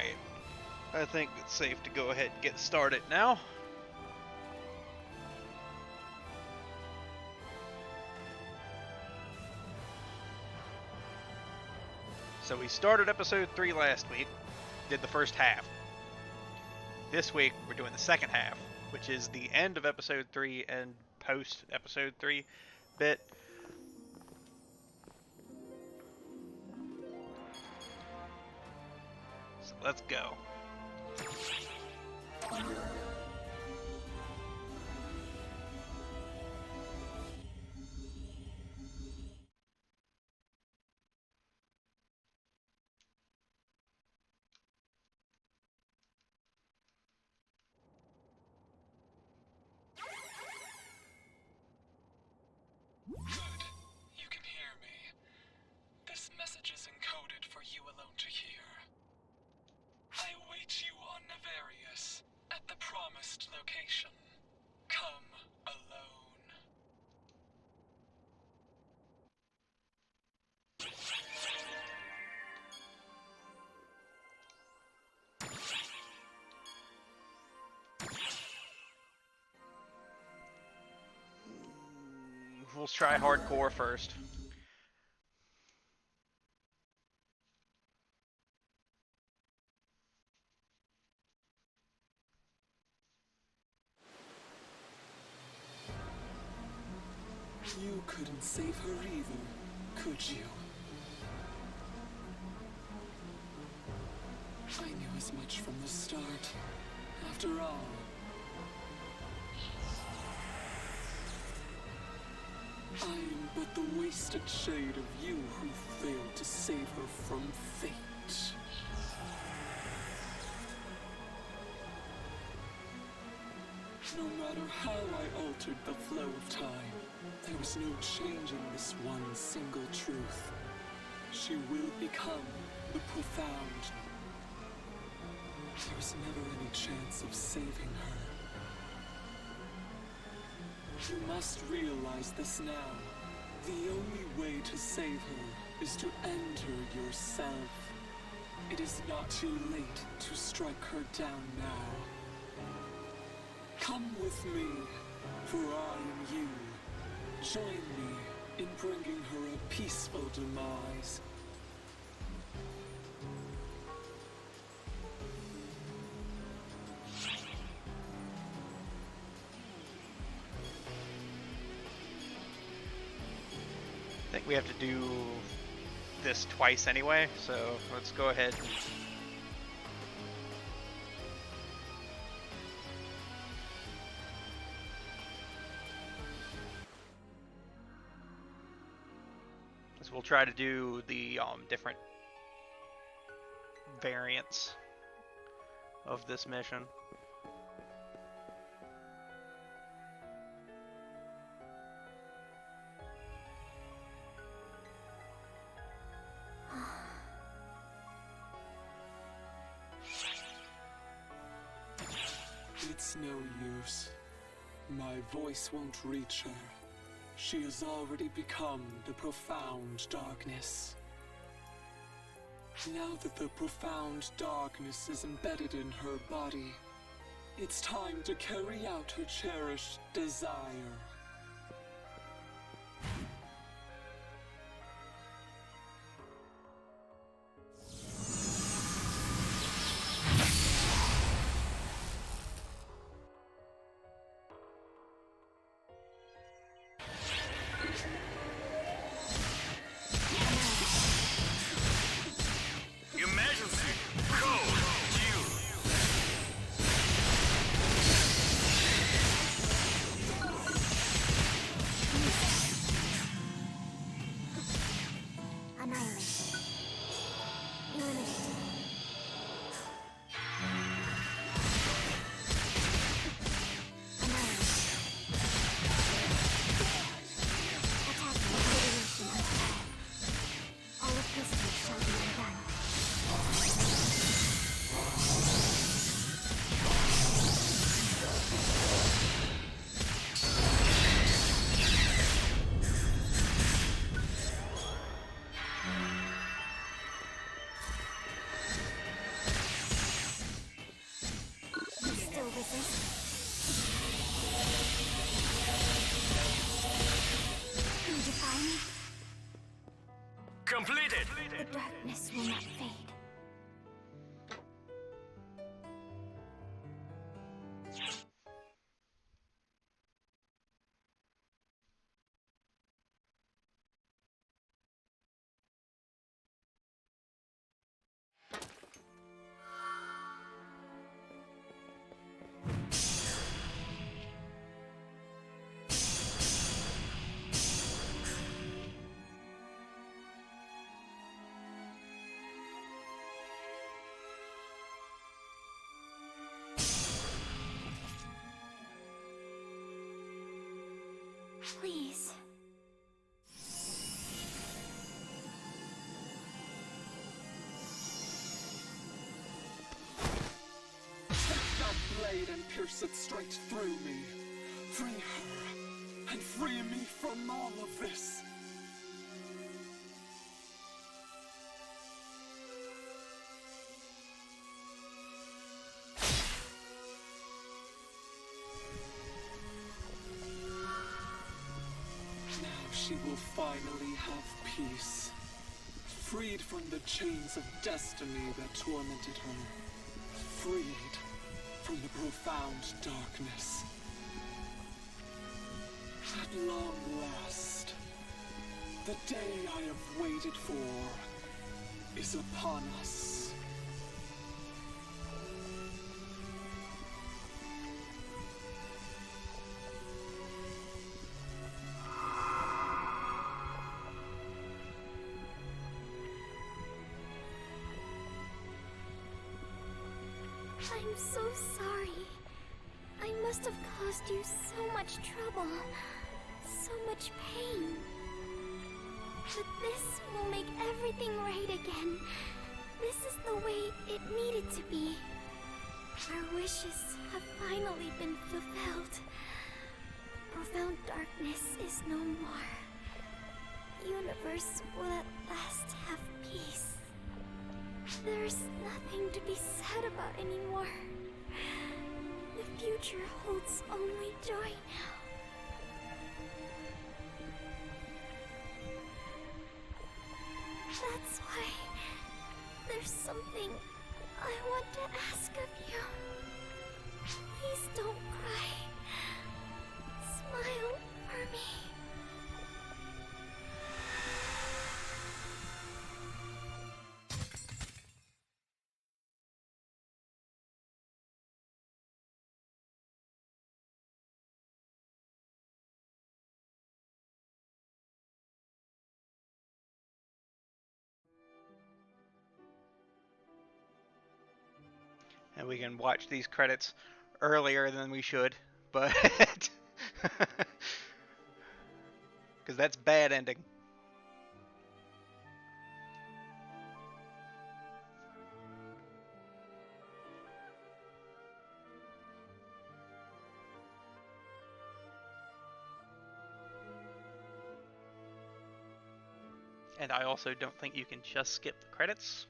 Alright. I think it's safe to go ahead and get started now. So we started episode 3 last week, did the first half. This week we're doing the second half, which is the end of episode 3 and post episode 3 bit. So let's go. Good. You can hear me. This message is encoded for you alone to hear. I await you on Nefarious, at the promised location. Come alone. We'll try hardcore first. You couldn't save her either, could you? I knew as much from the start. After all, I am but the wasted shade of you who failed to save her from fate. No matter how I altered the flow of time, there was no changing this one single truth. She will become the profound. There was never any chance of saving her. You must realize this now. The only way to save her is to end her yourself. It is not too late to strike her down now. Come with me, for I am you. Join me in bringing her a peaceful demise. I think we have to do this twice anyway, so let's go ahead. So we'll try to do the different variants of this mission. It's no use. My voice won't reach her. She has already become the profound darkness. Now that the profound darkness is embedded in her body, it's time to carry out her cherished desire. sacrifices. You defy me. Completed! The darkness will not fade. Please. Take that blade and pierce it straight through me. Free her, and free me from all of this. Now she will finally have peace. Freed from the chains of destiny that tormented her. Freed from the profound darkness. At long last, the day I have waited for is upon us. I'm so sorry. I must have caused you so much trouble, so much pain. But this will make everything right again. This is the way it needed to be. Our wishes have finally been fulfilled. Profound darkness is no more. The universe will at last have peace. There's nothing to be said about anymore. The future holds only joy now. That's why there's something I want to ask of you. Please don't cry. Smile for me. And we can watch these credits earlier than we should, but because that's bad ending. And I also don't think you can just skip the credits.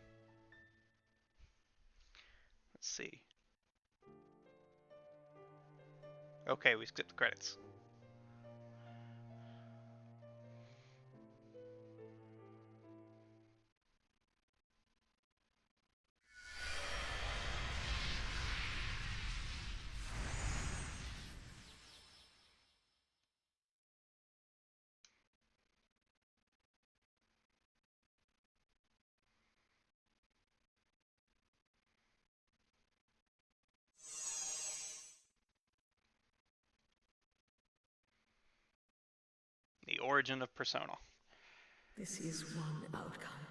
Let's see. Okay, we skipped the credits. The origin of Persona. This is one outcome,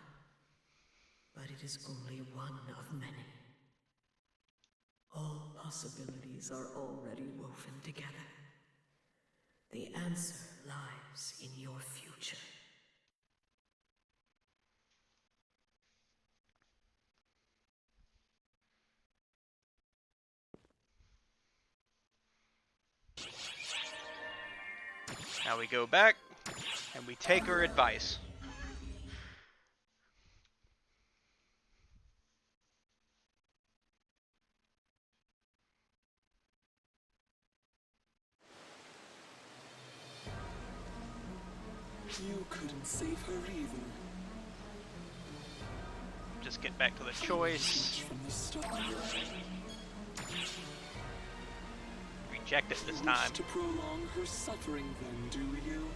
but it is only one of many. All possibilities are already woven together. The answer lies in your future. Now we go back, and we take her advice. You couldn't save her either. Just get back to the choice. From the start. Reject it this You time. wish to prolong her suffering then, do you?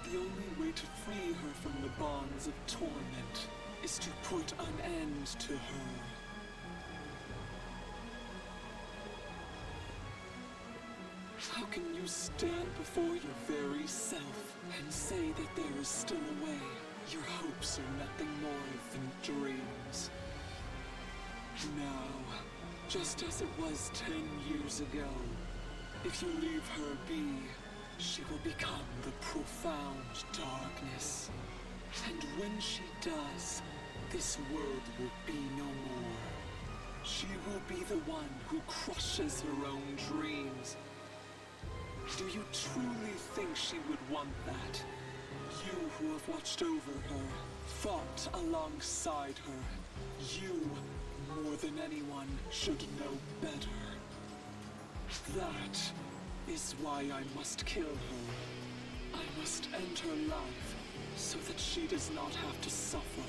The only way to free her from the bonds of torment is to put an end to her. How can you stand before your very self and say that there is still a way? Your hopes are nothing more than dreams. Now, just as it was 10 years ago, if you leave her be, she will become the profound darkness. And when she does, this world will be no more. She will be the one who crushes her own dreams. Do you truly think she would want that? You who have watched over her, fought alongside her, you, more than anyone, should know better. That is why I must kill her. I must end her life, so that she does not have to suffer.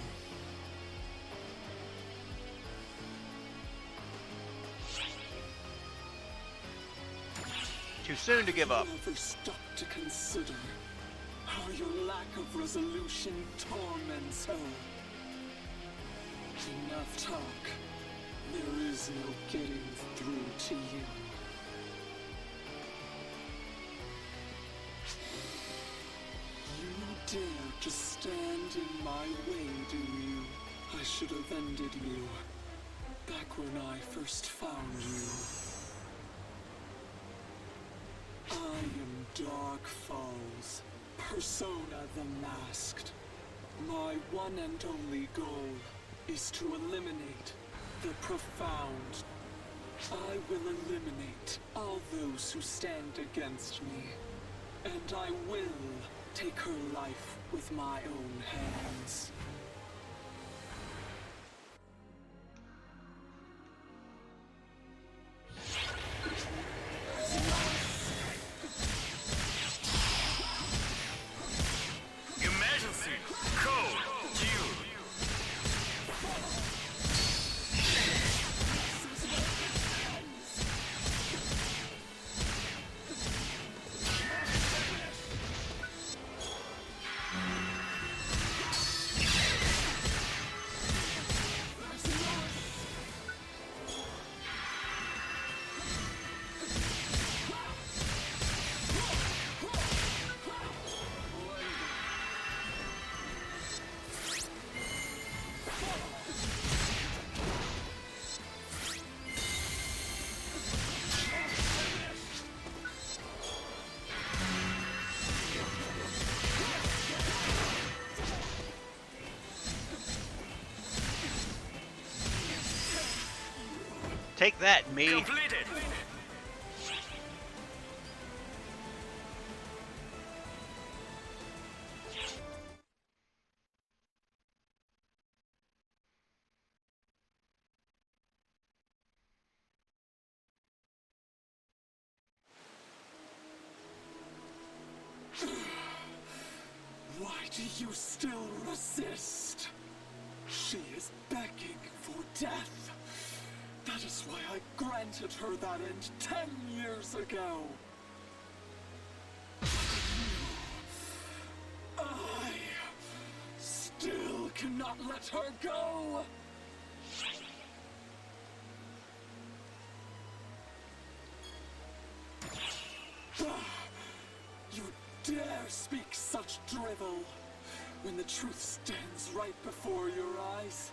Too soon to give up. Never stop to consider how your lack of resolution torments her. Enough talk. There is no getting through to you. You dare to stand in my way, do you? I should have ended you back when I first found you. I am Dark Falls, Persona the Masked. My one and only goal is to eliminate the profound. I will eliminate all those who stand against me, and I will take her life with my own hands. Take that, me. Completed. Why do you still resist? She is begging for death. That is why I granted her that end 10 years ago. I still cannot let her go. You dare speak such drivel when the truth stands right before your eyes?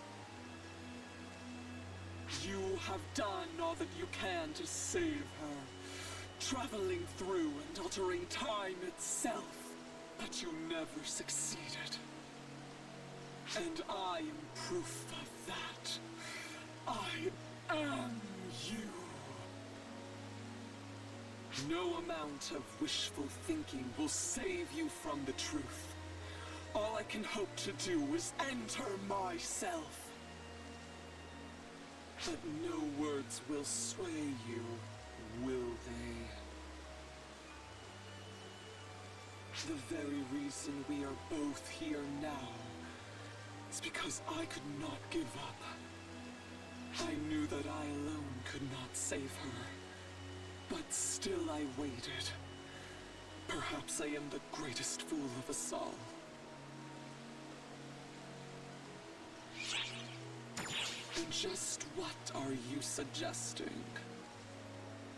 You have done all that you can to save her, traveling through and altering time itself, but you never succeeded. And I am proof of that. I am you. No amount of wishful thinking will save you from the truth. All I can hope to do is enter myself. But no words will sway you, will they? The very reason we are both here now is because I could not give up. I knew that I alone could not save her, but still I waited. Perhaps I am the greatest fool of us all. And just what are you suggesting?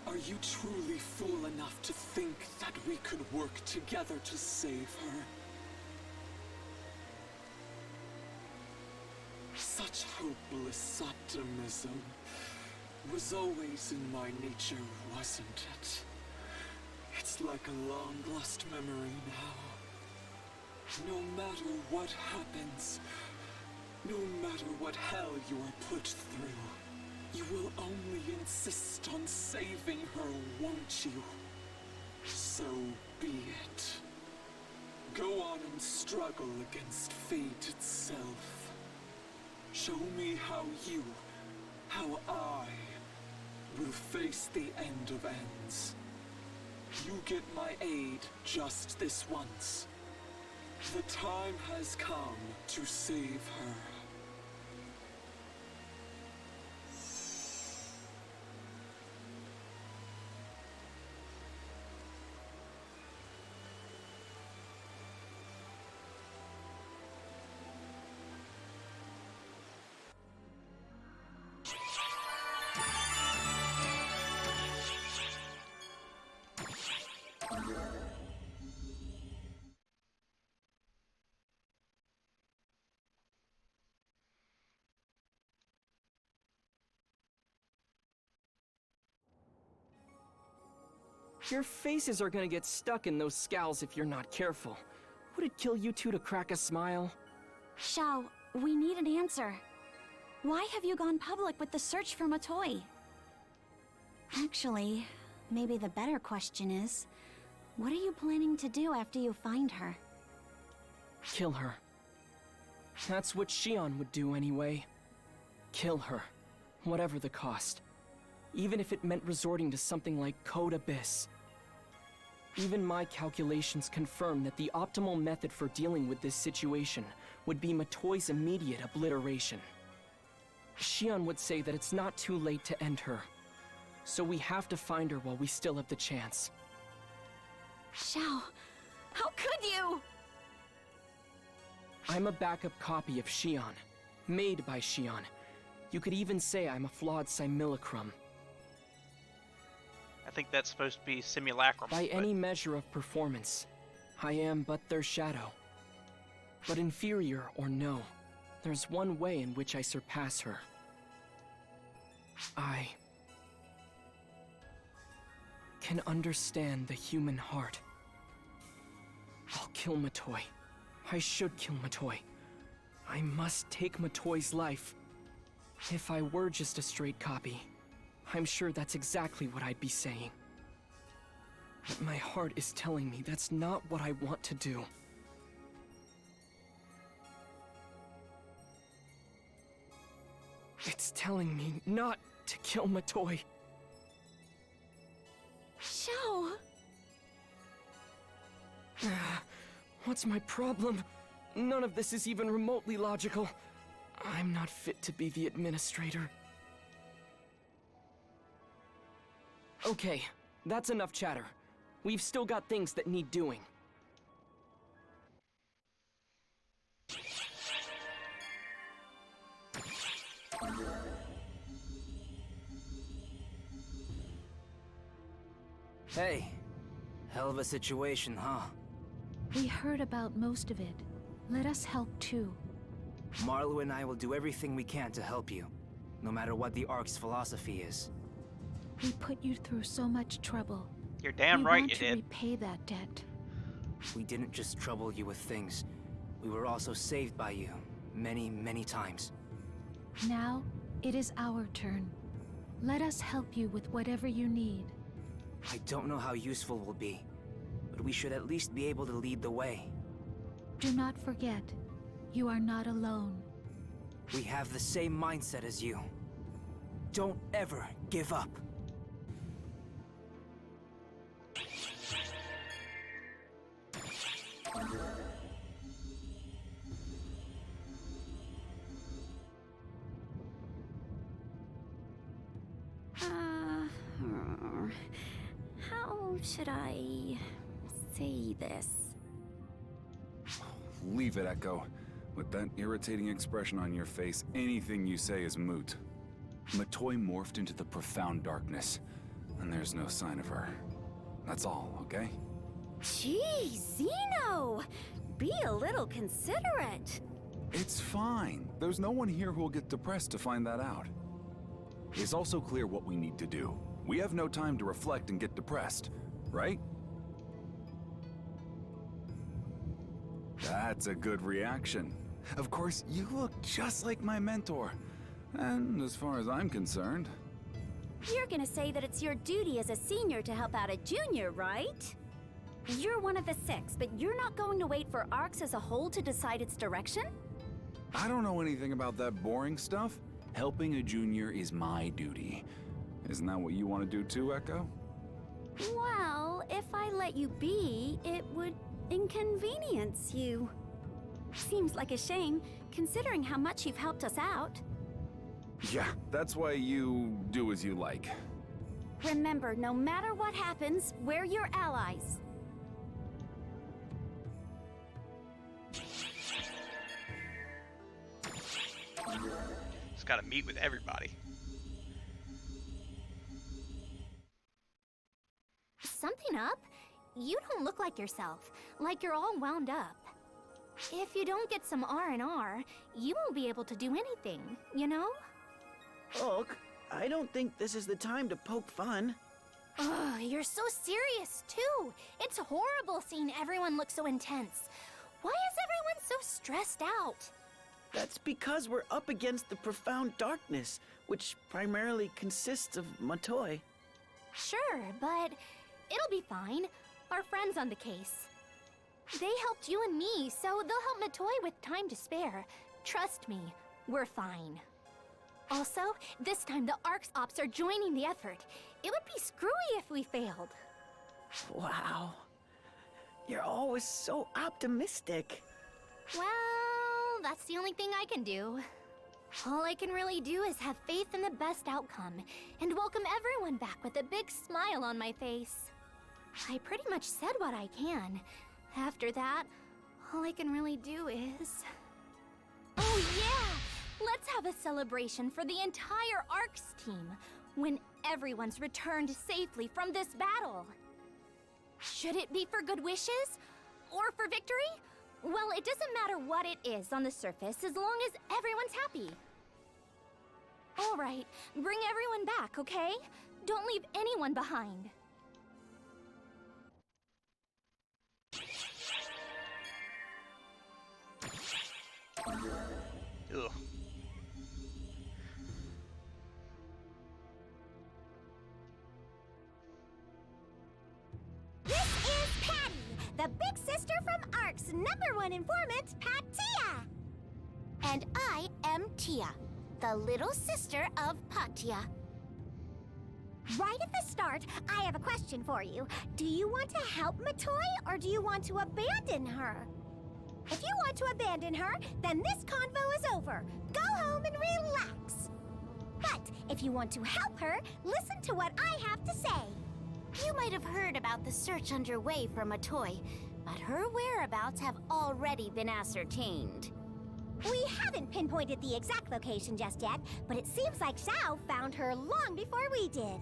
Are you truly fool enough to think that we could work together to save her? Such hopeless optimism was always in my nature, wasn't it? It's like a long-lost memory now. No matter what happens, no matter what hell you are put through, you will only insist on saving her, won't you? So be it. Go on and struggle against fate itself. Show me how I, will face the end of ends. You get my aid just this once. The time has come to save her. Your faces are gonna get stuck in those scowls if you're not careful. Would it kill you two to crack a smile? Xiao, we need an answer. Why have you gone public with the search for Matoi? Actually, maybe the better question is, what are you planning to do after you find her? Kill her. That's what Xion would do anyway. Kill her, whatever the cost. Even if it meant resorting to something like Code Abyss. Even my calculations confirm that the optimal method for dealing with this situation would be Matoi's immediate obliteration. Xion would say that it's not too late to end her, so we have to find her while we still have the chance. Xiao, how could you? I'm a backup copy of Xion, made by Xion. You could even say I'm a flawed simulacrum. I think that's supposed to be simulacrum. By but any measure of performance, I am but their shadow. But inferior or no, there's one way in which I surpass her. I can understand the human heart. I'll kill Matoi. I should kill Matoi. I must take Matoi's life. If I were just a straight copy, I'm sure that's exactly what I'd be saying. But my heart is telling me that's not what I want to do. It's telling me not to kill Matoi. Xiao! What's my problem? None of this is even remotely logical. I'm not fit to be the administrator. Okay, that's enough chatter. We've still got things that need doing. Hey, hell of a situation, huh? We heard about most of it. Let us help too. Marlo and I will do everything we can to help you, no matter what the Ark's philosophy is. We put you through so much trouble. you're damn we right want you to did. repay that debt. We didn't just trouble you with things. We were also saved by you, many, many times. Now, it is our turn. Let us help you with whatever you need. I don't know how useful we'll be, but we should at least be able to lead the way. Do not forget, you are not alone. We have the same mindset as you. Don't ever give up. How should I say this? Leave it, Echo. With that irritating expression on your face, anything you say is moot. Matoy morphed into the profound darkness, and there's no sign of her. That's all, okay? Gee, Zeno! Be a little considerate. It's fine. There's no one here who'll get depressed to find that out. It's also clear what we need to do. We have no time to reflect and get depressed, right? That's a good reaction. Of course, you look just like my mentor. And as far as I'm concerned... You're gonna say that it's your duty as a senior to help out a junior, right? You're one of the 6, but you're not going to wait for ARCS as a whole to decide its direction? I don't know anything about that boring stuff. Helping a junior is my duty. Isn't that what you want to do too, Echo? Well, if I let you be, it would inconvenience you. Seems like a shame, considering how much you've helped us out. Yeah, that's why you do as you like. Remember, no matter what happens, we're your allies. Just gotta meet with everybody. Something up? You don't look like yourself, like you're all wound up. If you don't get some R&R, you won't be able to do anything, you know? Oak, I don't think this is the time to poke fun. Ugh, you're so serious, too. It's horrible seeing everyone look so intense. Why is everyone so stressed out? That's because we're up against the profound darkness, which primarily consists of Matoy. Sure, but it'll be fine. Our friend's on the case. They helped you and me, so they'll help Matoy with time to spare. Trust me, we're fine. Also, this time the ARCS ops are joining the effort. It would be screwy if we failed. Wow. You're always so optimistic. Well, that's the only thing I can do. All I can really do is have faith in the best outcome and welcome everyone back with a big smile on my face. I pretty much said what I can. After that, all I can really do is... Oh yeah! Let's have a celebration for the entire ARCS team when everyone's returned safely from this battle. Should it be for good wishes? Or for victory? Well, it doesn't matter what it is on the surface as long as everyone's happy. All right, bring everyone back, okay? Don't leave anyone behind. Ugh. This is Patty, the big sister from ARC's #1 informant, Patia. And I am Tia, the little sister of Patia. Right at the start, I have a question for you. Do you want to help Matoy, or do you want to abandon her? If you want to abandon her, then this convo is over. Go home and relax. But if you want to help her, listen to what I have to say. You might have heard about the search underway for Matoy, but her whereabouts have already been ascertained. We haven't pinpointed the exact location just yet, but it seems like Xiao found her long before we did.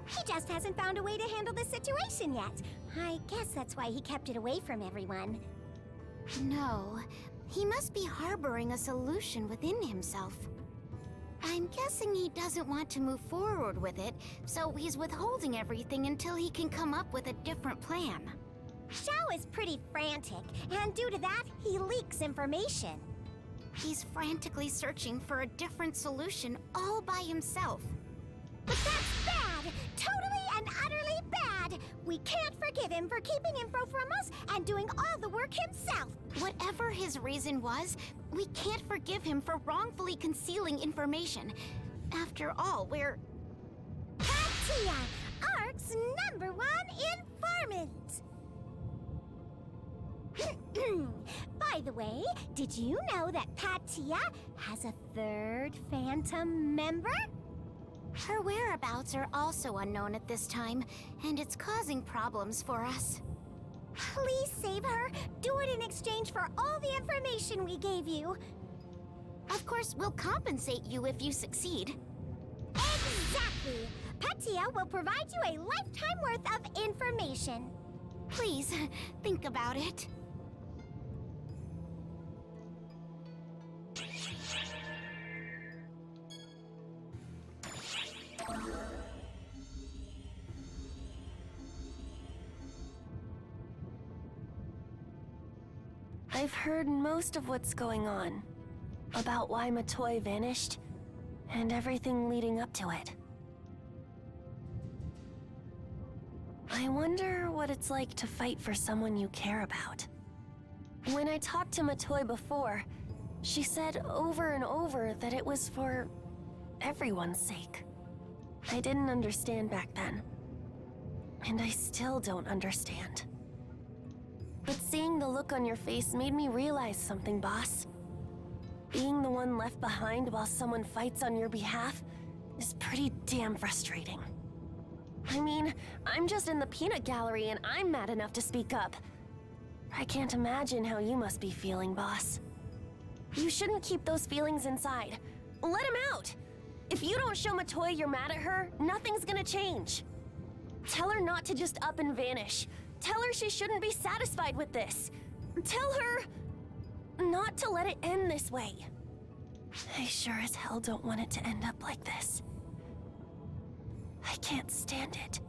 He just hasn't found a way to handle the situation yet. I guess that's why he kept it away from everyone. No, he must be harboring a solution within himself. I'm guessing he doesn't want to move forward with it, so he's withholding everything until he can come up with a different plan. Xiao is pretty frantic, and due to that, he leaks information. He's frantically searching for a different solution all by himself. But that's bad! Totally and utterly bad! We can't forgive him for keeping info from us and doing all the work himself! Whatever his reason was, we can't forgive him for wrongfully concealing information. After all, we're... Patia, ARC's #1 informant! By the way, did you know that Patia has a 3rd Phantom member? Her whereabouts are also unknown at this time, and it's causing problems for us. Please save her. Do it in exchange for all the information we gave you. Of course, we'll compensate you if you succeed. Exactly. Patia will provide you a lifetime worth of information. Please, think about it. I've heard most of what's going on. About why Matoy vanished, and everything leading up to it. I wonder what it's like to fight for someone you care about. When I talked to Matoy before, she said over and over that it was for everyone's sake. I didn't understand back then. And I still don't understand. But seeing the look on your face made me realize something, boss. Being the one left behind while someone fights on your behalf is pretty damn frustrating. I mean, I'm just in the peanut gallery and I'm mad enough to speak up. I can't imagine how you must be feeling, boss. You shouldn't keep those feelings inside. Let them out! If you don't show Matoy you're mad at her, nothing's gonna change. Tell her not to just up and vanish. Tell her she shouldn't be satisfied with this. Tell her not to let it end this way. I sure as hell don't want it to end up like this. I can't stand it.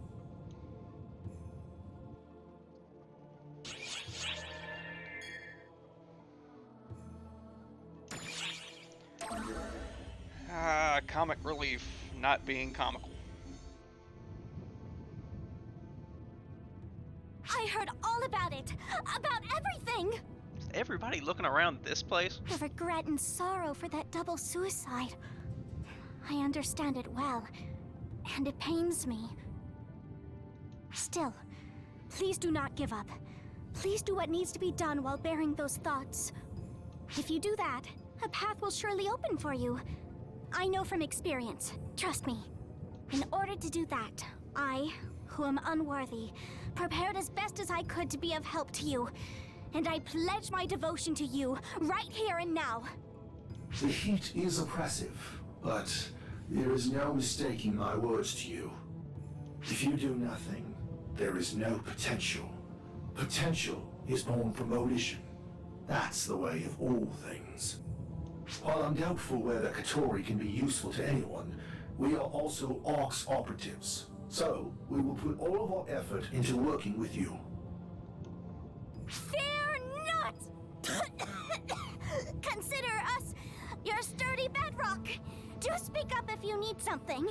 Comic relief not being comical. I heard all about it. About everything. Is everybody looking around this place? The regret and sorrow for that double suicide. I understand it well, and it pains me. Still, please do not give up. Please do what needs to be done while bearing those thoughts. If you do that, a path will surely open for you. I know from experience. Trust me. In order to do that, I, who am unworthy, prepared as best as I could to be of help to you. And I pledge my devotion to you, right here and now. The heat is oppressive, but there is no mistaking my words to you. If you do nothing, there is no potential. Potential is born from volition. That's the way of all things. While I'm doubtful whether Katori can be useful to anyone, we are also Orcs operatives. So, we will put all of our effort into working with you. Fear not! Consider us your sturdy bedrock. Do speak up if you need something.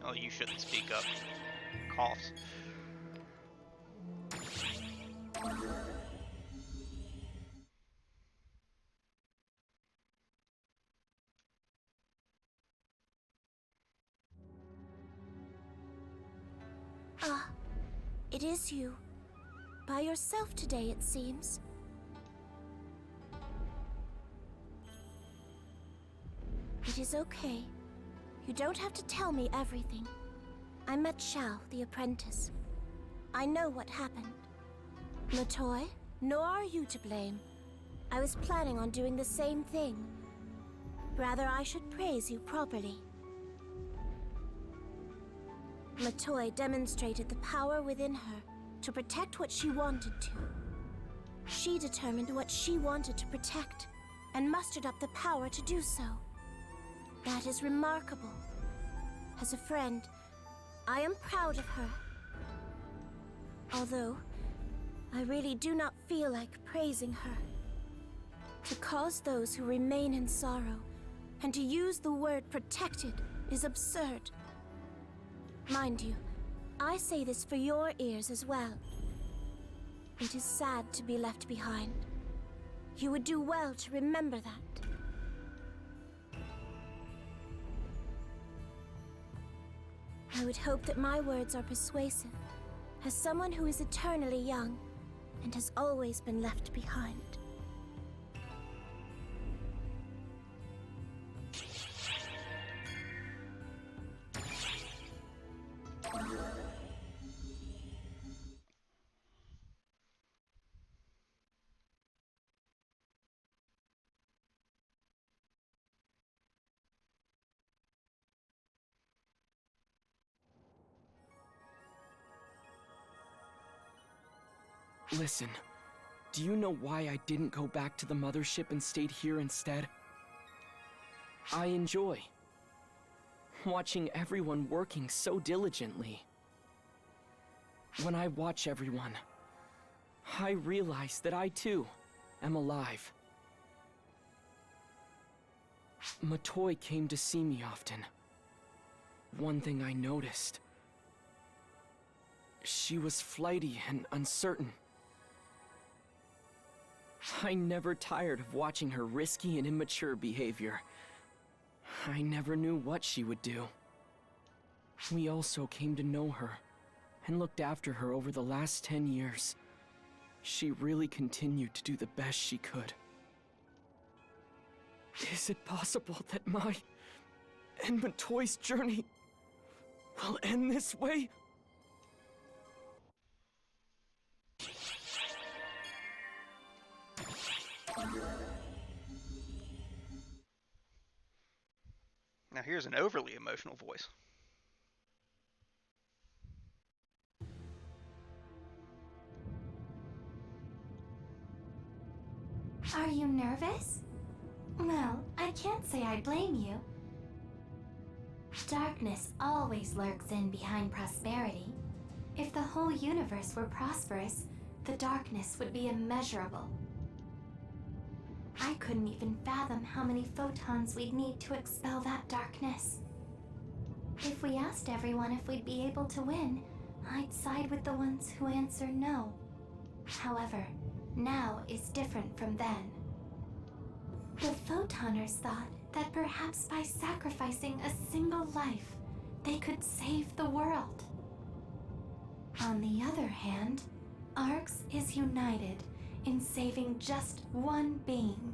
Oh, you shouldn't speak up. Coughs. Ah, it is you. By yourself today, it seems. It is okay. You don't have to tell me everything. I met Xiao, the apprentice. I know what happened. Matoy, nor are you to blame. I was planning on doing the same thing. Rather, I should praise you properly. Matoy demonstrated the power within her to protect what she wanted to. She determined what she wanted to protect and mustered up the power to do so. That is remarkable. As a friend, I am proud of her. Although, I really do not feel like praising her. To cause those who remain in sorrow and to use the word protected is absurd. Mind you, I say this for your ears as well. It is sad to be left behind. You would do well to remember that. I would hope that my words are persuasive, as someone who is eternally young and has always been left behind. Listen, do you know why I didn't go back to the mothership and stayed here instead? I enjoy watching everyone working so diligently. When I watch everyone, I realize that I too am alive. Matoy came to see me often. One thing I noticed, she was flighty and uncertain. I never tired of watching her risky and immature behavior. I never knew what she would do. We also came to know her and looked after her over the last 10 years. She really continued to do the best she could. Is it possible that my and Matoy's journey will end this way? Now here's an overly emotional voice. Are you nervous? Well, I can't say I blame you. Darkness always lurks in behind prosperity. If the whole universe were prosperous, the darkness would be immeasurable. I couldn't even fathom how many photons we'd need to expel that darkness. If we asked everyone if we'd be able to win, I'd side with the ones who answer no. However, now is different from then. The Photoners thought that perhaps by sacrificing a single life, they could save the world. On the other hand, Arx is united in saving just one being.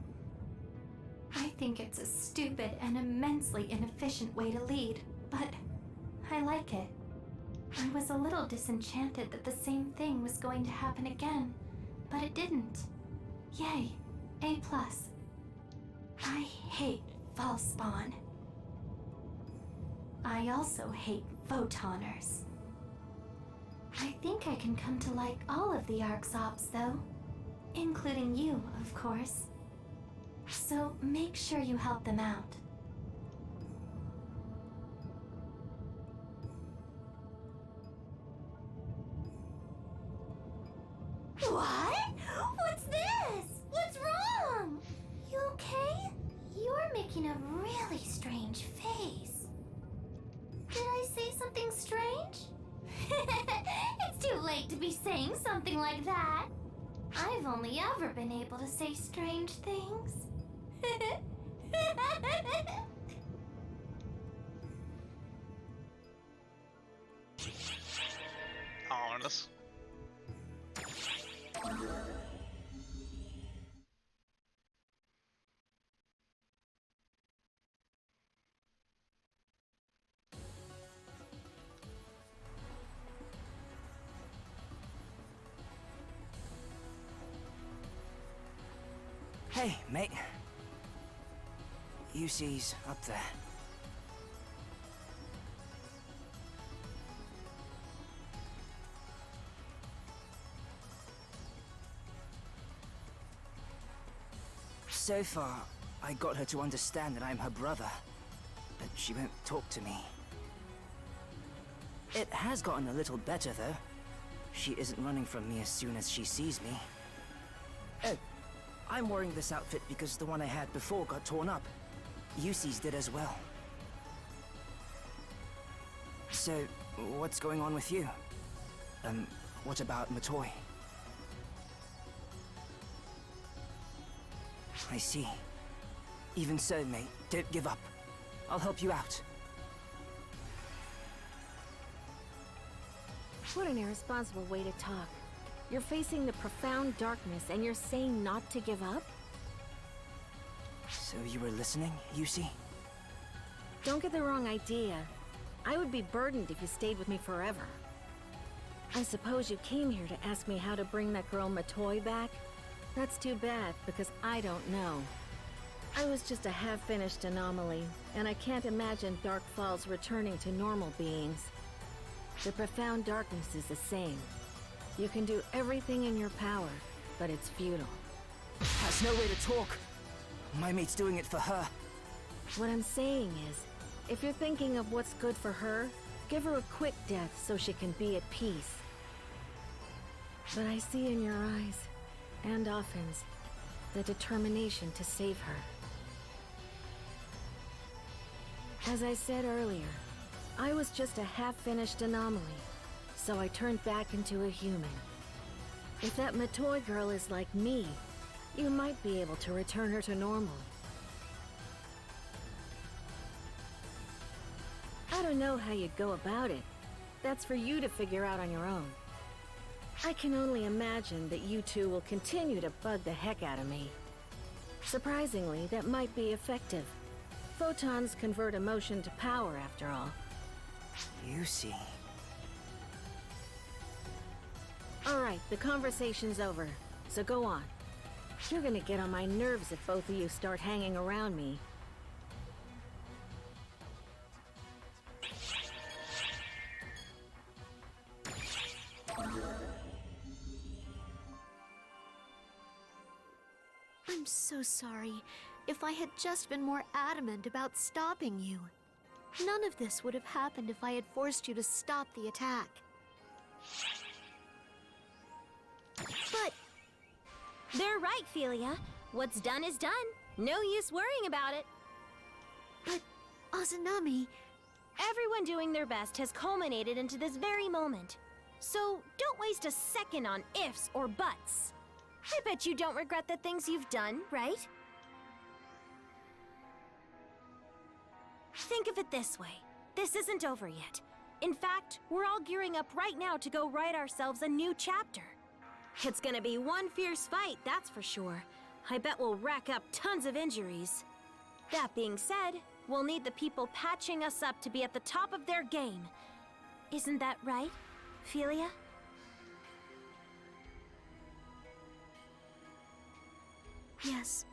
I think it's a stupid and immensely inefficient way to lead, but I like it. I was a little disenchanted that the same thing was going to happen again, but it didn't. Yay, A+. I hate false spawn. I also hate Photoners. I think I can come to like all of the Arxops, though. Including you, of course. So make sure you help them out. What? What's this? What's wrong? You okay? You're making a really strange face. Did I say something strange? It's too late to be saying something like that. I've only ever been able to say strange things. Ominous. Hey, mate. UC's up there. So far, I got her to understand that I'm her brother, but she won't talk to me. It has gotten a little better, though. She isn't running from me as soon as she sees me. Oh, I'm wearing this outfit because the one I had before got torn up. Yusi's did as well. So, what's going on with you? What about Matoy? I see. Even so, mate, don't give up. I'll help you out. What an irresponsible way to talk. You're facing the profound darkness and you're saying not to give up? So you were listening, Yusi? Don't get the wrong idea. I would be burdened if you stayed with me forever. I suppose you came here to ask me how to bring that girl Matoy back? That's too bad, because I don't know. I was just a half-finished anomaly, and I can't imagine Dark Falls returning to normal beings. The profound darkness is the same. You can do everything in your power, but it's futile. Has no way to talk. My mate's doing it for her. What I'm saying is, if you're thinking of what's good for her, give her a quick death so she can be at peace. But I see in your eyes, and Offen's, the determination to save her. As I said earlier, I was just a half-finished anomaly, so I turned back into a human. If that Matoi girl is like me, you might be able to return her to normal. I don't know how you'd go about it. That's for you to figure out on your own. I can only imagine that you two will continue to bug the heck out of me. Surprisingly, that might be effective. Photons convert emotion to power, after all. You see. Alright, the conversation's over, so go on. You're gonna get on my nerves if both of you start hanging around me. I'm so sorry. If I had just been more adamant about stopping you. None of this would have happened if I had forced you to stop the attack. But... They're right, Philia. What's done is done. No use worrying about it. But, Azunami... Everyone doing their best has culminated into this very moment. So, don't waste a second on ifs or buts. I bet you don't regret the things you've done, right? Think of it this way. This isn't over yet. In fact, we're all gearing up right now to go write ourselves a new chapter. It's gonna be one fierce fight, that's for sure. I bet we'll rack up tons of injuries. That being said, we'll need the people patching us up to be at the top of their game. Isn't that right, Philia? Yes,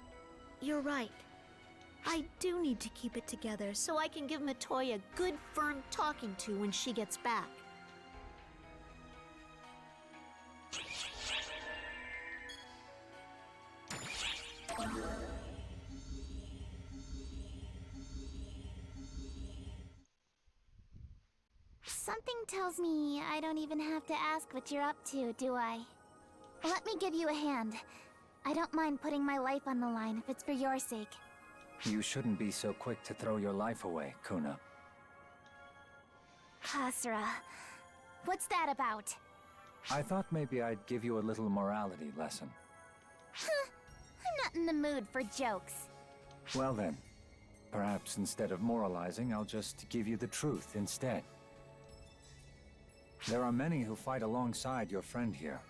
you're right. I do need to keep it together so I can give Matoi a good, firm talking to when she gets back. Something tells me I don't even have to ask what you're up to, do I? Let me give you a hand. I don't mind putting my life on the line if it's for your sake. You shouldn't be so quick to throw your life away, Kuna. Kasra, what's that about? I thought maybe I'd give you a little morality lesson. I'm not in the mood for jokes. Well then, perhaps instead of moralizing, I'll just give you the truth instead. There are many who fight alongside your friend here.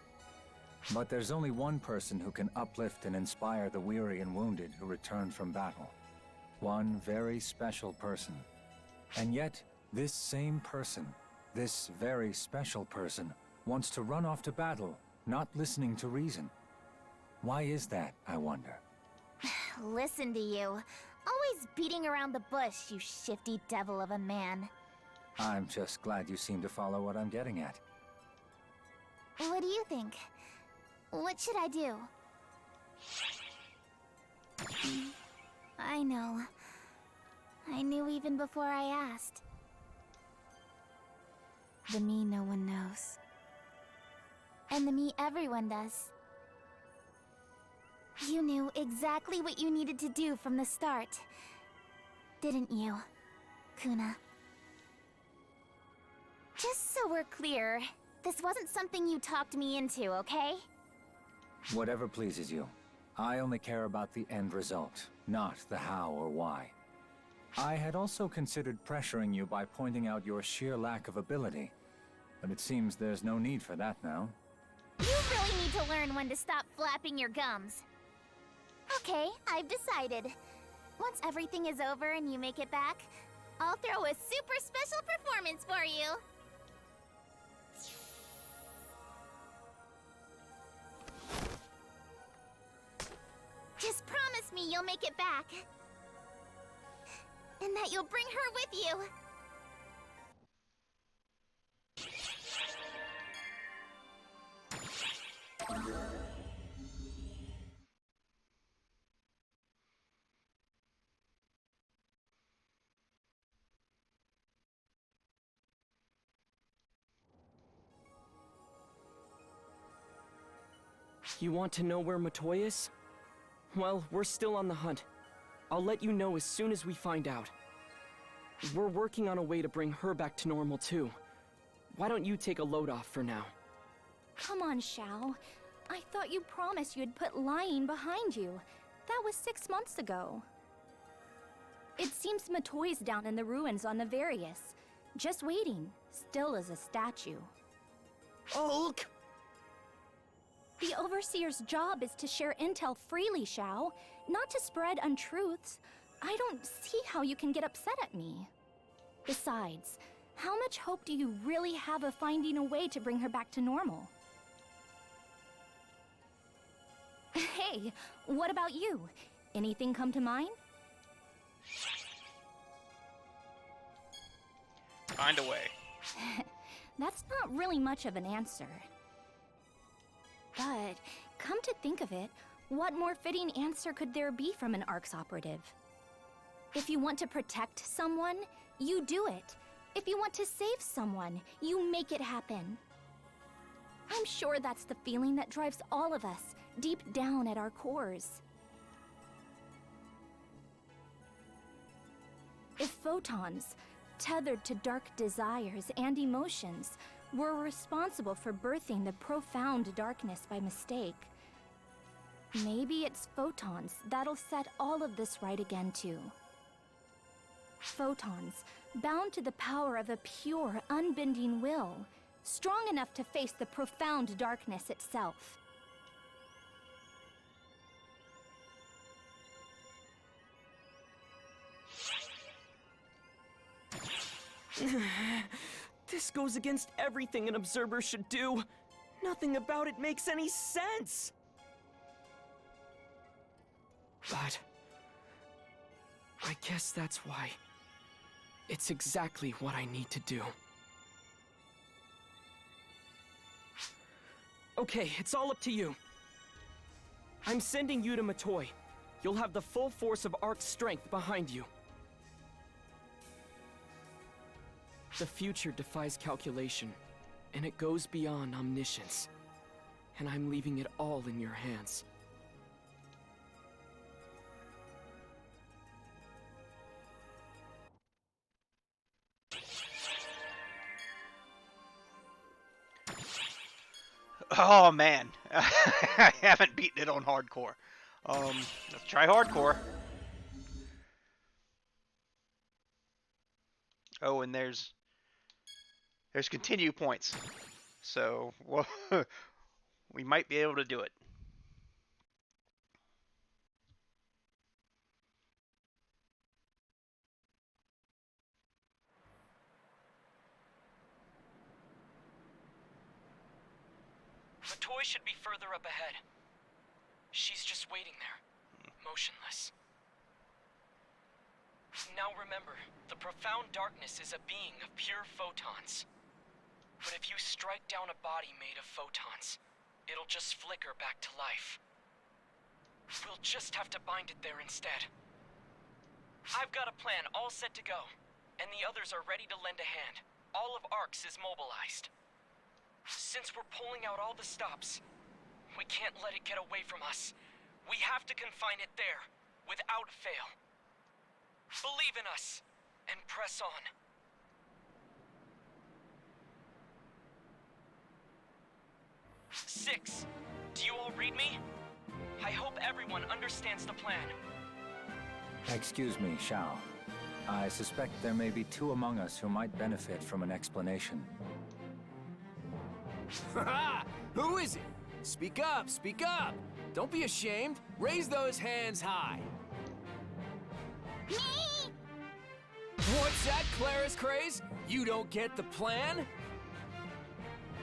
But there's only one person who can uplift and inspire the weary and wounded who return from battle. One very special person. And yet, this same person, this very special person, wants to run off to battle, not listening to reason. Why is that, I wonder? Listen to you. Always beating around the bush, you shifty devil of a man. I'm just glad you seem to follow what I'm getting at. What do you think? What should I do? I know. I knew even before I asked. The me no one knows. And the me everyone does. You knew exactly what you needed to do from the start. Didn't you, Kuna? Just so we're clear, this wasn't something you talked me into, okay? Whatever pleases you. I only care about the end result, not the how or why. I had also considered pressuring you by pointing out your sheer lack of ability, but it seems there's no need for that now. You really need to learn when to stop flapping your gums. Okay, I've decided. Once everything is over and you make it back, I'll throw a super special performance for you. Just promise me you'll make it back. And that you'll bring her with you. You want to know where Matoy is? Well, we're still on the hunt. I'll let you know as soon as we find out. We're working on a way to bring her back to normal too. Why don't you take a load off for now? Come on, Xiao. I thought you promised you'd put lying behind you. That was 6 months ago. It seems Matoy's down in the ruins on Navarius. Just waiting, still as a statue. Ulk! The Overseer's job is to share intel freely, Xiao, not to spread untruths. I don't see how you can get upset at me. Besides, how much hope do you really have of finding a way to bring her back to normal? Hey, what about you? Anything come to mind? Find a way. That's not really much of an answer. But, come to think of it, what more fitting answer could there be from an ARCS operative? If you want to protect someone, you do it. If you want to save someone, you make it happen. I'm sure that's the feeling that drives all of us, deep down at our cores. If photons, tethered to dark desires and emotions, were responsible for birthing the profound darkness by mistake, maybe it's photons that'll set all of this right again too. Photons, bound to the power of a pure, unbending will, strong enough to face the profound darkness itself. This goes against everything an observer should do. Nothing about it makes any sense. But I guess that's why it's exactly what I need to do. Okay, it's all up to you. I'm sending you to Matoy. You'll have the full force of ARC's strength behind you. The future defies calculation, and it goes beyond omniscience. And I'm leaving it all in your hands. Oh man, I haven't beaten it on hardcore. Let's try hardcore. Oh, and there's continue points, so well, we might be able to do it. Matoy should be further up ahead. She's just waiting there, motionless. Now remember, the profound darkness is a being of pure photons. But if you strike down a body made of photons, it'll just flicker back to life. We'll just have to bind it there instead. I've got a plan all set to go, and the others are ready to lend a hand. All of ARCS is mobilized. Since we're pulling out all the stops, we can't let it get away from us. We have to confine it there, without fail. Believe in us, and press on. Six, do you all read me? I hope everyone understands the plan. Excuse me, Xiao. I suspect there may be two among us who might benefit from an explanation. Ha! Who is it? Speak up, speak up! Don't be ashamed. Raise those hands high. Me! What's that, Claris Craze? You don't get the plan?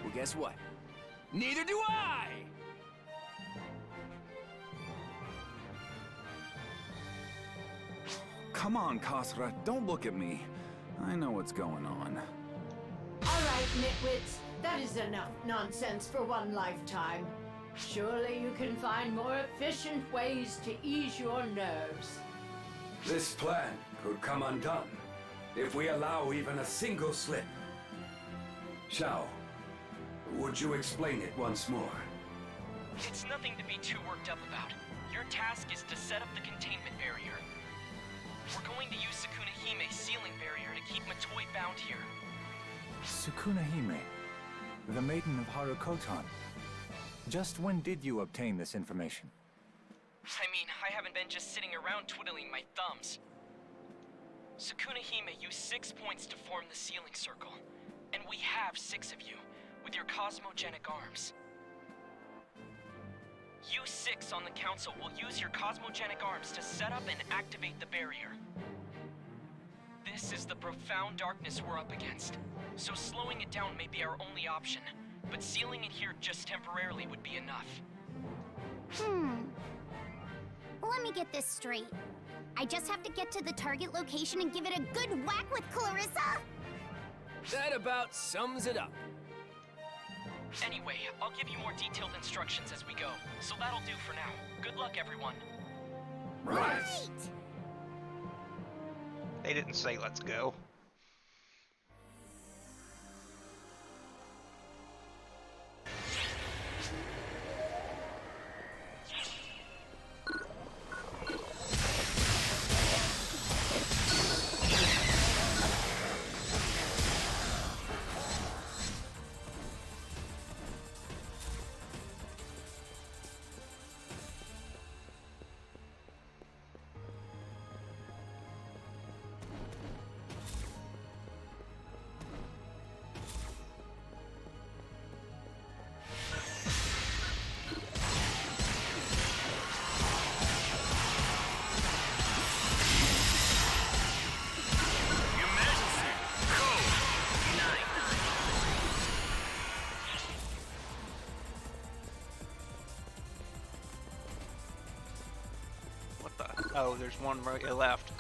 Well, guess what? Neither do I! Come on, Kasra, don't look at me. I know what's going on. All right, nitwits. That is enough nonsense for one lifetime. Surely you can find more efficient ways to ease your nerves. This plan could come undone if we allow even a single slip. Xiao, would you explain it once more? It's nothing to be too worked up about. Your task is to set up the containment barrier. We're going to use Sukuna Hime's sealing barrier to keep Matoi bound here. Sukuna Hime, the maiden of Harukotan. Just when did you obtain this information? I mean, I haven't been just sitting around twiddling my thumbs. Sukuna Hime used 6 points to form the sealing circle. And we have 6 of you, with your cosmogenic arms. You 6 on the council will use your cosmogenic arms to set up and activate the barrier. This is the profound darkness we're up against, so slowing it down may be our only option, but sealing it here just temporarily would be enough. Let me get this straight. I just have to get to the target location and give it a good whack with Clarissa? That about sums it up. Anyway, I'll give you more detailed instructions as we go, so that'll do for now. Good luck, everyone. Right! They didn't say let's go. Oh, there's one right left.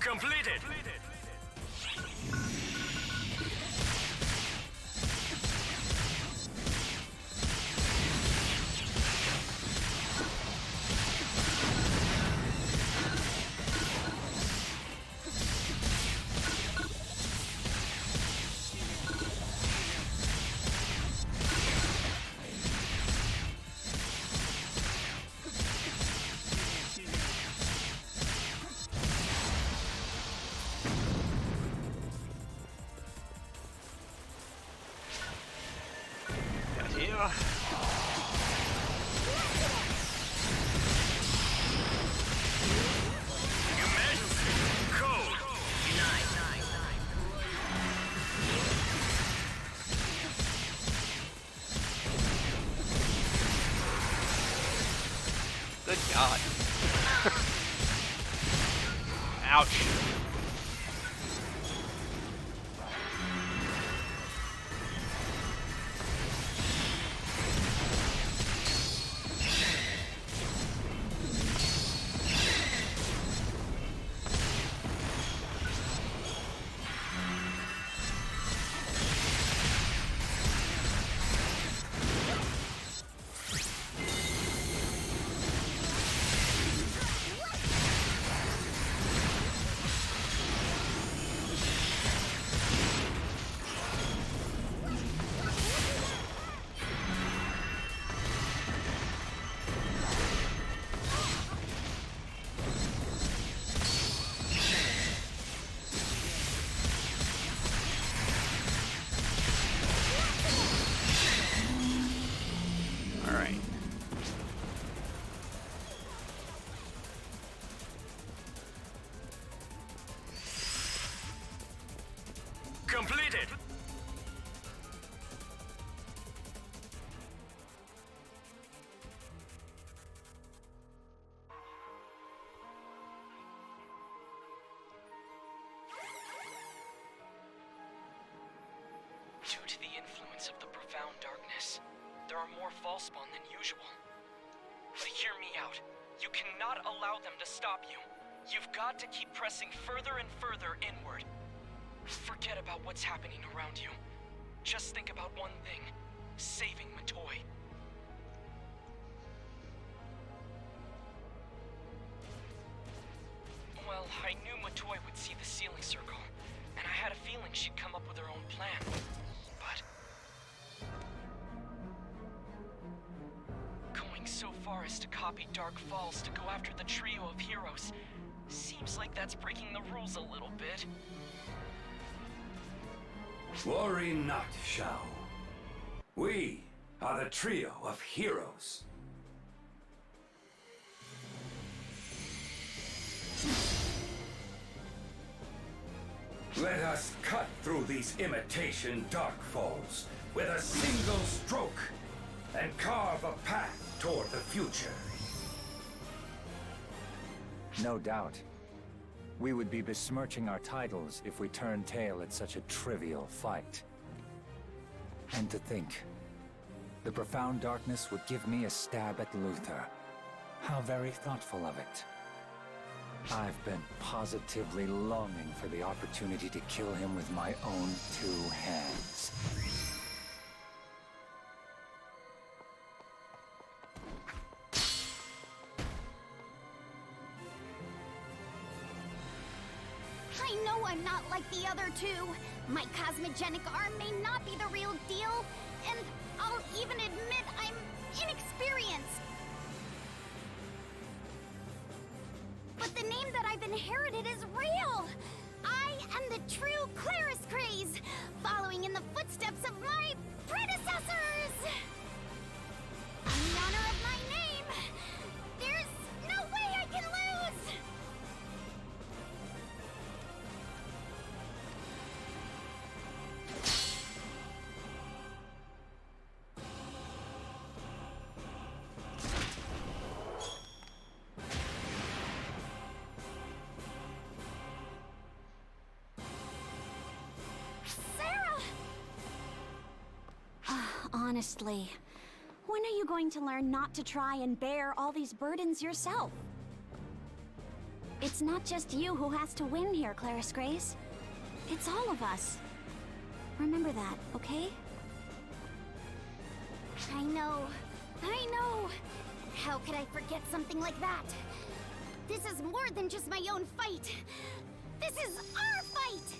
Completed! Good God. Ouch. Completed! Due to the influence of the profound darkness, there are more Falspawn than usual. But hear me out. You cannot allow them to stop you. You've got to keep pressing further and further inward. Forget about what's happening around you. Just think about one thing. saving Matoy. Well, I knew Matoy would see the sealing circle, and I had a feeling she'd come up with her own plan. But going so far as to copy Dark Falls to go after the trio of heroes seems like that's breaking the rules a little bit. Worry not, Shao. We are the trio of heroes. Let us cut through these imitation Dark Falls with a single stroke and carve a path toward the future. No doubt. We would be besmirching our titles if we turned tail at such a trivial fight. And to think, the profound darkness would give me a stab at Luther. How very thoughtful of it. I've been positively longing for the opportunity to kill him with my own 2 hands. I know I'm not like the other two. My cosmogenic arm may not be the real deal, and I'll even admit I'm inexperienced. But the name that I've inherited is real! I am the true Claris Craze, following in the footsteps of my predecessors! On the honor of my name, there's no way I can lose! Honestly, when are you going to learn not to try and bear all these burdens yourself? It's not just you who has to win here, Claris Grace. It's all of us. Remember that, okay? I know. How could I forget something like that? This is more than just my own fight. This is our fight!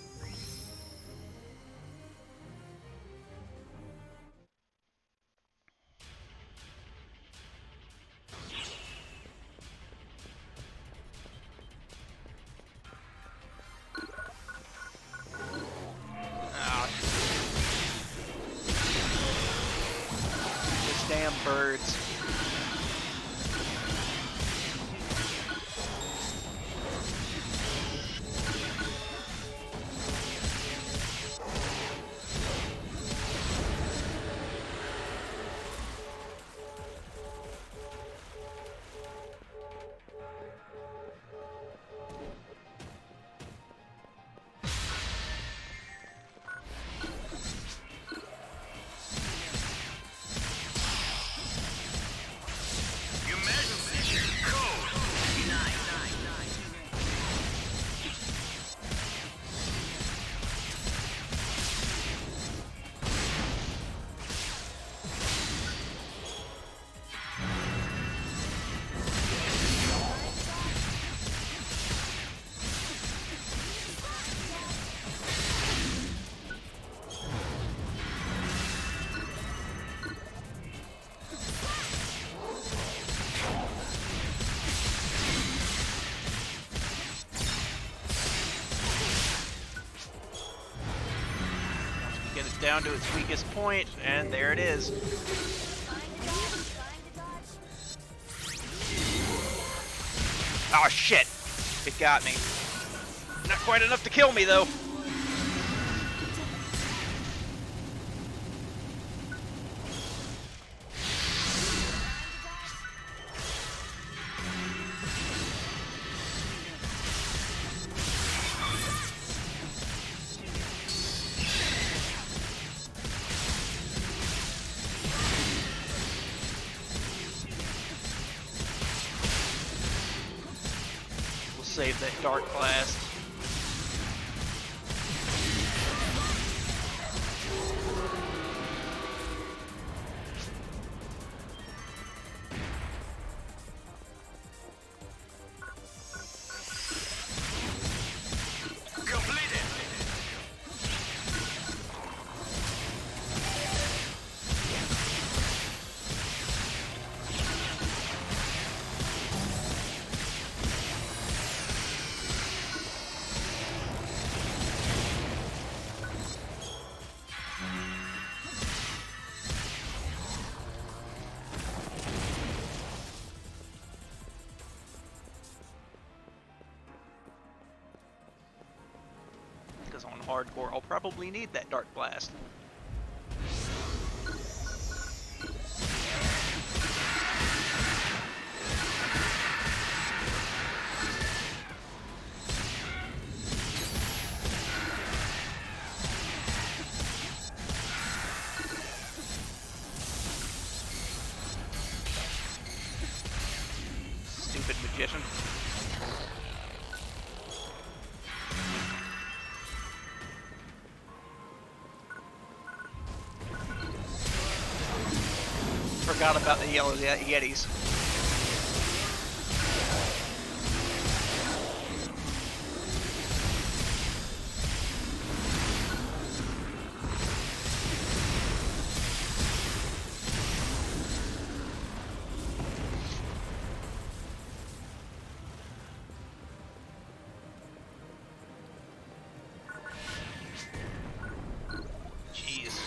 Damn birds. Get it down to its weakest point, and there it is. Oh shit! It got me. Not quite enough to kill me though. Save that dark blast. classes on hardcore, I'll probably need that Dark Blast. Stupid magician. Forgot about the yellow yetis. Jeez.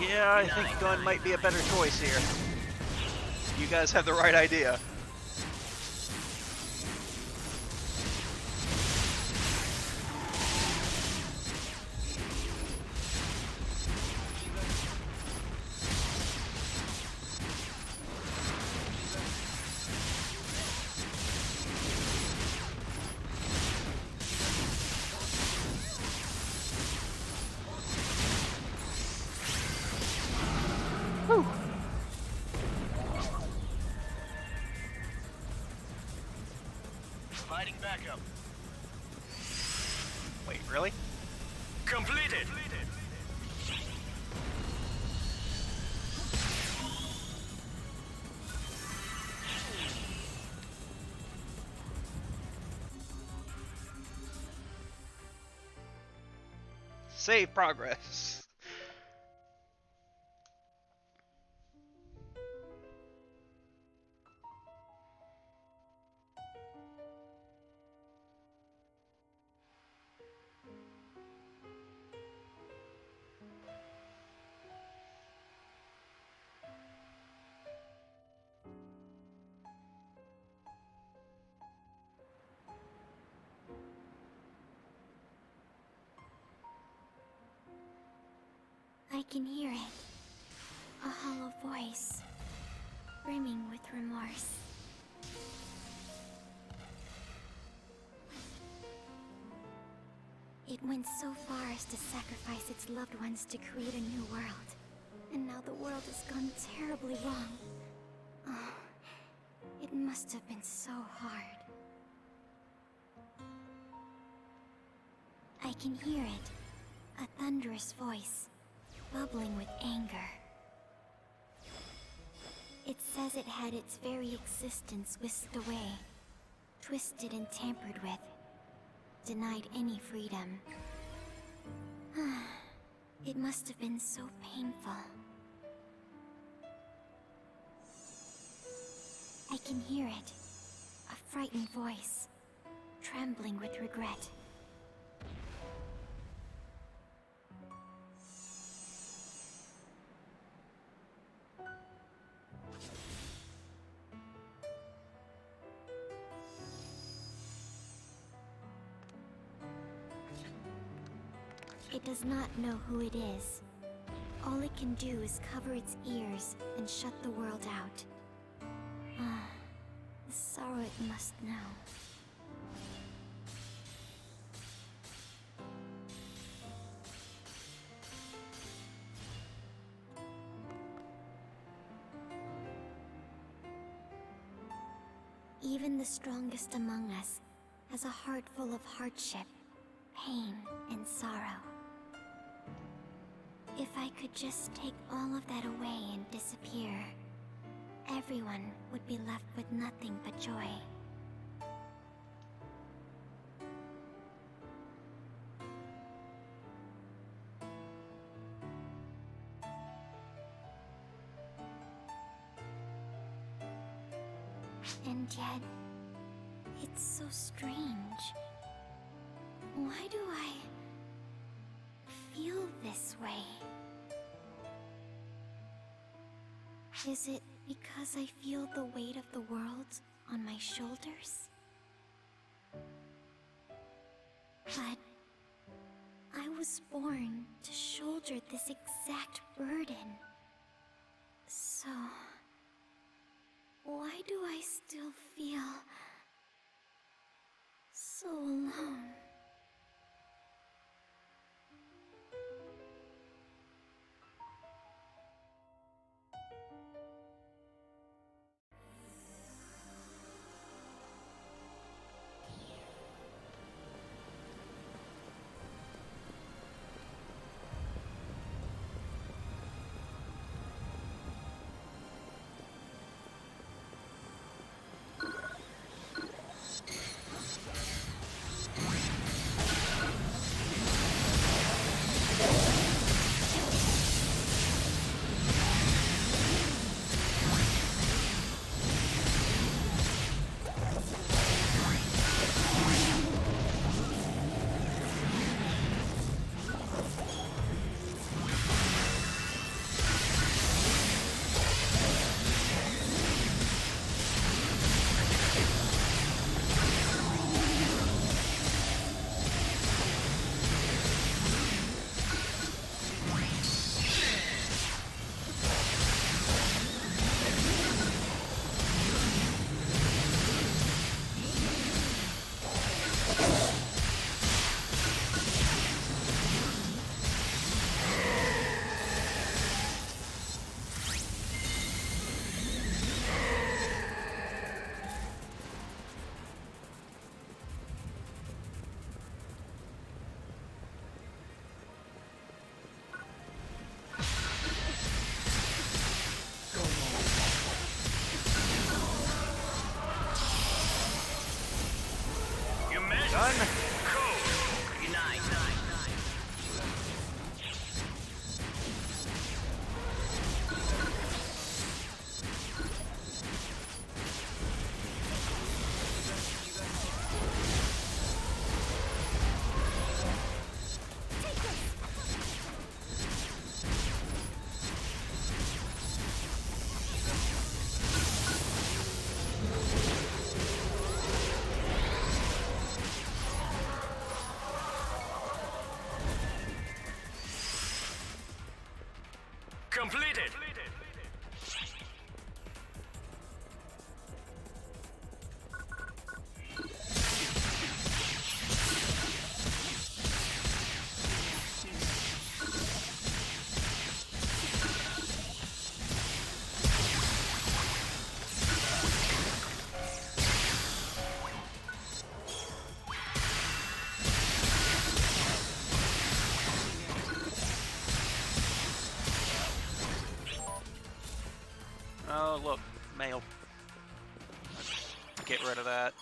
Yeah, I think gun might be a better choice here. You guys have the right idea. Providing backup. Wait, really? Completed. Save progress. I can hear it. A hollow voice, brimming with remorse. It went so far as to sacrifice its loved ones to create a new world. And now the world has gone terribly wrong. Oh, it must have been so hard. I can hear it. A thunderous voice, bubbling with anger. It says it had its very existence whisked away, twisted and tampered with, denied any freedom. It must have been so painful. I can hear it, a frightened voice, trembling with regret. It does not know who it is. All it can do is cover its ears and shut the world out. The sorrow it must know. Even the strongest among us has a heart full of hardship, pain, and sorrow. If I could just take all of that away and disappear, everyone would be left with nothing but joy. And yet, it's so strange. Why do I feel this way? Is it because I feel the weight of the world on my shoulders. But I was born to shoulder this exact burden. So, why do I still feel so alone? Completed. Oh, look, mail. Get rid of that.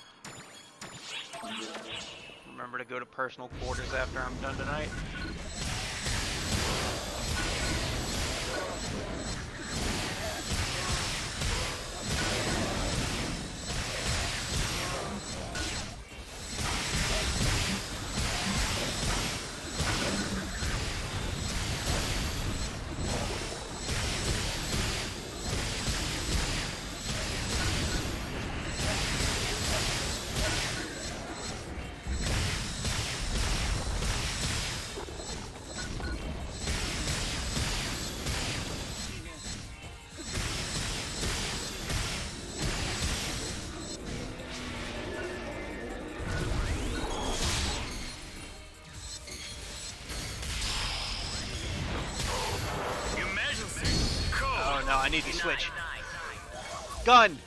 Remember to go to personal quarters after I'm done tonight. No, I need to switch. Gun!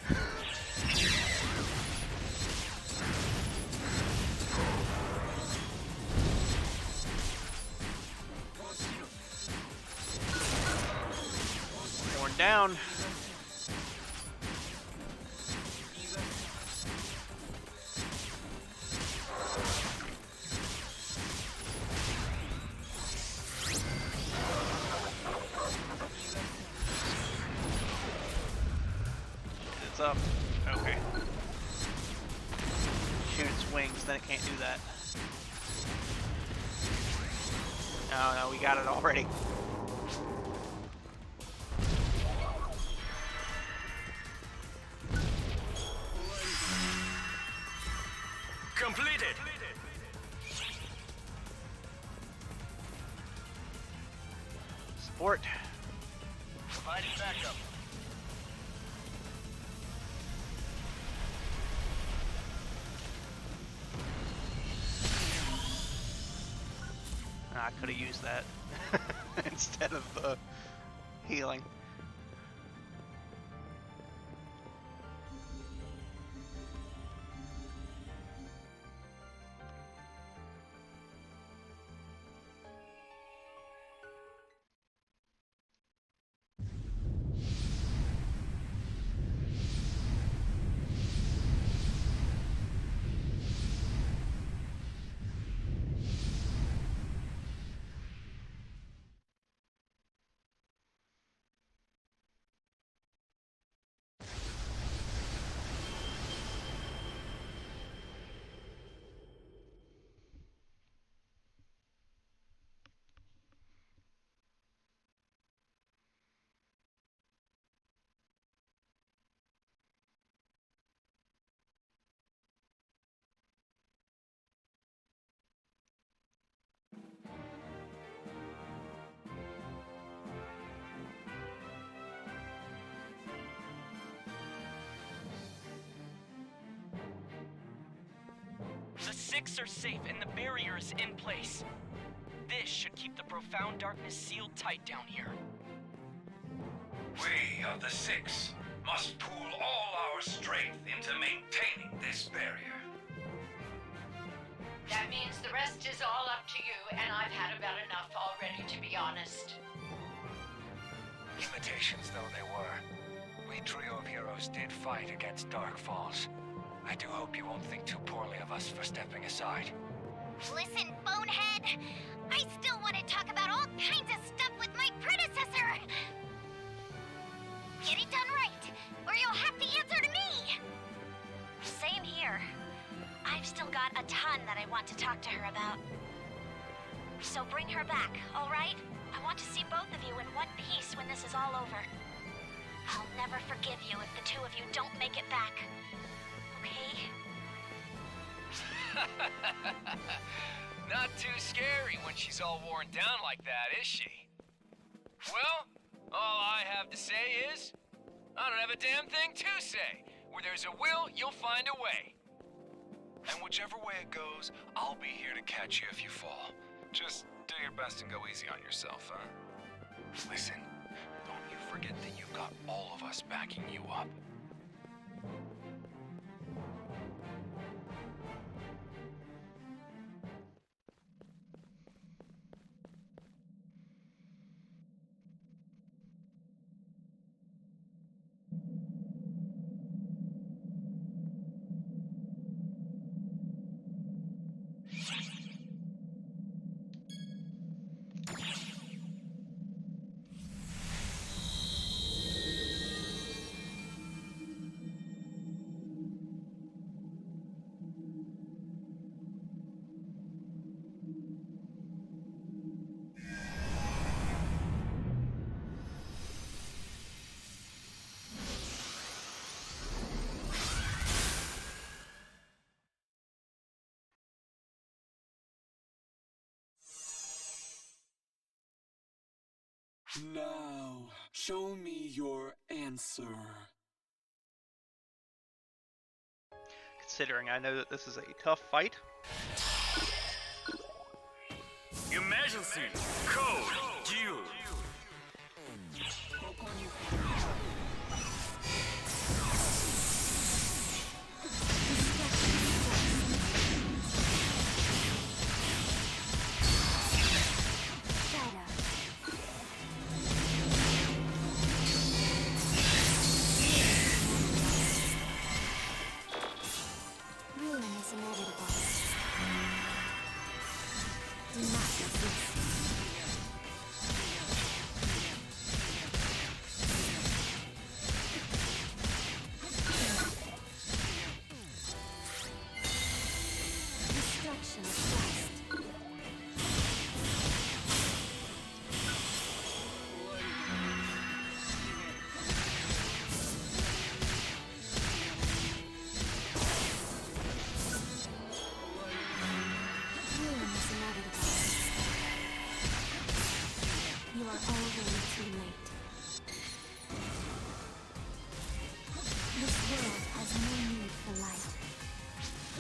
Worn down. It's up. Okay. Shoot its wings, then it can't do that. No, we got it already. Completed. Support. Providing backup. I could have used that instead of the healing. The Six are safe and the barrier is in place. This should keep the profound darkness sealed tight down here. We of the Six must pool all our strength into maintaining this barrier. That means the rest is all up to you, and I've had about enough already, to be honest. Imitations though they were, we trio of heroes did fight against Dark Falls. I do hope you won't think too poorly of us for stepping aside. Listen, bonehead! I still want to talk about all kinds of stuff with my predecessor! Get it done right, or you'll have to answer to me! Same here. I've still got a ton that I want to talk to her about. So bring her back, alright? I want to see both of you in one piece when this is all over. I'll never forgive you if the two of you don't make it back. Okay? Not too scary when she's all worn down like that, is she? Well, all I have to say is, I don't have a damn thing to say. Where there's a will, you'll find a way. And whichever way it goes, I'll be here to catch you if you fall. Just do your best and go easy on yourself, huh? Listen, don't you forget that you've got all of us backing you up. Now, show me your answer. Considering I know that this is a tough fight. Emergency code due. Ruin is inevitable. Do not resist.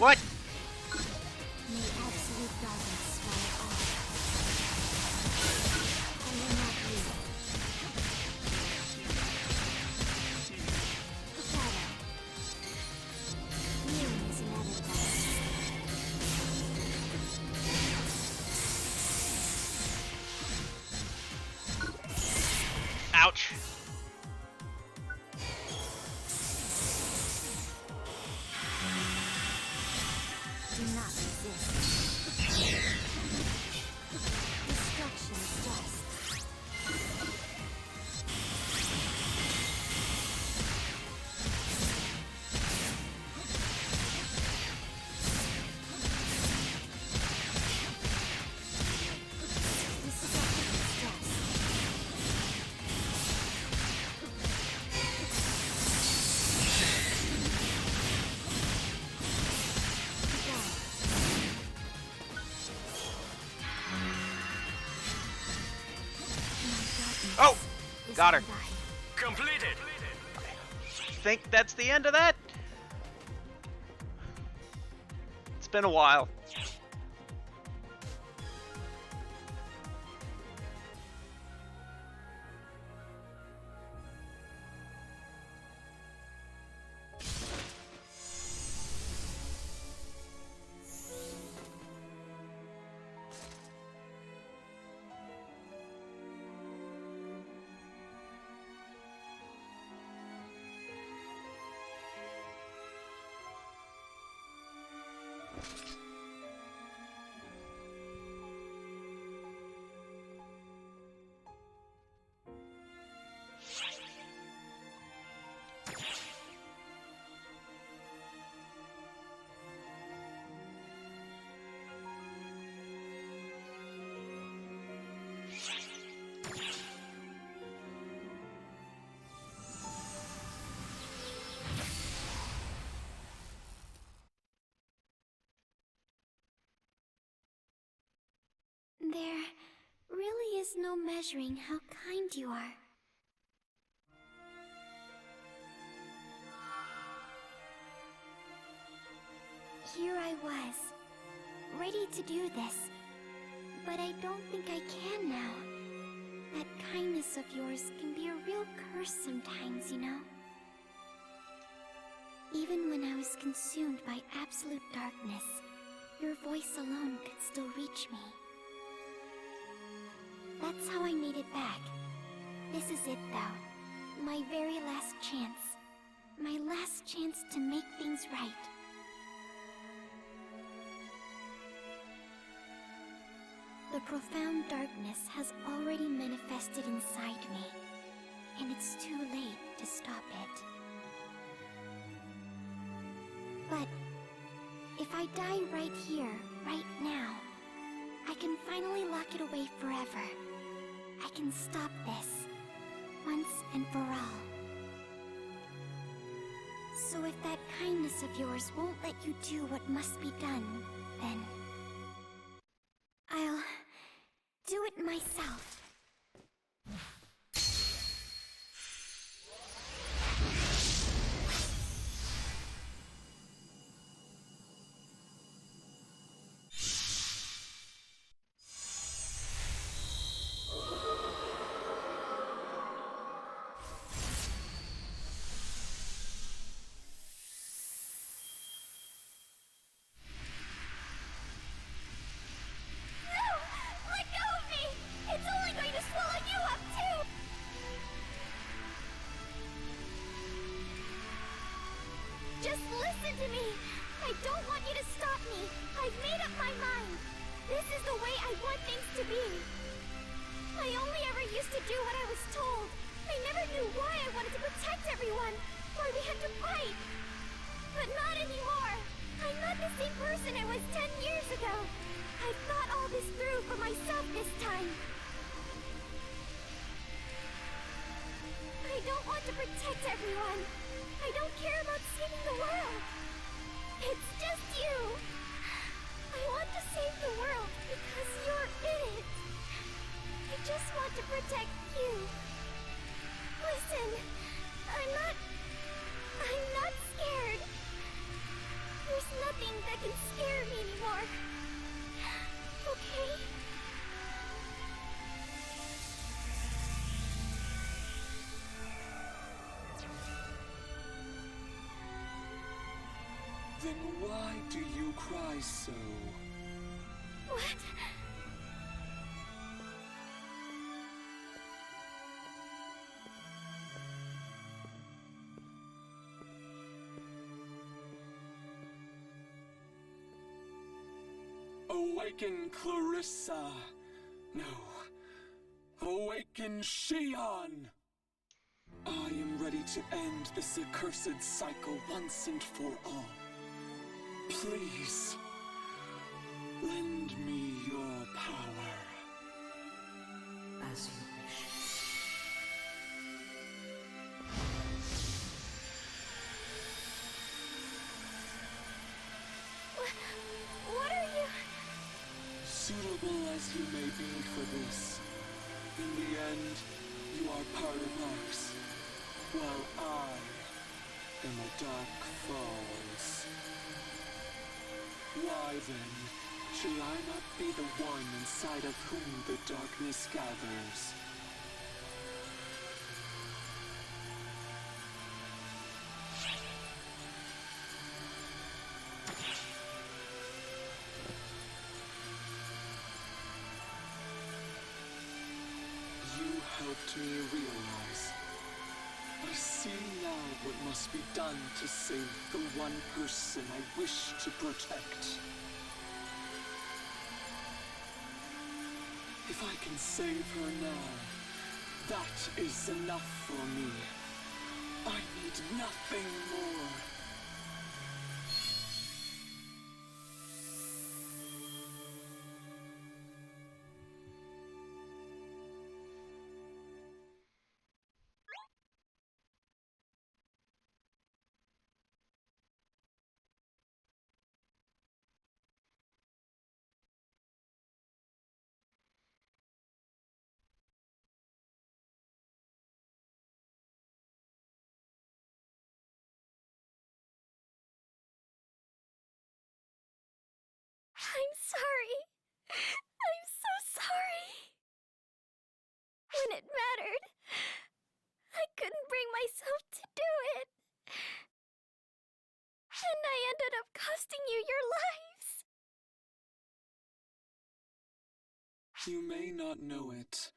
What? May absolute darkness swallow all. I will not leave. Prepare. Healing is inevitable. Ouch. Do not resist. Destruction is just. Oh! Got her. Completed. I think that's the end of that. It's been a while. There really is no measuring how kind you are. Here I was, ready to do this, but I don't think I can now. That kindness of yours can be a real curse sometimes, you know? Even when I was consumed by absolute darkness, your voice alone could still reach me. That's how I made it back. This is it, though. My very last chance. My last chance to make things right. The profound darkness has already manifested inside me, and it's too late to stop it. But if I die right here, right now, I can finally lock it away forever. I can stop this, once and for all. So if that kindness of yours won't let you do what must be done, then I'll do it myself. Just listen to me! I don't want you to stop me! I've made up my mind! This is the way I want things to be! I only ever used to do what I was told! I never knew why I wanted to protect everyone! Why we had to fight! But not anymore! I'm not the same person I was 10 years ago! I've thought all this through for myself this time! I don't want to protect everyone! I don't care about saving the world! It's just you! I want to save the world because you're in it! I just want to protect you! Listen, I'm not scared! There's nothing that Then why do you cry so? What? Awaken, Clarissa! No. Awaken, Shion! I am ready to end this accursed cycle once and for all. Please, lend me your power. As you wish. What are you? Suitable as you may be for this, in the end, you are part of us, while I am a Dark Falls. Why then, should I not be the one inside of whom the darkness gathers? You helped me realize. I see now what must be done to save the one person I wish to protect. If I can save her now, that is enough for me. I need nothing more. I'm sorry. I'm so sorry. When it mattered, I couldn't bring myself to do it. And I ended up costing you your lives. You may not know it,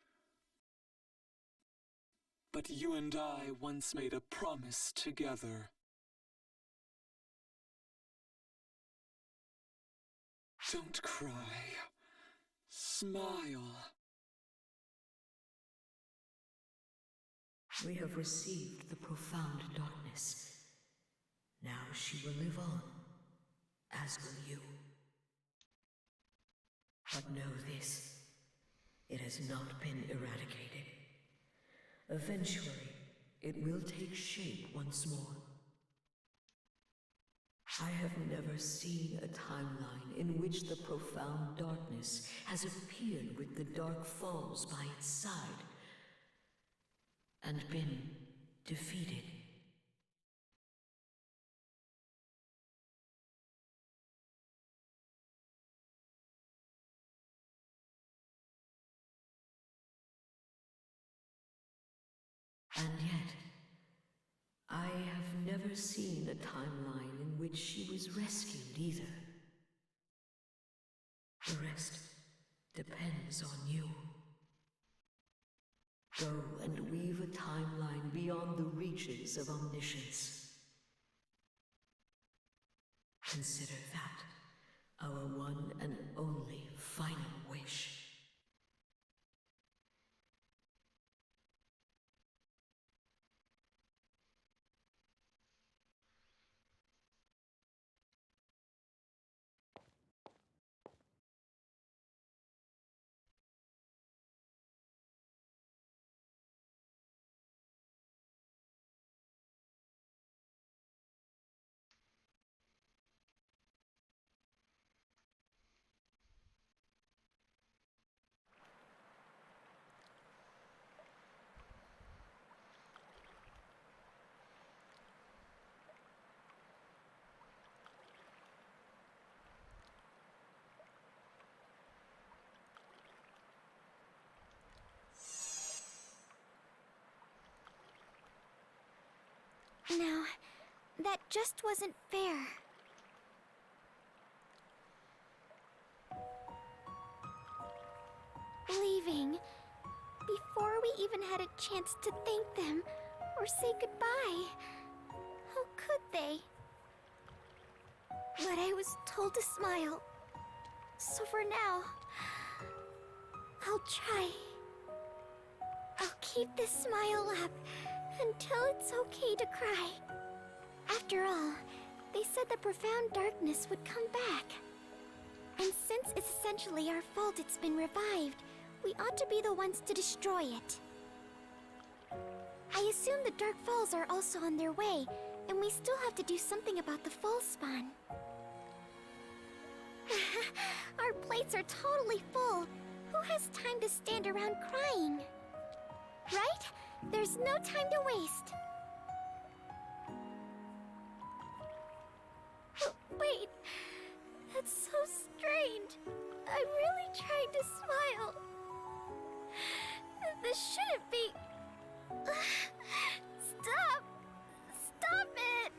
but you and I once made a promise together. Don't cry. Smile. We have received the profound darkness. Now she will live on, as will you. But know this, it has not been eradicated. Eventually, it will take shape once more. I have never seen a timeline in which the profound darkness has appeared with the Dark Falls by its side and been defeated. And yet, I have never seen a timeline in which she was rescued either. The rest depends on you. Go and weave a timeline beyond the reaches of omniscience. Consider that our one and only final wish. Now, that just wasn't fair. leaving. Before we even had a chance to thank them or say goodbye. How could they? But I was told to smile. So for now, I'll try. I'll keep this smile up until it's okay to cry. After all, they said the profound darkness would come back. And since it's essentially our fault it's been revived, we ought to be the ones to destroy it. I assume the Dark Falls are also on their way, and we still have to do something about the fall spawn. Our plates are totally full. Who has time to stand around crying? Right? There's no time to waste. Wait, that's so strange. I really tried to smile. This shouldn't be... Stop! Stop it!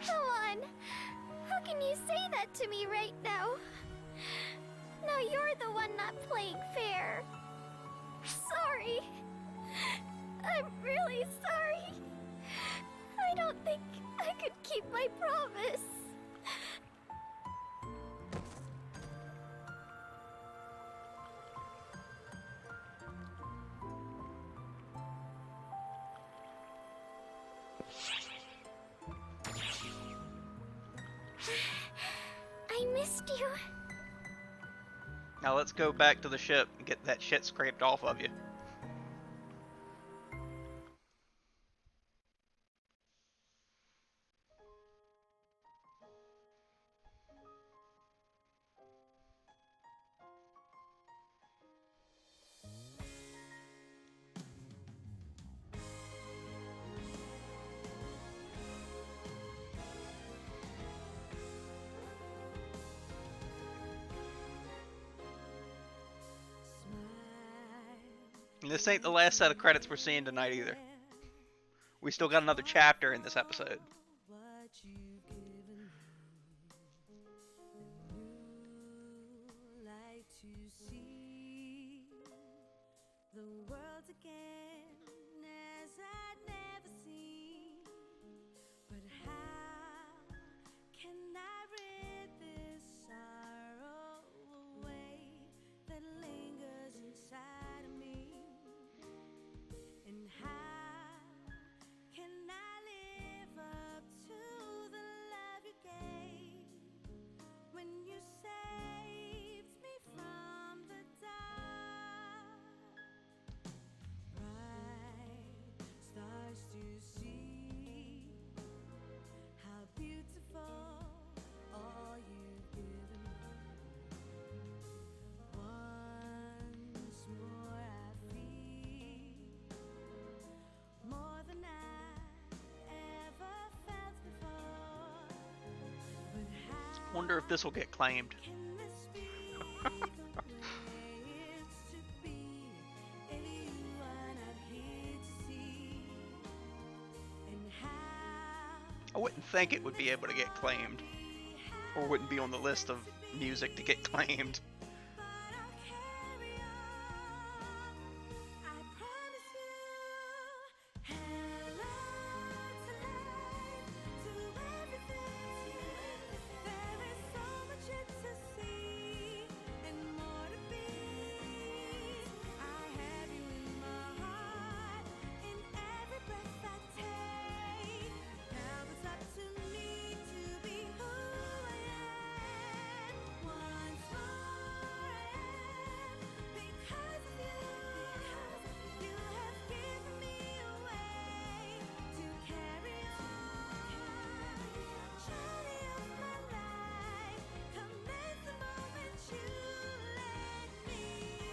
Come on. How can you say that to me right now? Now you're the one not playing fair. Sorry. I'm really sorry. I don't think I could keep my promise. I missed you. Now let's go back to the ship and get that shit scraped off of you. And this ain't the last set of credits we're seeing tonight either. We still got another chapter in this episode. Wonder if this will get claimed. I wouldn't think it would be able to get claimed, or wouldn't be on the list of music to get claimed.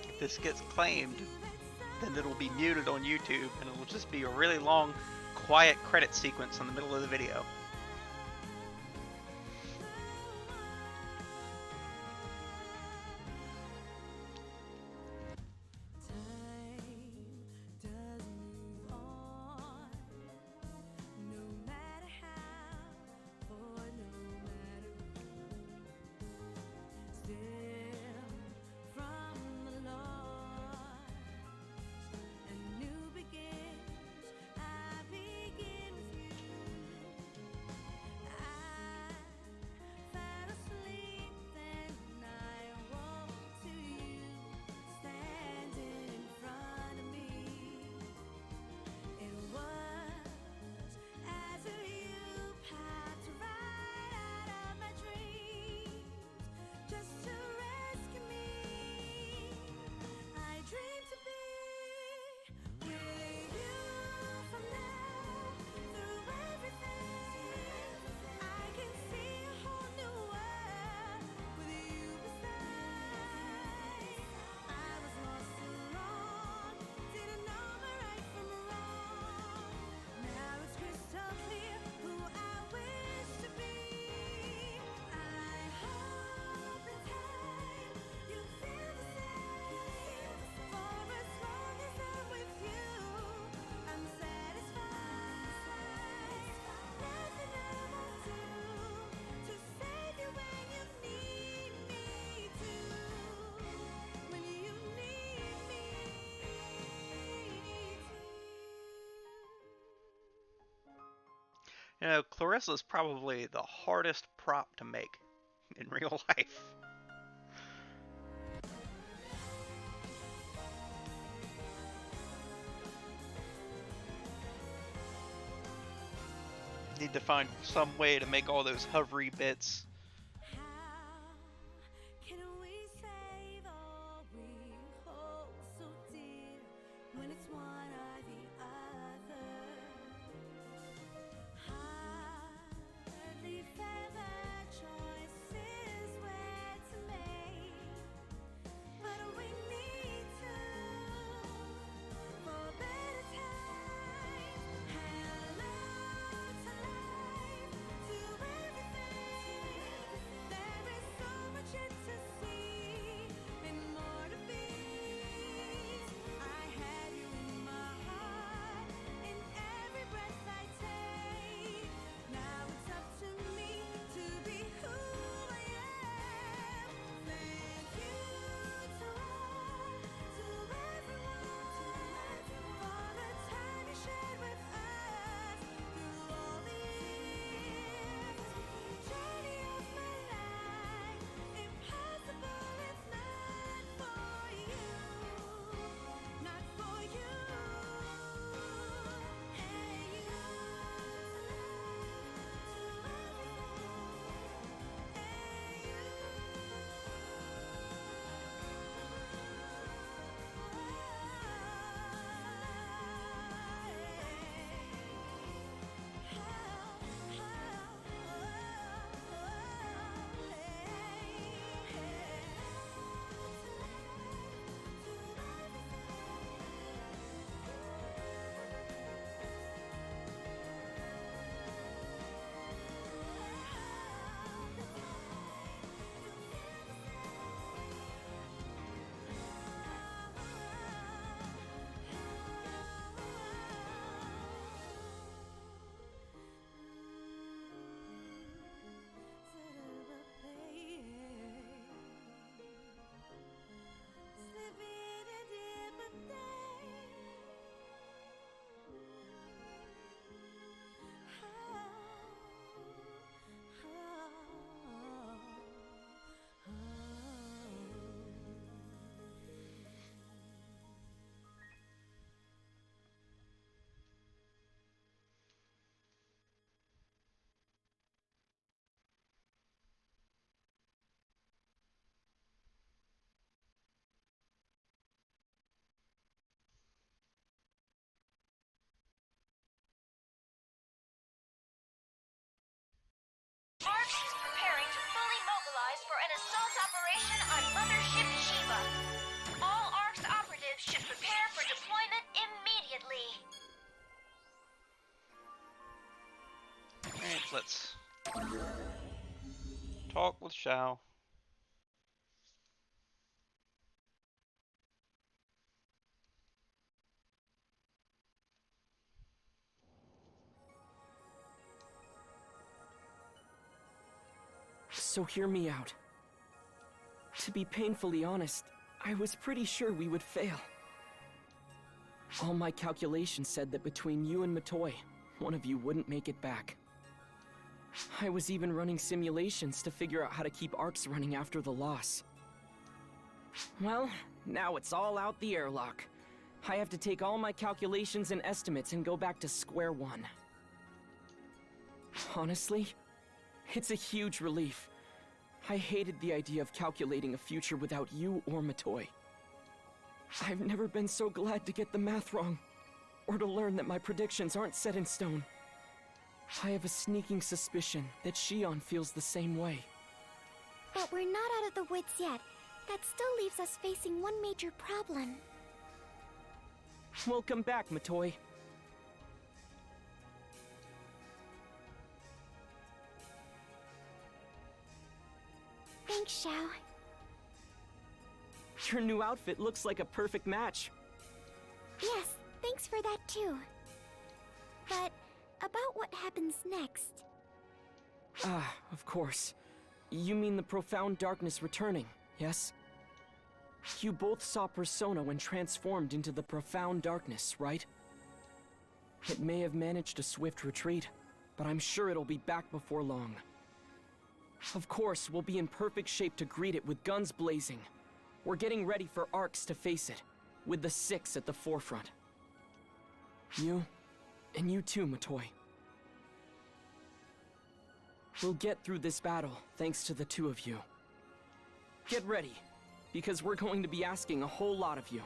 If this gets claimed, then it'll be muted on YouTube and it'll just be a really long, quiet credit sequence in the middle of the video. You know, Clarissa's probably the hardest prop to make in real life. Need to find some way to make all those hovery bits. Arch is preparing to fully mobilize for an assault operation on Mothership Shiva. All ARC's operatives should prepare for deployment immediately. Alright, let's talk with Shao. So hear me out. To be painfully honest, I was pretty sure we would fail. All my calculations said that between you and Matoi, one of you wouldn't make it back. I was even running simulations to figure out how to keep ARCs running after the loss. Well, now it's all out the airlock. I have to take all my calculations and estimates and go back to square one. Honestly, it's a huge relief. I hated the idea of calculating a future without you or Matoi. I've never been so glad to get the math wrong, or to learn that my predictions aren't set in stone. I have a sneaking suspicion that Shion feels the same way. But we're not out of the woods yet. That still leaves us facing one major problem. Welcome back, Matoi. Thanks, Shao. Your new outfit looks like a perfect match. Yes, thanks for that too. But about what happens next? Ah, of course. You mean the profound darkness returning, yes? You both saw Persona when transformed into the profound darkness, right? It may have managed a swift retreat, but I'm sure it'll be back before long. Of course, we'll be in perfect shape to greet it with guns blazing. We're getting ready for Arcs to face it, with the 6 at the forefront. You, and you too, Matoy. We'll get through this battle thanks to the two of you. Get ready, because we're going to be asking a whole lot of you.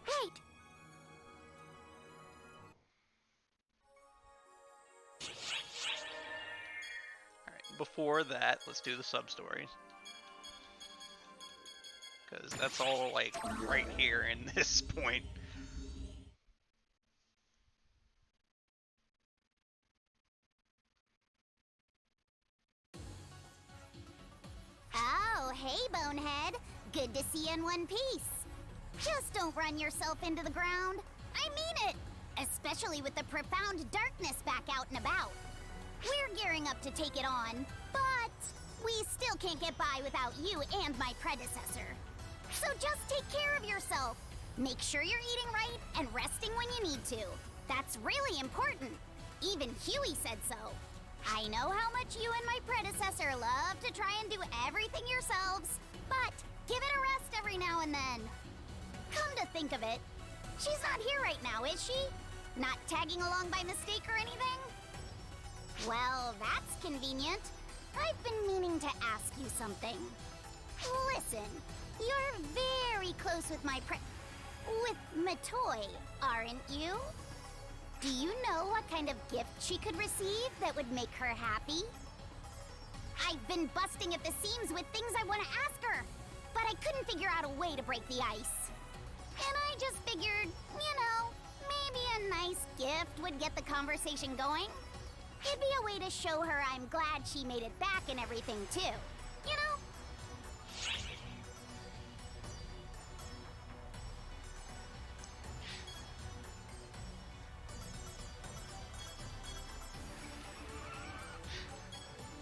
Right. Alright, before that, let's do the sub-stories. Because that's all, like, right here in this point. Oh, hey, Bonehead. Good to see you in one piece. Just don't run yourself into the ground. I mean it! Especially with the profound darkness back out and about. We're gearing up to take it on, but we still can't get by without you and my predecessor. So just take care of yourself. Make sure you're eating right and resting when you need to. That's really important. Even Huey said so. I know how much you and my predecessor love to try and do everything yourselves, but give it a rest every now and then. Come to think of it, she's not here right now, is she? Not tagging along by mistake or anything? Well, that's convenient. I've been meaning to ask you something. Listen, you're very close with with Matoy, aren't you? Do you know what kind of gift she could receive that would make her happy? I've been busting at the seams with things I want to ask her, but I couldn't figure out a way to break the ice. And I just figured, you know, maybe a nice gift would get the conversation going. It'd be a way to show her I'm glad she made it back and everything, too. You know?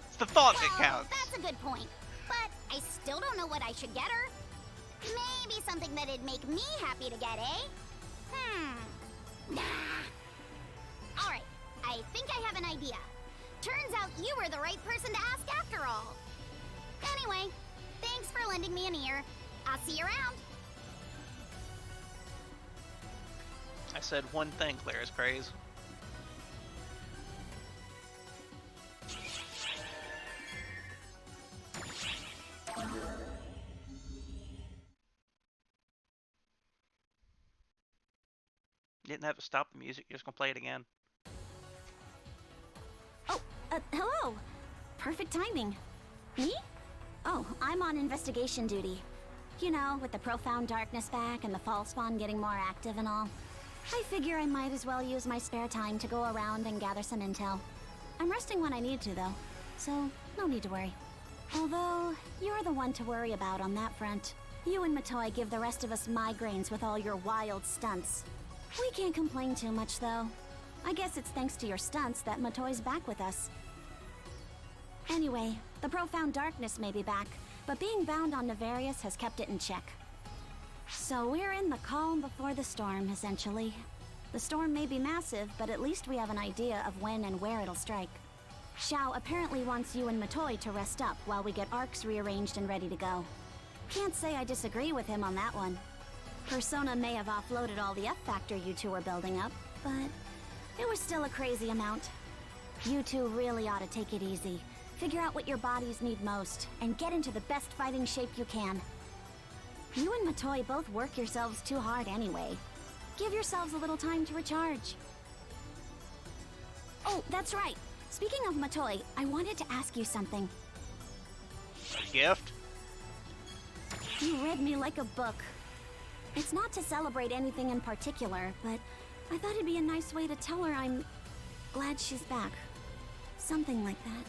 It's the thought that counts. That's a good point. But I still don't know what I should get her. Maybe something that'd make me happy to get, eh? Nah. Alright, I think I have an idea. Turns out you were the right person to ask after all. Anyway, thanks for lending me an ear. I'll see you around. I said one thing, Claire's praise. You didn't have to stop the music, you're just gonna play it again. Oh, hello. Perfect timing. Me? Oh, I'm on investigation duty. You know, with the profound darkness back and the fall spawn getting more active and all. I figure I might as well use my spare time to go around and gather some intel. I'm resting when I need to, though, so no need to worry. Although, you're the one to worry about on that front. You and Matoy give the rest of us migraines with all your wild stunts. We can't complain too much, though. I guess it's thanks to your stunts that Matoy's back with us. Anyway, the profound darkness may be back, but being bound on Nefarious has kept it in check. So we're in the calm before the storm, essentially. The storm may be massive, but at least we have an idea of when and where it'll strike. Xiao apparently wants you and Matoy to rest up while we get arcs rearranged and ready to go. Can't say I disagree with him on that one. Persona may have offloaded all the F-Factor you two were building up, but it was still a crazy amount. You two really ought to take it easy. Figure out what your bodies need most, and get into the best fighting shape you can. You and Matoy both work yourselves too hard anyway. Give yourselves a little time to recharge. Oh, that's right. Speaking of Matoy, I wanted to ask you something. A gift? You read me like a book. It's not to celebrate anything in particular, but I thought it'd be a nice way to tell her I'm glad she's back. Something like that.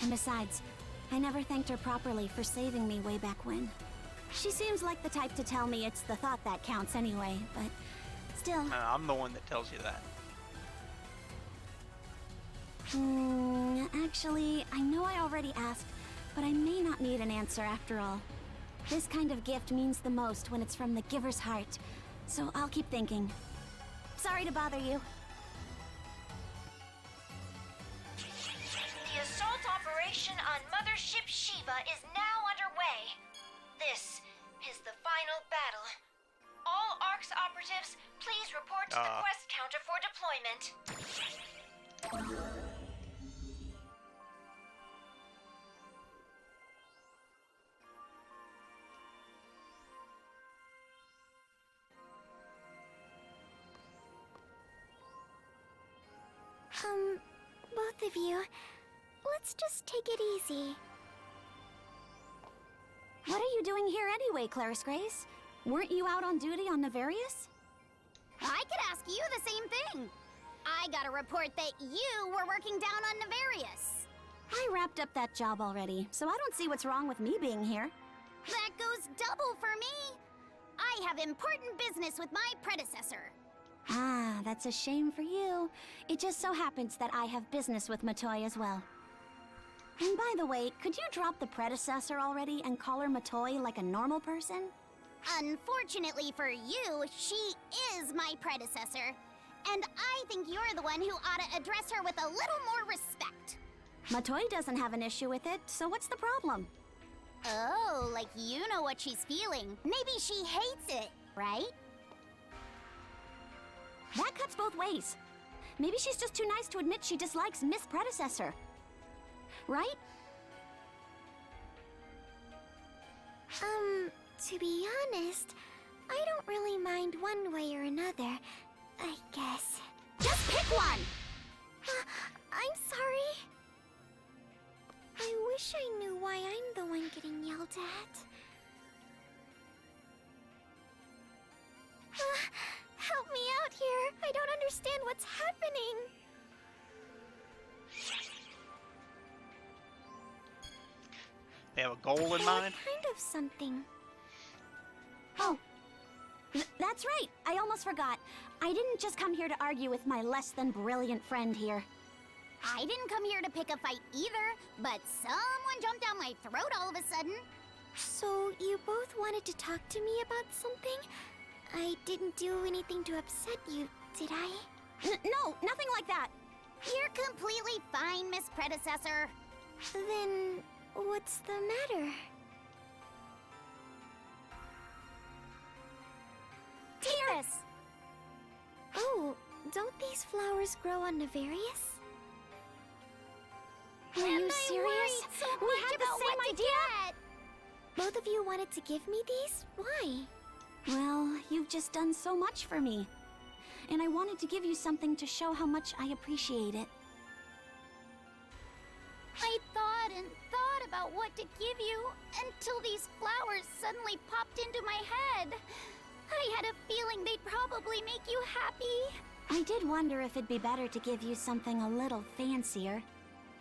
And besides, I never thanked her properly for saving me way back when. She seems like the type to tell me it's the thought that counts anyway, but still... I'm the one that tells you that. Actually, I know I already asked, but I may not need an answer after all. This kind of gift means the most when it's from the giver's heart, so I'll keep thinking. Sorry to bother you. Mothership Shiva is now underway. This is the final battle. All ARCS operatives, please report to the quest counter for deployment. Both of you, let's just take it easy. What are you doing here anyway, Clarice Grace? Weren't you out on duty on Nefarious? I could ask you the same thing. I got a report that you were working down on Nefarious. I wrapped up that job already, so I don't see what's wrong with me being here. That goes double for me. I have important business with my predecessor. Ah, that's a shame for you. It just so happens that I have business with Matoy as well. And by the way, could you drop the predecessor already and call her Matoy like a normal person? Unfortunately for you, she is my predecessor. And I think you're the one who ought to address her with a little more respect. Matoy doesn't have an issue with it, so what's the problem? Oh, like you know what she's feeling. Maybe she hates it, right? That cuts both ways. Maybe she's just too nice to admit she dislikes Miss Predecessor. Right? To be honest, I don't really mind one way or another, I guess. Just pick one! I'm sorry. I wish I knew why I'm the one getting yelled at. Help me out here. I don't understand what's happening. They have a goal in mind? Kind of something. Oh, that's right. I almost forgot. I didn't just come here to argue with my less than brilliant friend here. I didn't come here to pick a fight either, but someone jumped down my throat all of a sudden. So you both wanted to talk to me about something? I didn't do anything to upset you, did I? No, nothing like that. You're completely fine, Miss Predecessor. Then what's the matter? Tiras! Oh, don't these flowers grow on Nefarious? Are you serious? So we had the same idea? Both of you wanted to give me these? Why? Well, you've just done so much for me. And I wanted to give you something to show how much I appreciate it. I thought and thought about what to give you until these flowers suddenly popped into my head. I had a feeling they'd probably make you happy. I did wonder if it'd be better to give you something a little fancier.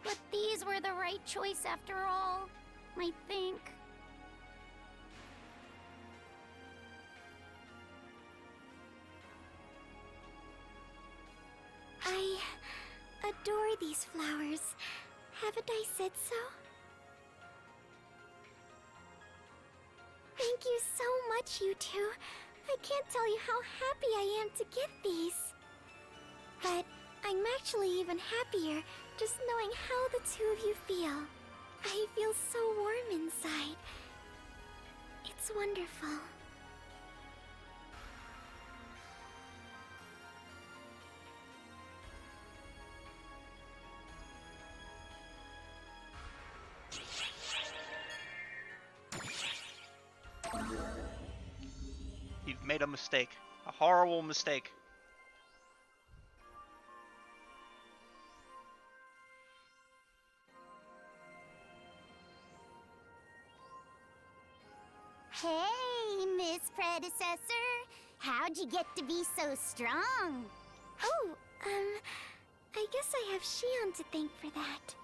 But these were the right choice after all, I think. I adore these flowers. Haven't I said so? Thank you so much, you two. I can't tell you how happy I am to get these. But I'm actually even happier just knowing how the two of you feel. I feel so warm inside. It's wonderful. You've made a mistake. A horrible mistake. Hey, Miss Predecessor. How'd you get to be so strong? Oh, I guess I have Shion to thank for that.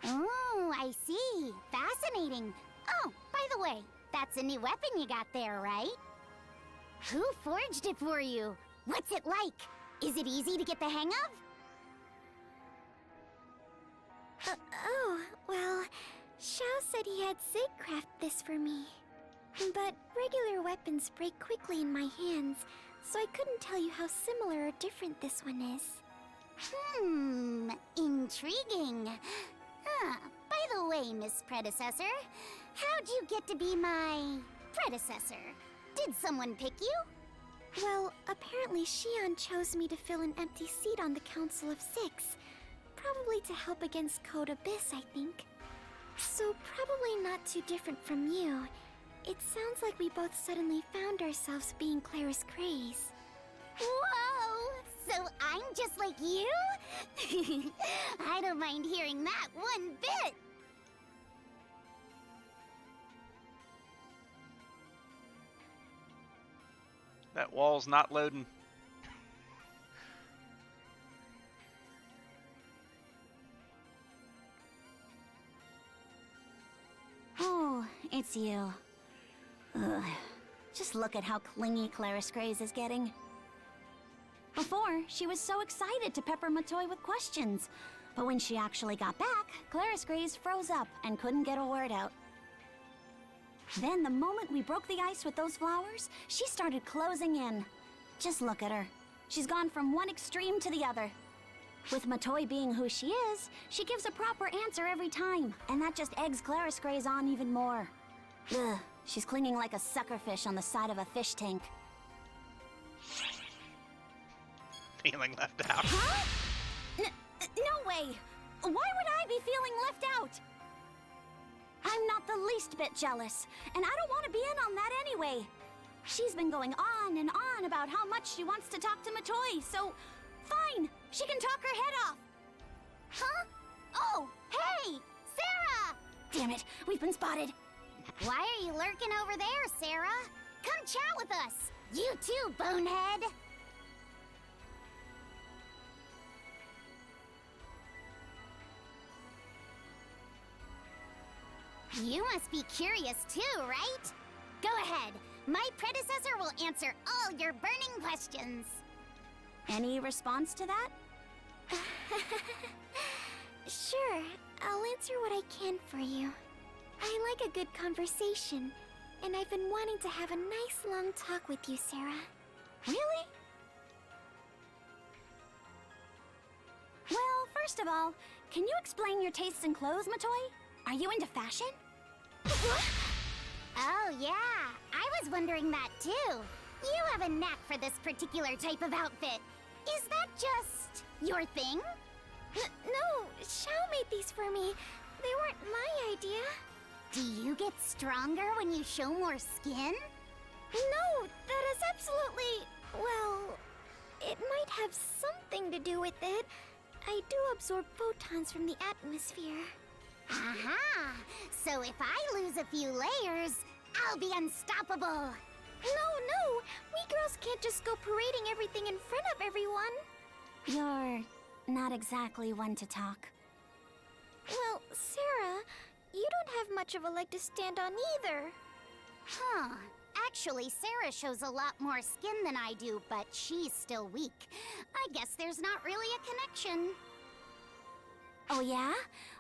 Oh, I see. Fascinating. Oh, by the way, that's a new weapon you got there, right? Who forged it for you? What's it like? Is it easy to get the hang of? Oh, well, Xiao said he had Sig craft this for me. But regular weapons break quickly in my hands, so I couldn't tell you how similar or different this one is. Intriguing. By the way, Miss Predecessor, how'd you get to be my predecessor? Did someone pick you? Well, apparently Shion chose me to fill an empty seat on the Council of Six. Probably to help against Code Abyss, I think. So probably not too different from you. It sounds like we both suddenly found ourselves being Claris Craze. Whoa! So I'm just like you? I don't mind hearing that one bit! That wall's not loading. Oh, it's you. Ugh. Just look at how clingy Claris Grays is getting. Before, she was so excited to pepper Matoy with questions. But when she actually got back, Claris Grays froze up and couldn't get a word out. Then, the moment we broke the ice with those flowers, she started closing in. Just look at her. She's gone from one extreme to the other. With Matoy being who she is, she gives a proper answer every time, and that just eggs Claris Grays on even more. Ugh, she's clinging like a suckerfish on the side of a fish tank. Feeling left out. Huh? No way! Why would I be feeling left out? I'm not the least bit jealous, and I don't want to be in on that anyway. She's been going on and on about how much she wants to talk to Matoy, so fine, she can talk her head off. Huh? Oh, hey! Sarah! Damn it, we've been spotted. Why are you lurking over there, Sarah? Come chat with us! You too, bonehead! You must be curious too, right? Go ahead. My predecessor will answer all your burning questions. Any response to that? Sure, I'll answer what I can for you. I like a good conversation, and I've been wanting to have a nice long talk with you, Sarah. Really? Well, first of all, can you explain your tastes in clothes, Matoy? Are you into fashion? Oh, yeah. I was wondering that, too. You have a knack for this particular type of outfit. Is that just your thing? No, Xiao made these for me. They weren't my idea. Do you get stronger when you show more skin? No, that is absolutely... Well, it might have something to do with it. I do absorb photons from the atmosphere. Aha! So if I lose a few layers, I'll be unstoppable! No! We girls can't just go parading everything in front of everyone. You're not exactly one to talk. Well, Sarah, you don't have much of a leg to stand on either. Huh. Actually, Sarah shows a lot more skin than I do, but she's still weak. I guess there's not really a connection. Oh yeah?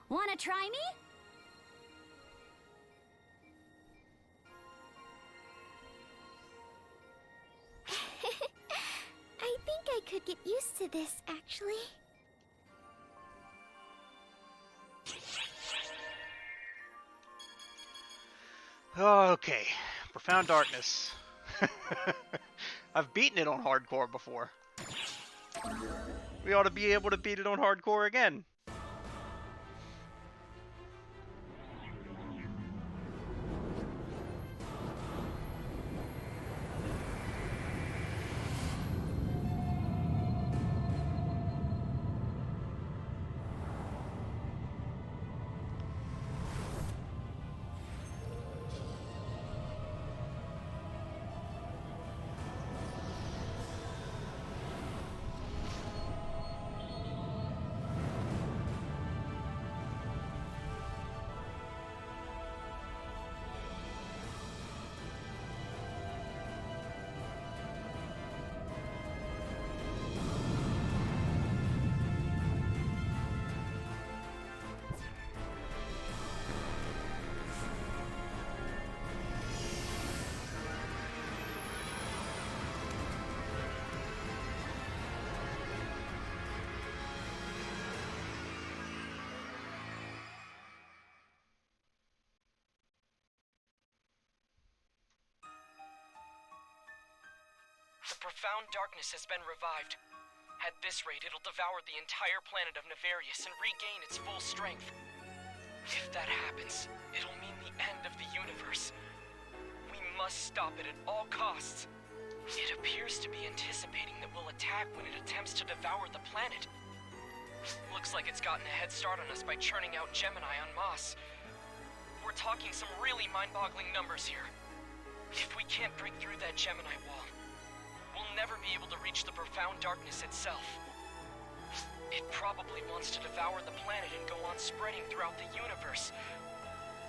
Wanna try me? I think I could get used to this, actually. Okay, Profound Darkness. I've beaten it on hardcore before. We ought to be able to beat it on hardcore again. The profound darkness has been revived. At this rate, it'll devour the entire planet of Nefarious and regain its full strength. If that happens, it'll mean the end of the universe. We must stop it at all costs. It appears to be anticipating that we'll attack when it attempts to devour the planet. Looks like it's gotten a head start on us by churning out Gemini en masse. We're talking some really mind-boggling numbers here. If we can't break through that Gemini wall, we'll never be able to reach the profound darkness itself. It probably wants to devour the planet and go on spreading throughout the universe,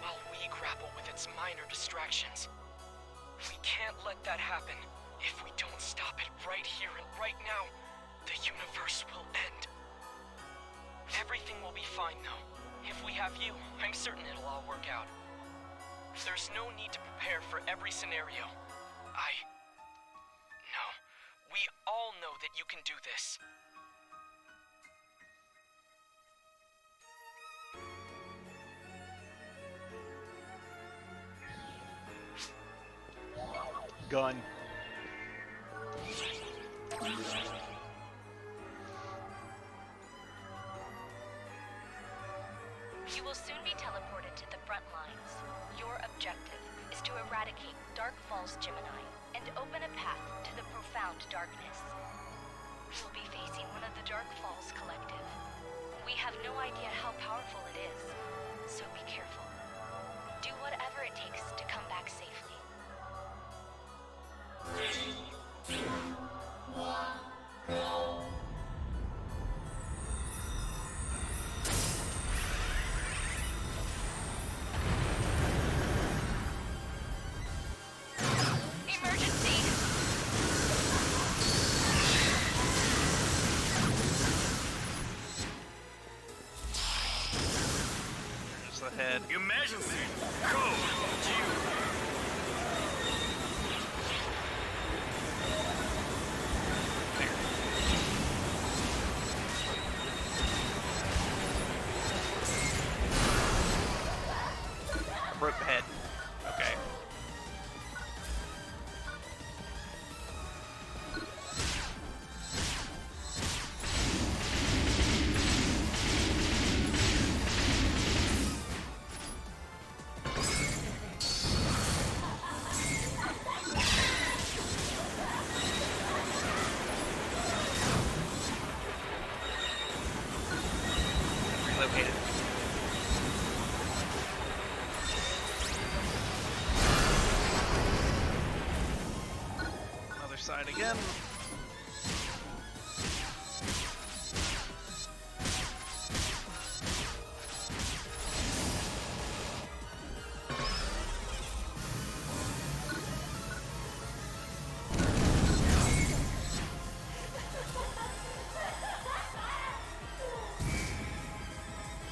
while we grapple with its minor distractions. We can't let that happen. If we don't stop it right here and right now, the universe will end. Everything will be fine, though. If we have you, I'm certain it'll all work out. There's no need to prepare for every scenario. No. We all know that you can do this. Gun. You will soon be teleported to the front lines. Your objective is to eradicate Dark Falls Gemini and open a path to the profound darkness. You'll be facing one of the Dark Falls Collective. We have no idea how powerful it is, so be careful. Do whatever it takes to come back safely. Ahead. Emergency! Code due! Broke the head. Okay. Relocated. Other side again.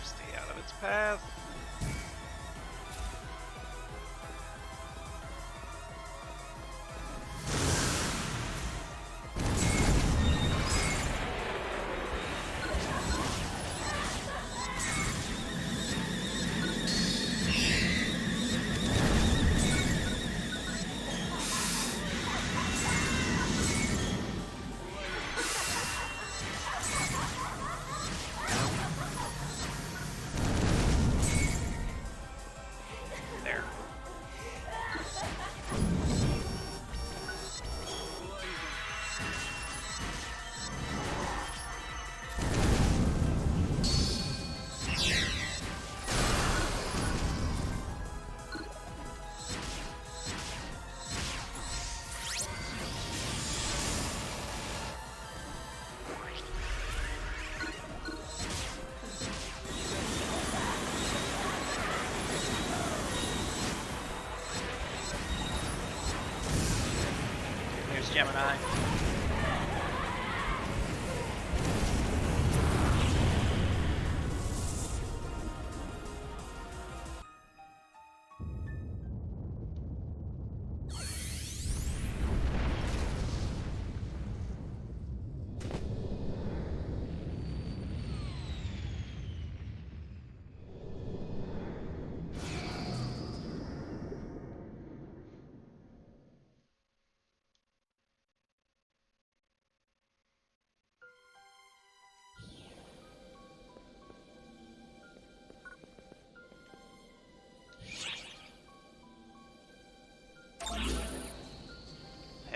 Stay out of its path. There. Here's Gemini.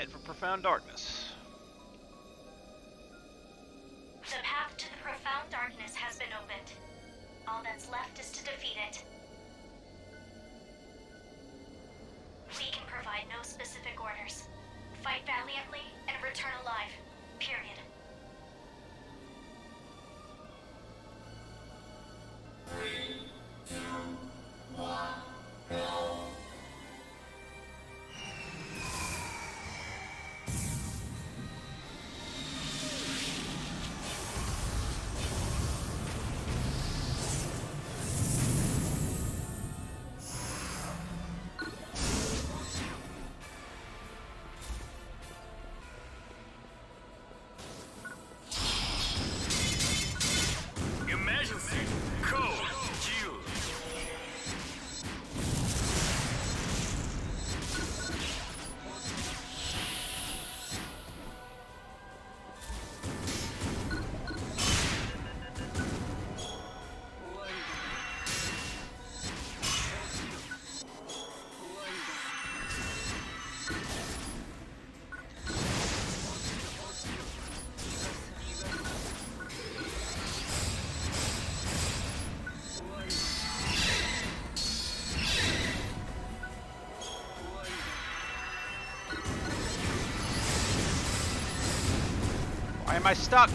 head for Profound Darkness. The path to the Profound Darkness has been opened. All that's left is to defeat it. We can provide no specific orders. Fight valiantly and return alive. Period. Emergency code due. Why am I stuck?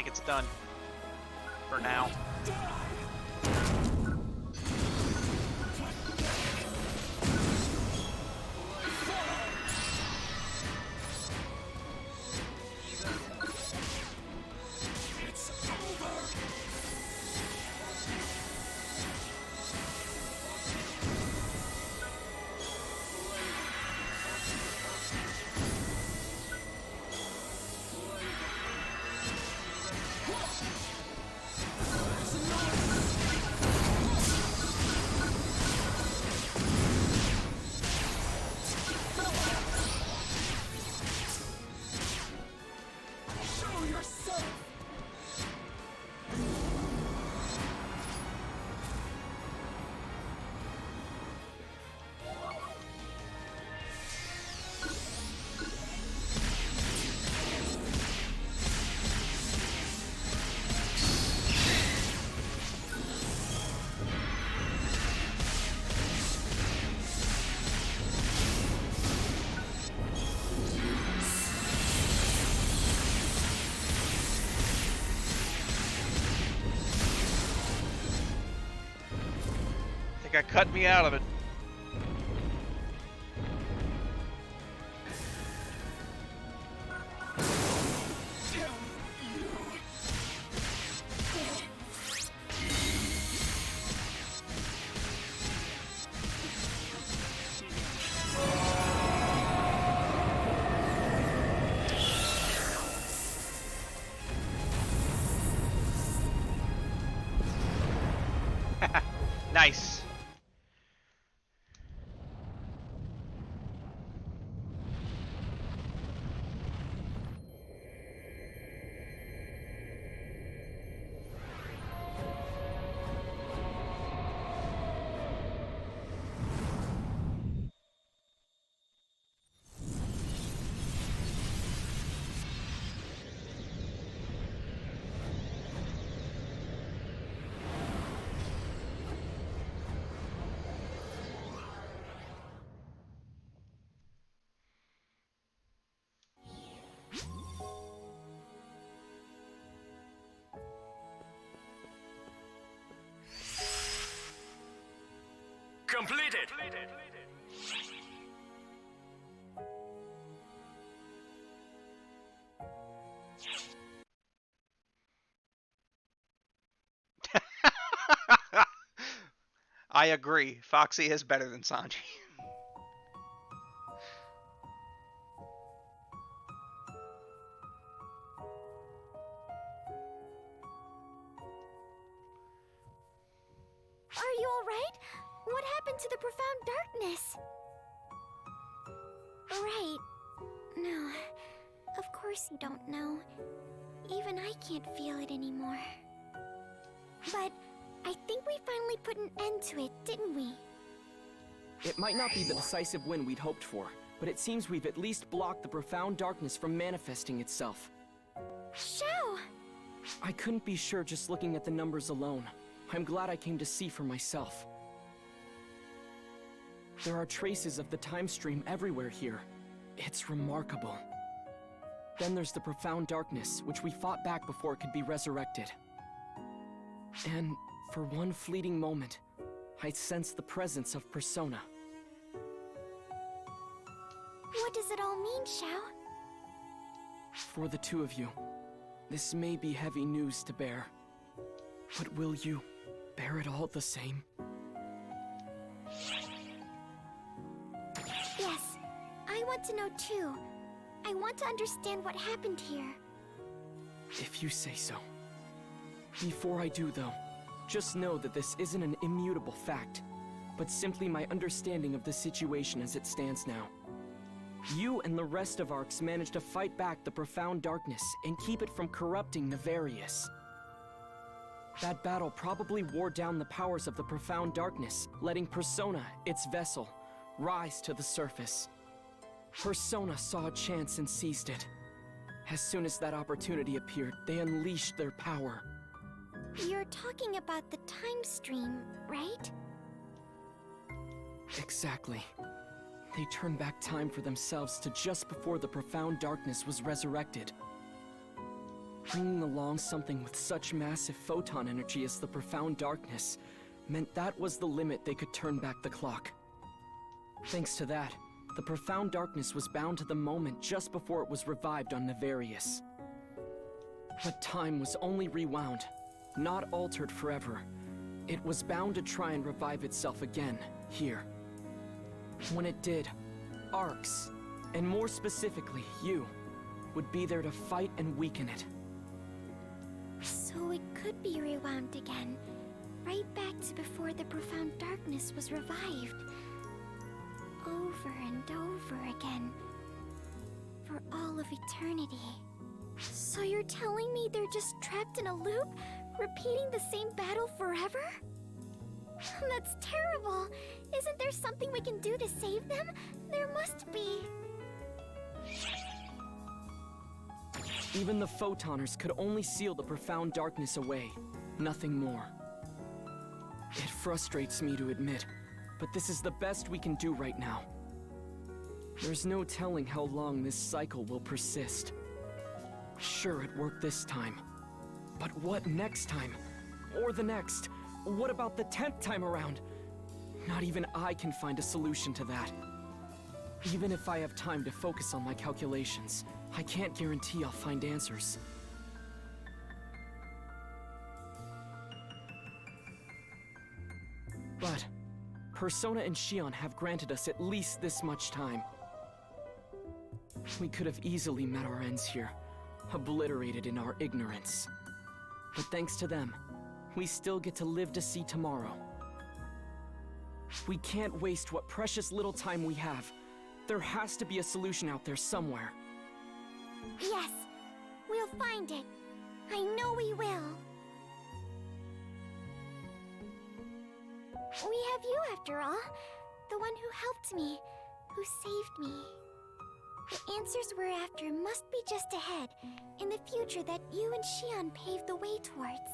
It's done. For now. That cut me out of it. Nice. Completed. I agree. Foxy is better than Sanji. Are you alright? What happened to the profound darkness? Right. No. Of course you don't know. Even I can't feel it anymore. But I think we finally put an end to it, didn't we? It might not be the decisive win we'd hoped for, but it seems we've at least blocked the profound darkness from manifesting itself. Shao! I couldn't be sure just looking at the numbers alone. I'm glad I came to see for myself. There are traces of the time stream everywhere here. It's remarkable. Then there's the profound darkness, which we fought back before it could be resurrected. And for one fleeting moment, I sensed the presence of Persona. What does it all mean, Shao? For the two of you, this may be heavy news to bear. But will you bear it all the same? Yes, I want to know too. I want to understand what happened here. If you say so. Before I do, though, just know that this isn't an immutable fact, but simply my understanding of the situation as it stands now. You and the rest of Arcs managed to fight back the profound darkness and keep it from corrupting Nefarious. That battle probably wore down the powers of the profound darkness, letting Persona, its vessel, rise to the surface. Persona saw a chance and seized it. As soon as that opportunity appeared, they unleashed their power. You're talking about the time stream, right? Exactly. They turned back time for themselves to just before the profound darkness was resurrected. Bringing along something with such massive photon energy as the profound darkness meant that was the limit they could turn back the clock. Thanks to that, the profound darkness was bound to the moment just before it was revived on Nefarious. But time was only rewound, not altered forever. It was bound to try and revive itself again, here. When it did, Arcs, and more specifically, you, would be there to fight and weaken it. So it could be rewound again, right back to before the profound darkness was revived. Over and over again. For all of eternity. So you're telling me they're just trapped in a loop, repeating the same battle forever? That's terrible! Isn't there something we can do to save them? There must be. Even the Photoners could only seal the profound darkness away, nothing more. It frustrates me to admit, but this is the best we can do right now. There's no telling how long this cycle will persist. Sure, it worked this time. But what next time? Or the next? What about the 10th time around? Not even I can find a solution to that. Even if I have time to focus on my calculations, I can't guarantee I'll find answers. But Persona and Shion have granted us at least this much time. We could have easily met our ends here, obliterated in our ignorance. But thanks to them, we still get to live to see tomorrow. We can't waste what precious little time we have. There has to be a solution out there somewhere. Yes, we'll find it. I know we will. We have you after all. The one who helped me, who saved me. The answers we're after must be just ahead, in the future that you and Shion paved the way towards.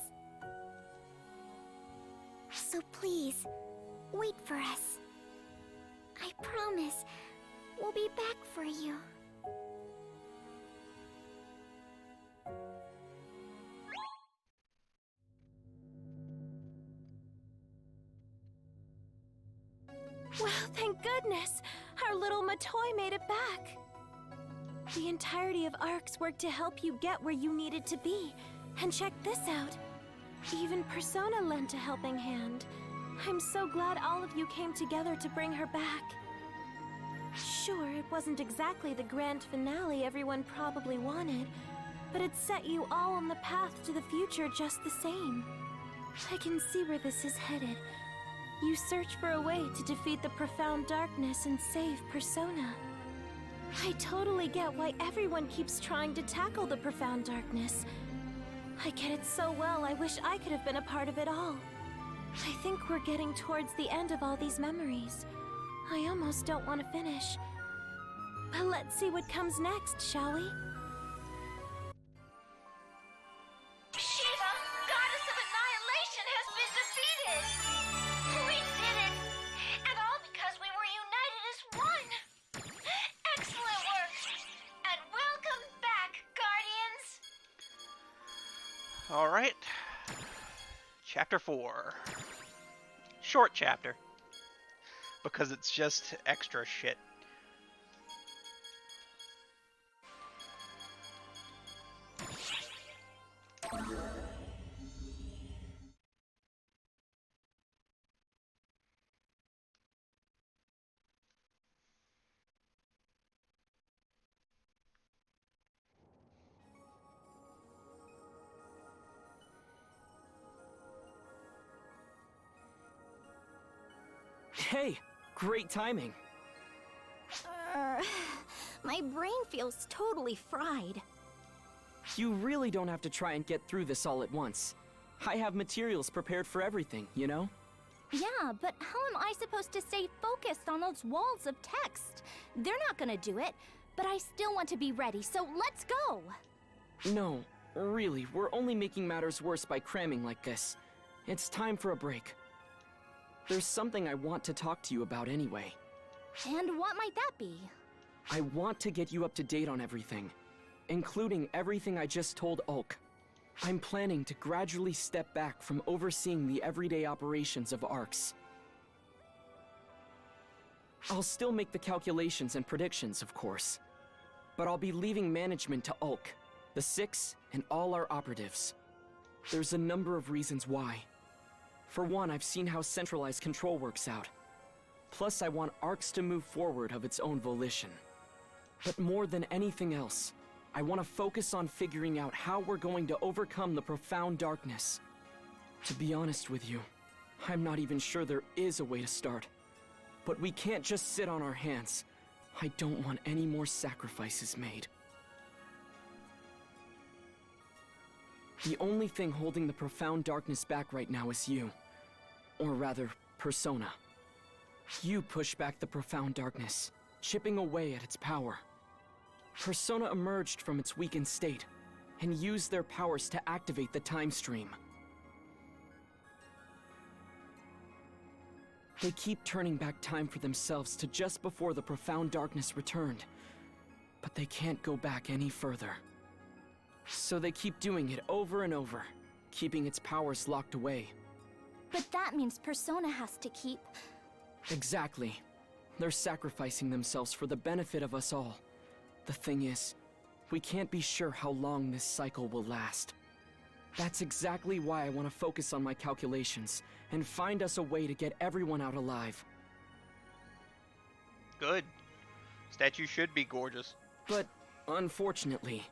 So please, wait for us. I promise, we'll be back for you. Well, thank goodness! Our little Matoy made it back! The entirety of ARCS worked to help you get where you needed to be. And check this out. Even Persona lent a helping hand. I'm so glad all of you came together to bring her back. Sure, it wasn't exactly the grand finale everyone probably wanted, but it set you all on the path to the future just the same. I can see where this is headed. You search for a way to defeat the profound darkness and save Persona. I totally get why everyone keeps trying to tackle the profound darkness. I get it so well, I wish I could have been a part of it all. I think we're getting towards the end of all these memories. I almost don't want to finish. But let's see what comes next, shall we? Shiva, Goddess of Annihilation, has been defeated! We did it! And all because we were united as one! Excellent work! And welcome back, Guardians! Alright. Chapter 4. Short chapter. Because it's just extra shit. Hey, great timing. My brain feels totally fried. You really don't have to try and get through this all at once. I have materials prepared for everything, you know? Yeah, but how am I supposed to stay focused on those walls of text? They're not gonna do it, but I still want to be ready, so let's go! No, really, we're only making matters worse by cramming like this. It's time for a break. There's something I want to talk to you about anyway. And what might that be? I want to get you up to date on everything, including everything I just told Ulk. I'm planning to gradually step back from overseeing the everyday operations of ARCS. I'll still make the calculations and predictions, of course, but I'll be leaving management to Ulk, the Six, and all our operatives. There's a number of reasons why. For one, I've seen how centralized control works out. Plus, I want ARCS to move forward of its own volition. But more than anything else, I want to focus on figuring out how we're going to overcome the profound darkness. To be honest with you, I'm not even sure there is a way to start. But we can't just sit on our hands. I don't want any more sacrifices made. The only thing holding the profound darkness back right now is you. Or rather, Persona. You push back the profound darkness, chipping away at its power. Persona emerged from its weakened state, and used their powers to activate the time stream. They keep turning back time for themselves to just before the profound darkness returned, but they can't go back any further. So they keep doing it over and over, keeping its powers locked away. But that means Persona has to keep... Exactly. They're sacrificing themselves for the benefit of us all. The thing is, we can't be sure how long this cycle will last. That's exactly why I want to focus on my calculations and find us a way to get everyone out alive. Good. Statue should be gorgeous. But, unfortunately,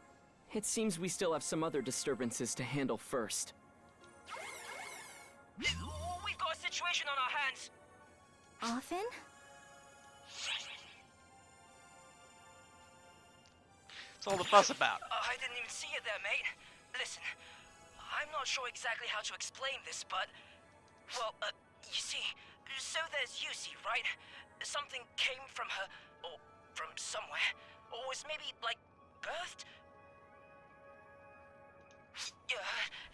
it seems we still have some other disturbances to handle first. We've got a situation on our hands. Often? What's all the fuss about? I didn't even see it there, mate. Listen, I'm not sure exactly how to explain this, but... Well, you see, so there's Yusi, right? Something came from her, or from somewhere, or was maybe, like, birthed? I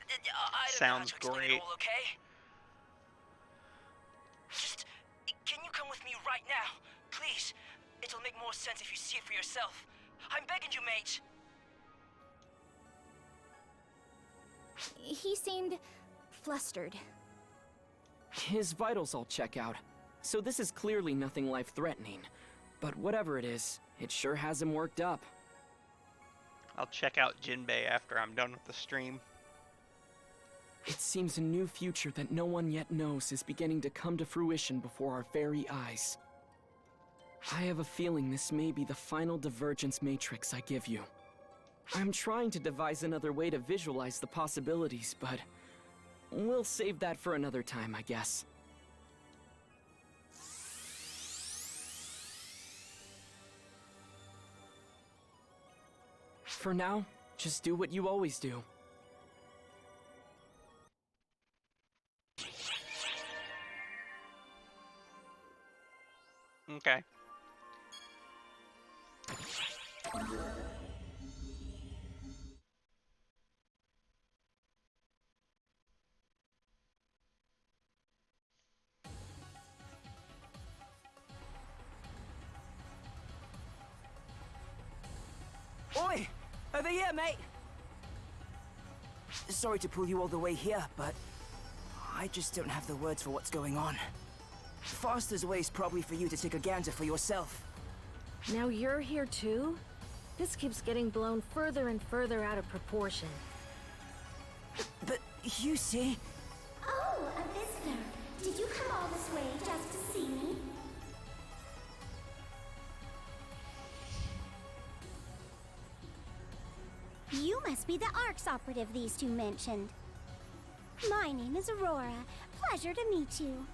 don't know how to explain it all, okay? Just, can you come with me right now? Please. It'll make more sense if you see it for yourself. I'm begging you, mate. He seemed flustered. His vitals all check out, so this is clearly nothing life-threatening. But whatever it is, it sure has him worked up. I'll check out Jinbei after I'm done with the stream. It seems a new future that no one yet knows is beginning to come to fruition before our very eyes. I have a feeling this may be the final divergence matrix I give you. I'm trying to devise another way to visualize the possibilities, but we'll save that for another time, I guess. For now, just do what you always do. Okay. Oi! Over here, mate! Sorry to pull you all the way here, but I just don't have the words for what's going on. Fastest way is probably for you to take a gander for yourself. Now you're here too? This keeps getting blown further and further out of proportion. But you see... Oh, a visitor. Did you come all this way just to see me? You must be the ARC's operative these two mentioned. My name is Aurora. Pleasure to meet you.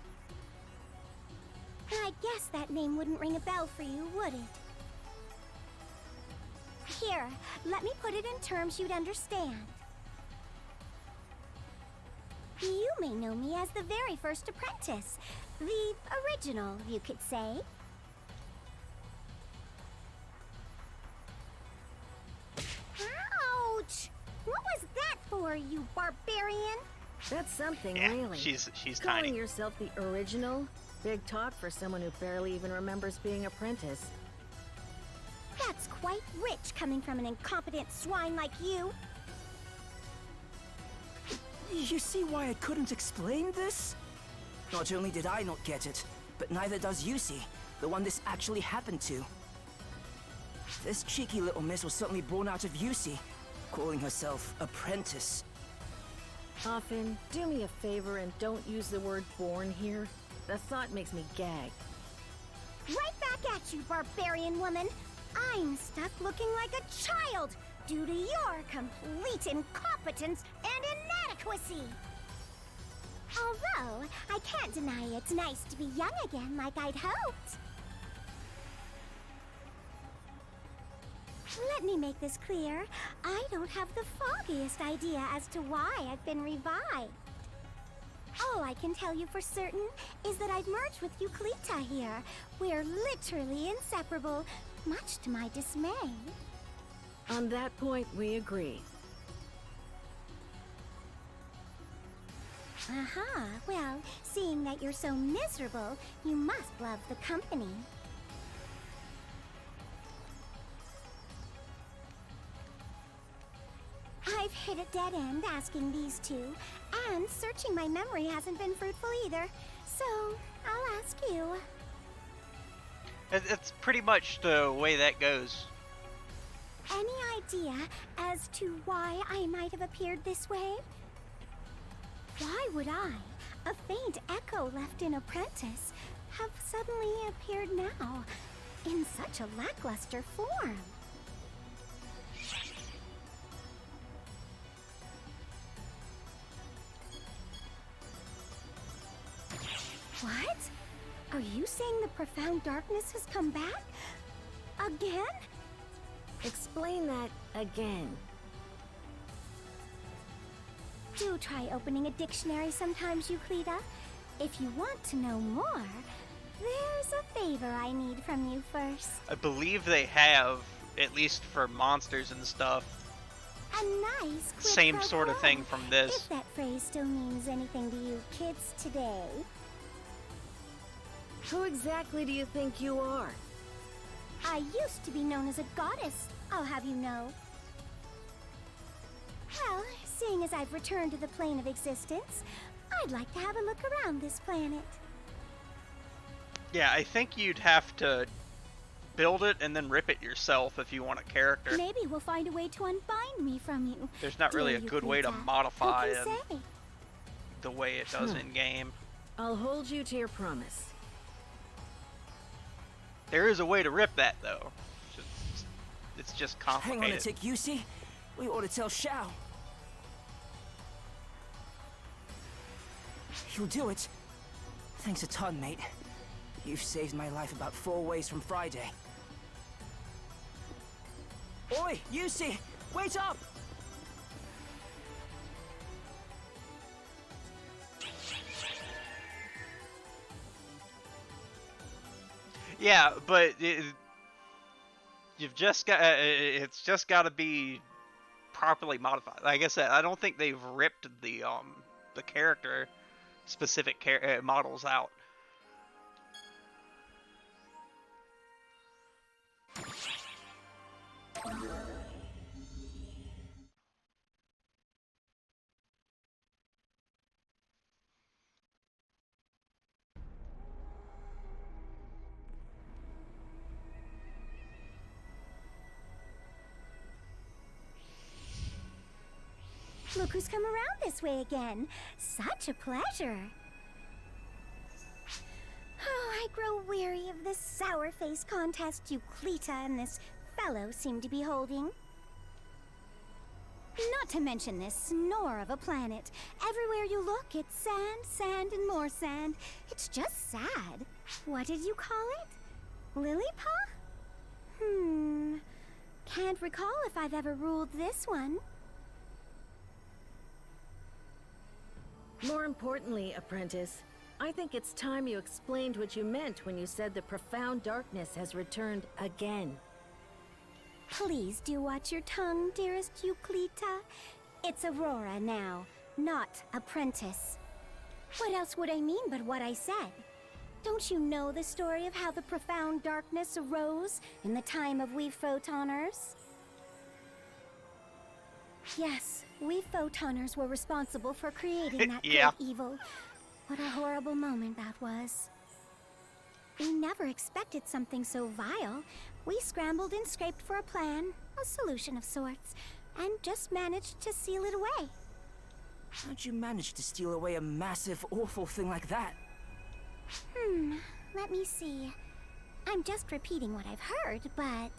I guess that name wouldn't ring a bell for you, would it? Here, let me put it in terms you'd understand. You may know me as the very first apprentice. The original, you could say. Ouch! What was that for, you barbarian? That's something, Yeah, really. she's Calling tiny. yourself the original? Big talk for someone who barely even remembers being apprentice. That's quite rich coming from an incompetent swine like you. You see why I couldn't explain this? Not only did I not get it, but neither does Yusi, the one this actually happened to. This cheeky little miss was certainly born out of Yusi, calling herself apprentice. Often, do me a favor and don't use the word born here. The thought makes me gag. Right back at you, barbarian woman. I'm stuck looking like a child due to your complete incompetence and inadequacy. Although, I can't deny it's nice to be young again like I'd hoped. Let me make this clear. I don't have the foggiest idea as to why I've been revived. All I can tell you for certain is that I've merged with Euclita here. We're literally inseparable, much to my dismay. On that point, we agree. Aha, well, seeing that you're so miserable, you must love the company. I've hit a dead end asking these two, and searching my memory hasn't been fruitful either. So, I'll ask you, It's pretty much the way that goes. Any idea as to why I might have appeared this way? Why would I, a faint echo left in Apprentice, have suddenly appeared now in such a lackluster form? What? Are you saying the profound darkness has come back? Again? Explain that again. Do try opening a dictionary sometimes, Euclida. If you want to know more, there's a favor I need from you first. I believe they have, at least for monsters and stuff, A nice quid same pro sort of quo, thing from this. If that phrase still means anything to you kids today. Who exactly do you think you are? I used to be known as a goddess, I'll have you know. Well, seeing as I've returned to the plane of existence, I'd like to have a look around this planet. Yeah, I think you'd have to build it and then rip it yourself if you want a character. Maybe we'll find a way to unbind me from you. There's not really a Dear good way to Euclida. modify Who can say? the way it does in game. I'll hold you to your promise. There is a way to rip that though. It's just Hang on a complicated. tick, Yusi. We ought to tell Shao. You'll do it. Thanks a ton, mate. You've saved my life about 4 ways from Friday. Oi, Yusi! Wait up! Yeah, but you've just got it's just got to be properly modified. Like I said, I don't think they've ripped the character specific models out. Look who's come around this way again. Such a pleasure. Oh, I grow weary of this sour-face contest Euclida and this fellow seem to be holding. Not to mention this snore of a planet. Everywhere you look, it's sand, sand, and more sand. It's just sad. What did you call it? Lilypaw? Can't recall if I've ever ruled this one. More importantly, Apprentice, I think it's time you explained what you meant when you said the profound darkness has returned again. Please do watch your tongue, dearest Euclida. It's Aurora now, not Apprentice. What else would I mean but what I said? Don't you know the story of how the profound darkness arose in the time of we Photoners? Yes, we Photoners were responsible for creating that Yeah. great evil. What a horrible moment that was. We never expected something so vile. We scrambled and scraped for a plan, a solution of sorts, and just managed to seal it away. How'd you manage to steal away a massive, awful thing like that? Let me see. I'm just repeating what I've heard, but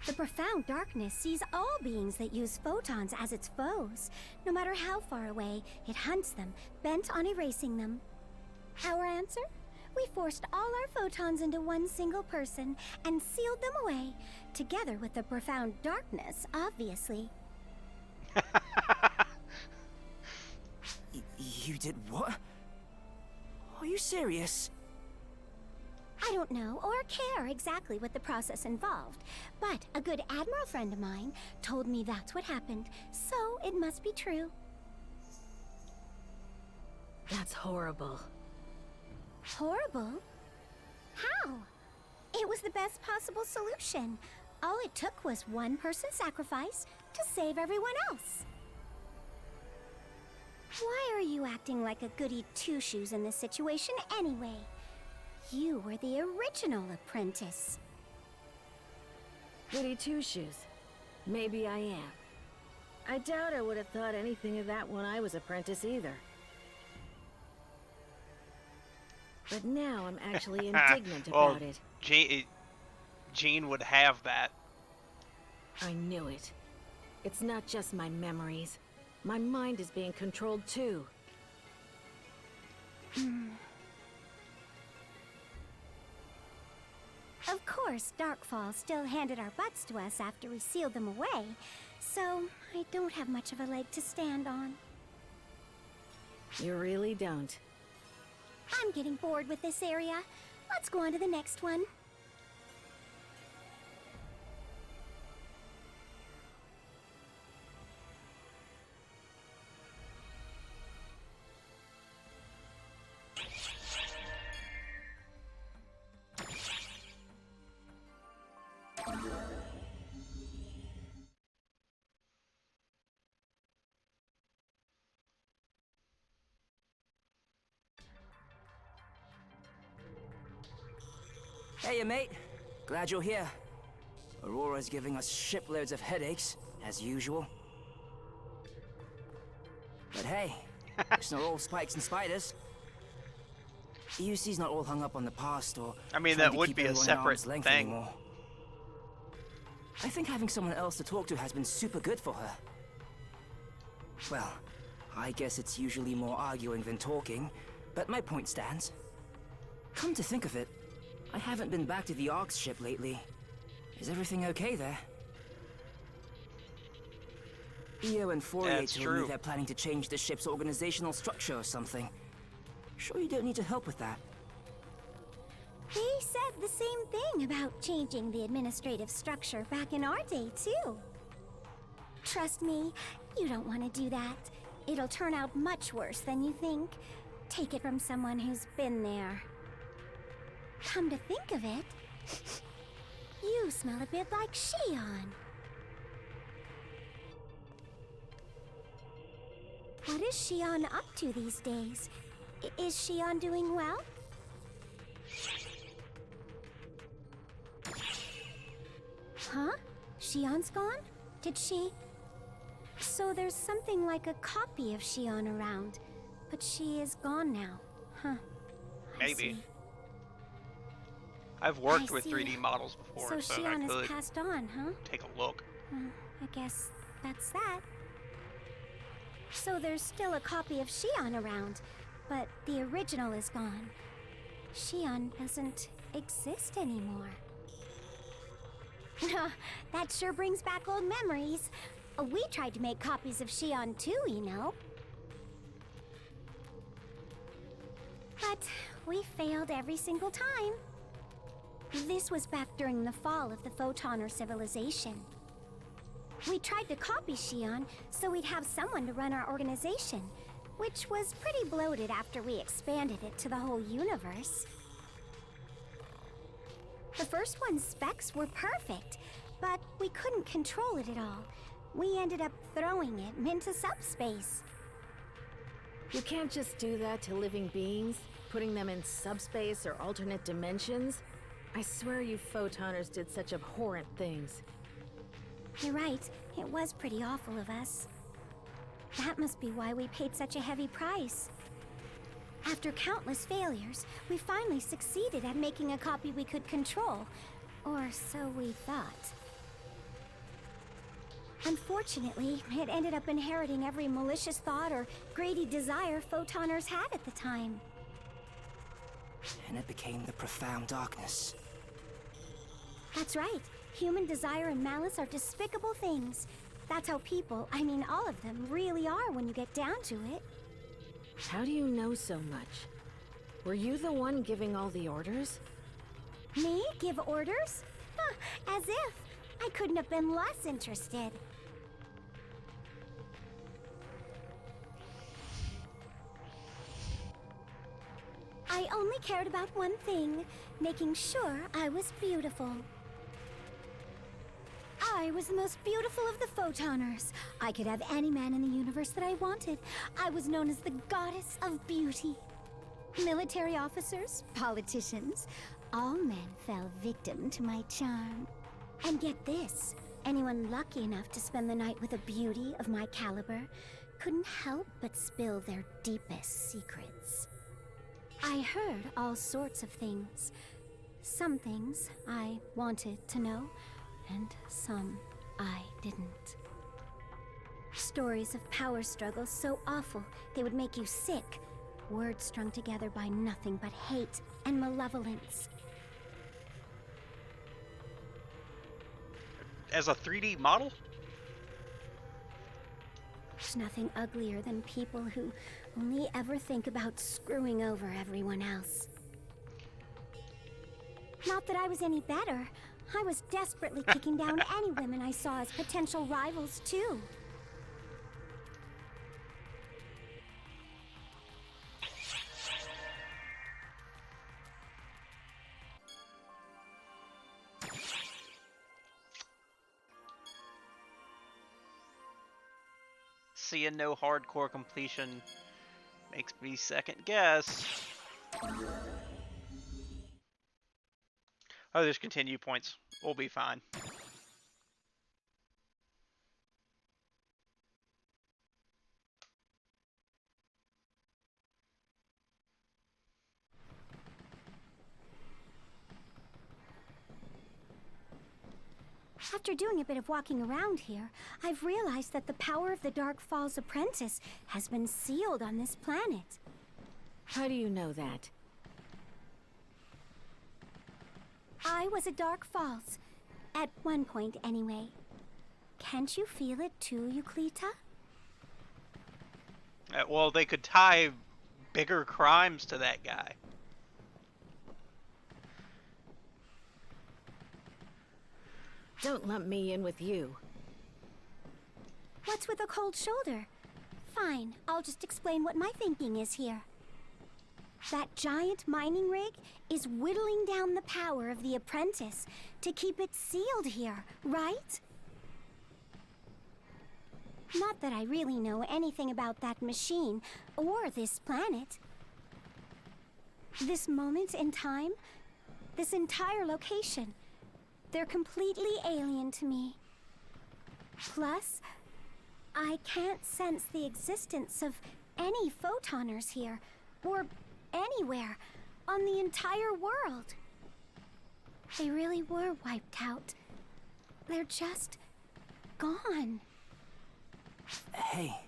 the profound darkness sees all beings that use photons as its foes. No matter how far away, it hunts them, bent on erasing them. Our answer? We forced all our photons into one single person and sealed them away, together with the profound darkness, obviously. You did what? Are you serious? I don't know or care exactly what the process involved, but a good admiral friend of mine told me that's what happened, so it must be true. That's horrible. Horrible? How? It was the best possible solution. All it took was one person's sacrifice to save everyone else. Why are you acting like a goody two-shoes in this situation anyway? you were the original apprentice. Goody two-shoes. Maybe I am. I doubt I would have thought anything of that when I was apprentice either. But now I'm actually indignant well, about it. Jean would have that. I knew it. It's not just my memories. My mind is being controlled too. Of course, Darkfall still handed our butts to us after we sealed them away, so I don't have much of a leg to stand on. You really don't. I'm getting bored with this area. Let's go on to the next one. Hey, mate. Glad you're here. Aurora's giving us shiploads of headaches, as usual. But hey, it's not all spikes and spiders. UC's not all hung up on the past or I mean, trying that to would keep be a everyone at separate arm's length thing. anymore. I think having someone else to talk to has been super good for her. Well, I guess it's usually more arguing than talking, but my point stands. Come to think of it, I haven't been back to the Ark's ship lately. Is everything okay there? Io and Fourier That's told true. me they're planning to change the ship's organizational structure or something. Sure you don't need to help with that? They said the same thing about changing the administrative structure back in our day, too. Trust me, you don't want to do that. It'll turn out much worse than you think. Take it from someone who's been there. Come to think of it, you smell a bit like Shion. What is Shion up to these days? Is Shion doing well? Huh? Shion's gone? Did she? So there's something like a copy of Shion around, but she is gone now. Huh. I Maybe. see. I've worked I with see. 3D models before, So so I Shion has could passed on, huh? take a look. I guess that's that. So there's still a copy of Shion around, but the original is gone. Shion doesn't exist anymore. That sure brings back old memories. We tried to make copies of Shion too, you know. But we failed every single time. This was back during the fall of the Photoner civilization. We tried to copy Shion so we'd have someone to run our organization, which was pretty bloated after we expanded it to the whole universe. The first one's specs were perfect, but we couldn't control it at all. We ended up throwing it into subspace. You can't just do that to living beings, putting them in subspace or alternate dimensions. I swear you Photoners did such abhorrent things. You're right, it was pretty awful of us. That must be why we paid such a heavy price. After countless failures, we finally succeeded at making a copy we could control. Or so we thought. Unfortunately, it ended up inheriting every malicious thought or greedy desire Photoners had at the time. And it became the profound darkness. That's right. Human desire and malice are despicable things. That's how people, I mean all of them, really are when you get down to it. How do you know so much? Were you the one giving all the orders? Me? Give orders? Huh, as if. I couldn't have been less interested. I only cared about one thing, making sure I was beautiful. I was the most beautiful of the Photoners. I could have any man in the universe that I wanted. I was known as the Goddess of Beauty. Military officers, politicians, all men fell victim to my charm. And get this, anyone lucky enough to spend the night with a beauty of my caliber couldn't help but spill their deepest secrets. I heard all sorts of things. Some things I wanted to know, and some I didn't. Stories of power struggles so awful they would make you sick. Words strung together by nothing but hate and malevolence. As a 3D model? There's nothing uglier than people who only ever think about screwing over everyone else. Not that I was any better. I was desperately kicking down any women I saw as potential rivals, too. Seeing no hardcore completion makes me second guess. Oh, there's continue points. We'll be fine. After doing a bit of walking around here, I've realized that the power of the Dark Falls Apprentice has been sealed on this planet. How do you know that? I was a Dark Falls. At one point, anyway. Can't you feel it too, Euclita? Well, they could tie bigger crimes to that guy. Don't lump me in with you. What's with a cold shoulder? Fine, I'll just explain what my thinking is here. That giant mining rig is whittling down the power of the apprentice to keep it sealed here, right? Not that I really know anything about that machine or this planet. This moment in time, this entire location, they're completely alien to me. Plus, I can't sense the existence of any photoners here, or anywhere, on the entire world. They really were wiped out. They're just gone. Hey,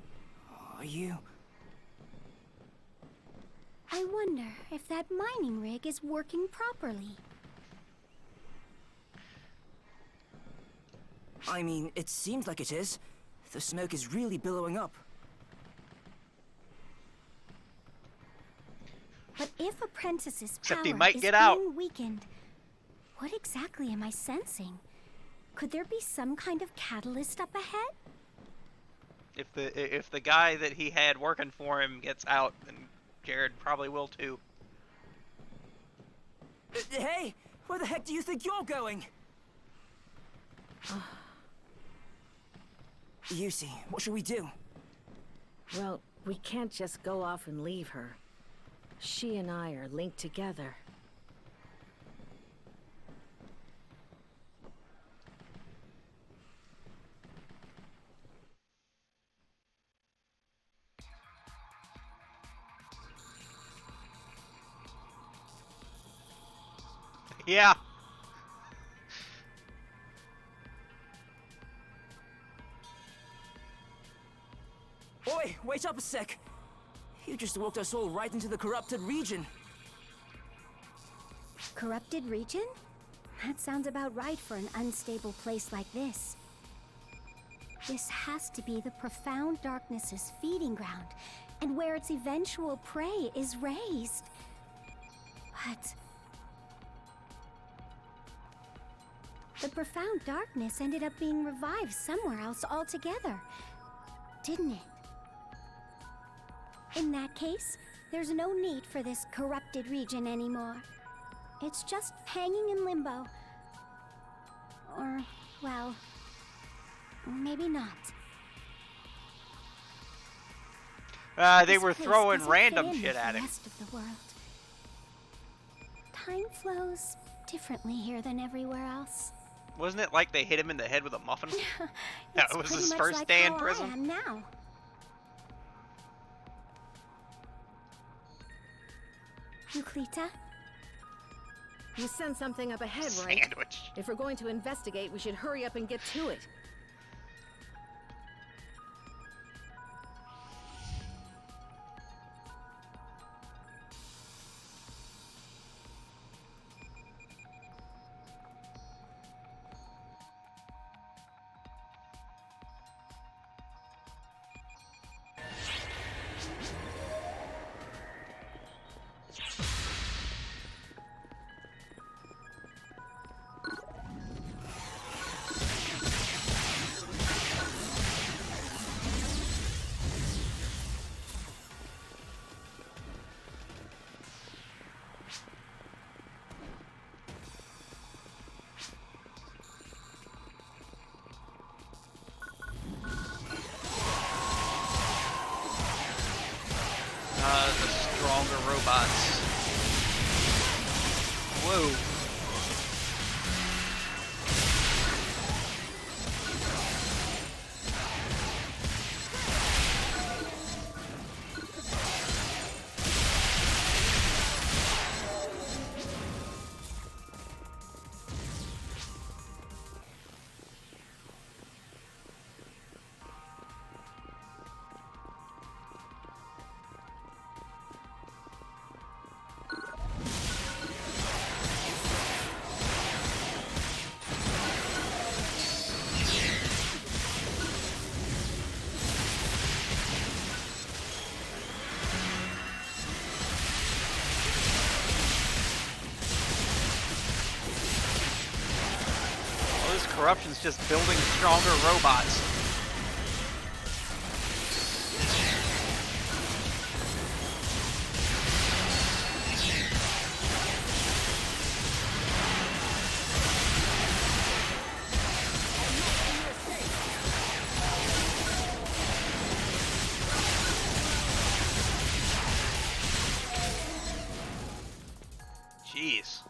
are you... I wonder if that mining rig is working properly. I mean, it seems like it is. The smoke is really billowing up. But if Apprentice's Except power he might is get out. being weakened, what exactly am I sensing? Could there be some kind of catalyst up ahead? If the guy that he had working for him gets out, then Jared probably will too. Hey, where the heck do you think you're going? Yusi, what should we do? Well, we can't just go off and leave her. She and I are linked together. Yeah. Oi, wait up a sec. You just walked us all right into the corrupted region. Corrupted region? That sounds about right for an unstable place like this. This has to be the profound darkness's feeding ground, and where its eventual prey is raised. But the profound darkness ended up being revived somewhere else altogether, didn't it? In that case, there's no need for this corrupted region anymore. It's just hanging in limbo. Or, well, maybe not. They were throwing random shit at him. The rest of the world. time flows differently here than everywhere else. Wasn't it like they hit him in the head with a muffin? That It's was pretty his much first like day in how prison? I am now. Euclita? You sent something up ahead, right? Sandwich. If we're going to investigate, we should hurry up and get to it. The stronger robots. Whoa. Corruption's just building stronger robots. Jeez.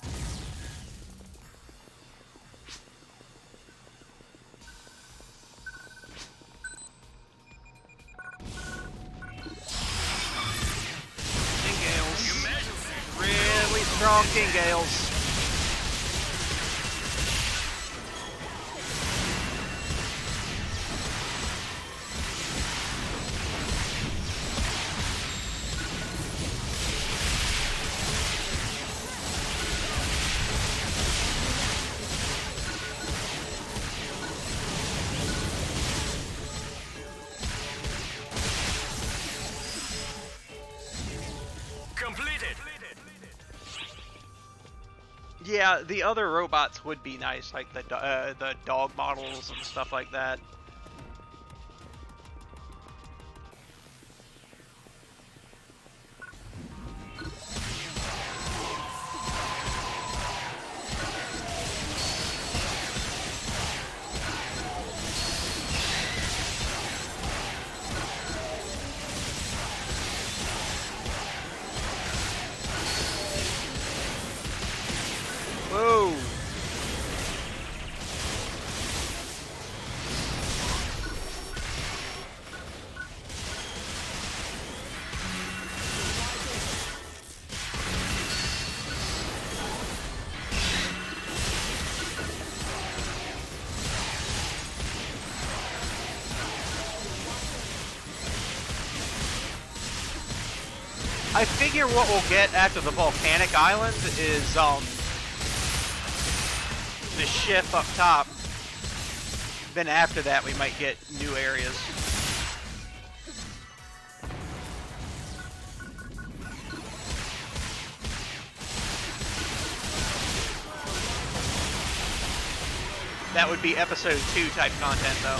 Strong King Gales. Completed. Yeah, the other robots would be nice, like the dog models and stuff like that. Whoa! I figure what we'll get after the volcanic island is the ship up top. Then after that we might get new areas. That would be episode 2 type content though.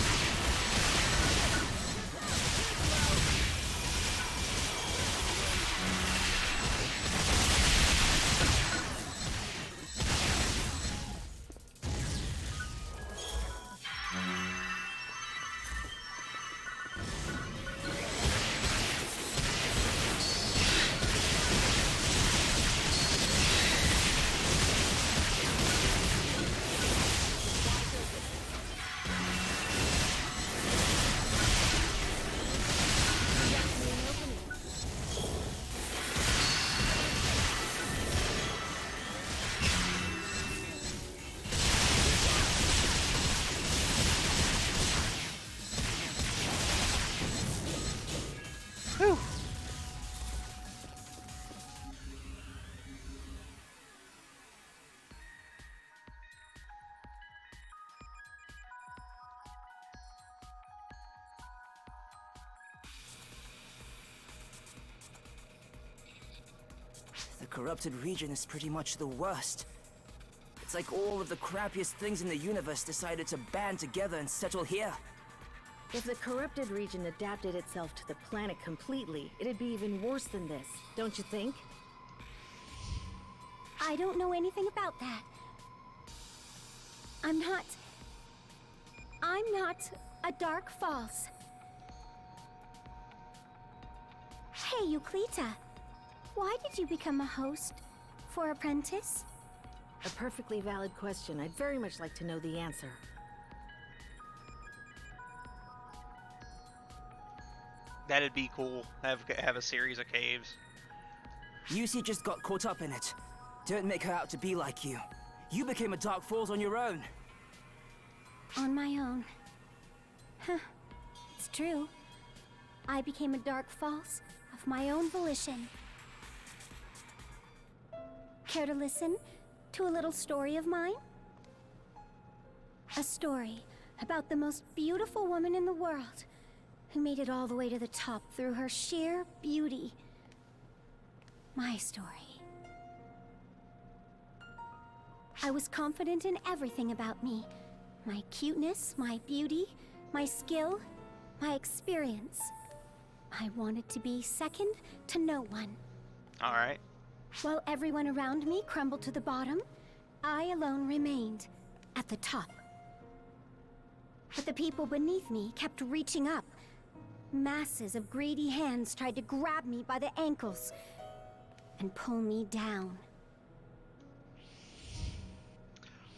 Whew. The corrupted region is pretty much the worst. It's like all of the crappiest things in the universe decided to band together and settle here. If the corrupted region adapted itself to the planet completely, it'd be even worse than this, don't you think? I don't know anything about that. I'm not a Dark Falls. Hey, Euclita. Why did you become a host for Apprentice? A perfectly valid question. I'd very much like to know the answer. That'd be cool. Have a series of caves. Yusi just got caught up in it. Don't make her out to be like you. You became a Dark Falls on your own. On my own. Huh. It's true. I became a Dark Falls of my own volition. Care to listen to a little story of mine? A story about the most beautiful woman in the world who made it all the way to the top through her sheer beauty. My story. I was confident in everything about me. My cuteness, my beauty, my skill, my experience. I wanted to be second to no one. Alright. While everyone around me crumbled to the bottom, I alone remained at the top. But the people beneath me kept reaching up. Masses of greedy hands tried to grab me by the ankles and pull me down.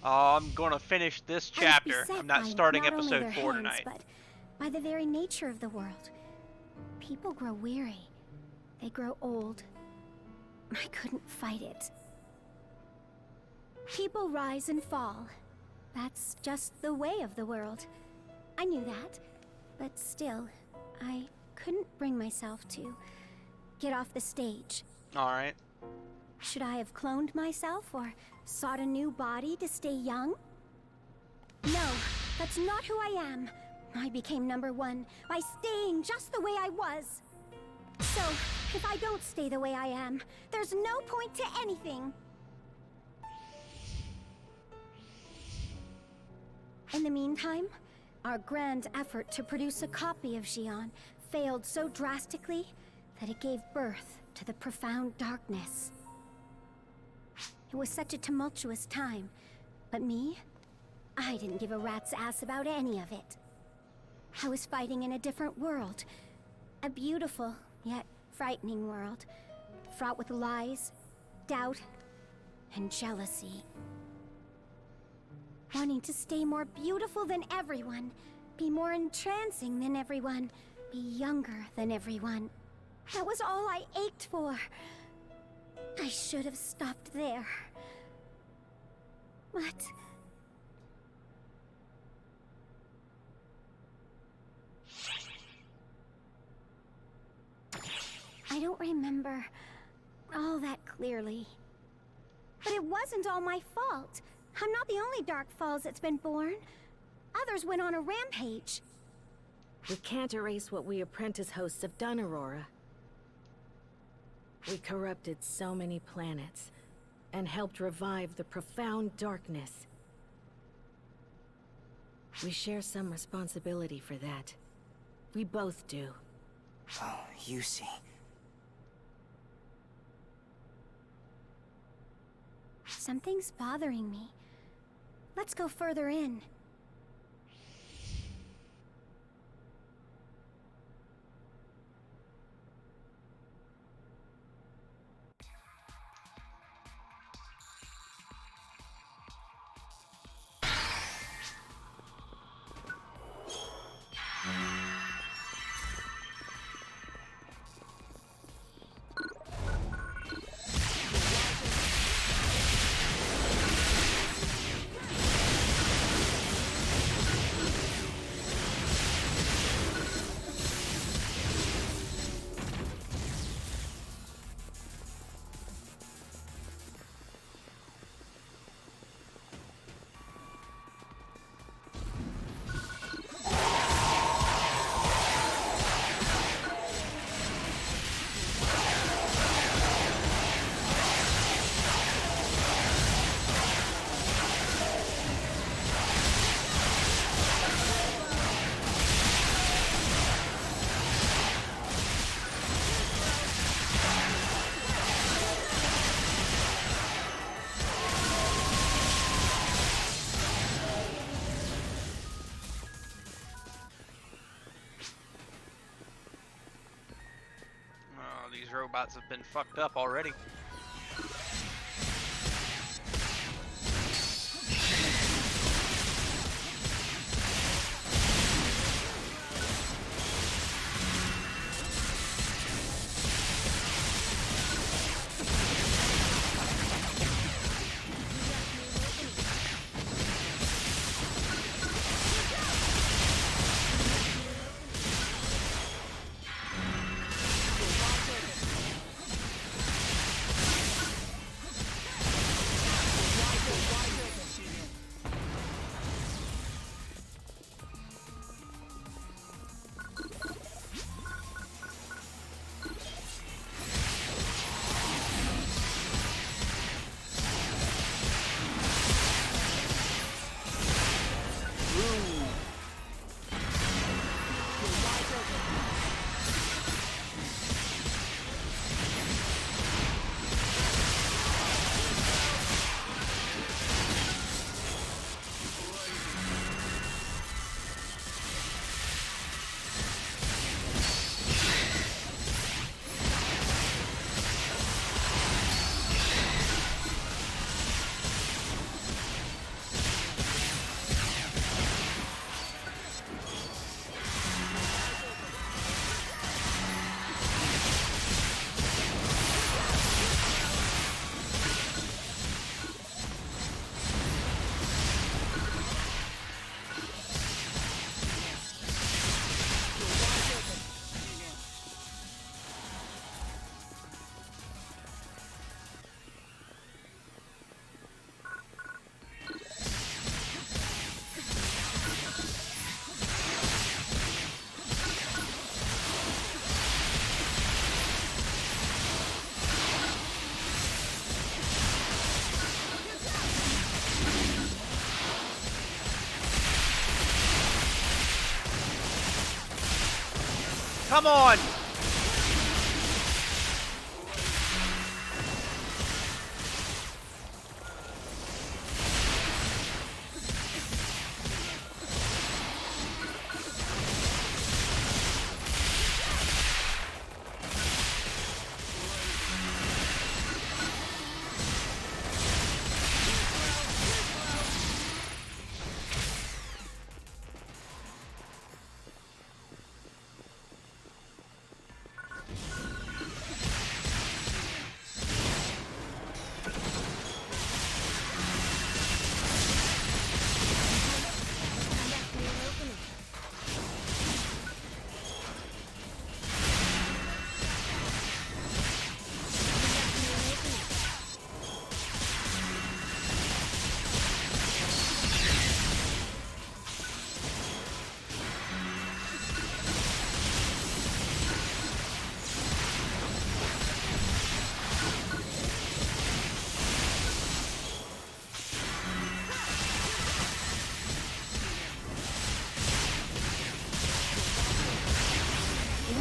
I'm gonna finish this chapter. I'm not starting not only episode their 4 hands, tonight. but by the very nature of the world. People grow weary. They grow old. I couldn't fight it. People rise and fall. That's just the way of the world. I knew that, but still, I couldn't bring myself to get off the stage. Alright. Should I have cloned myself or sought a new body to stay young? No, that's not who I am. I became #1 by staying just the way I was. So, if I don't stay the way I am, there's no point to anything. In the meantime, our grand effort to produce a copy of Xion failed so drastically that it gave birth to the profound darkness. It was such a tumultuous time, but me? I didn't give a rat's ass about any of it. I was fighting in a different world. A beautiful, yet frightening world, fraught with lies, doubt, and jealousy. Wanting to stay more beautiful than everyone, be more entrancing than everyone, be younger than everyone. That was all I ached for. I should have stopped there. But I don't remember all that clearly. But it wasn't all my fault. I'm not the only Dark Falls that's been born. Others went on a rampage. We can't erase what we apprentice hosts have done, Aurora. We corrupted so many planets, and helped revive the profound darkness. We share some responsibility for that. We both do. Oh, Yusi. Something's bothering me. Let's go further in. these robots have been fucked up already. Come on!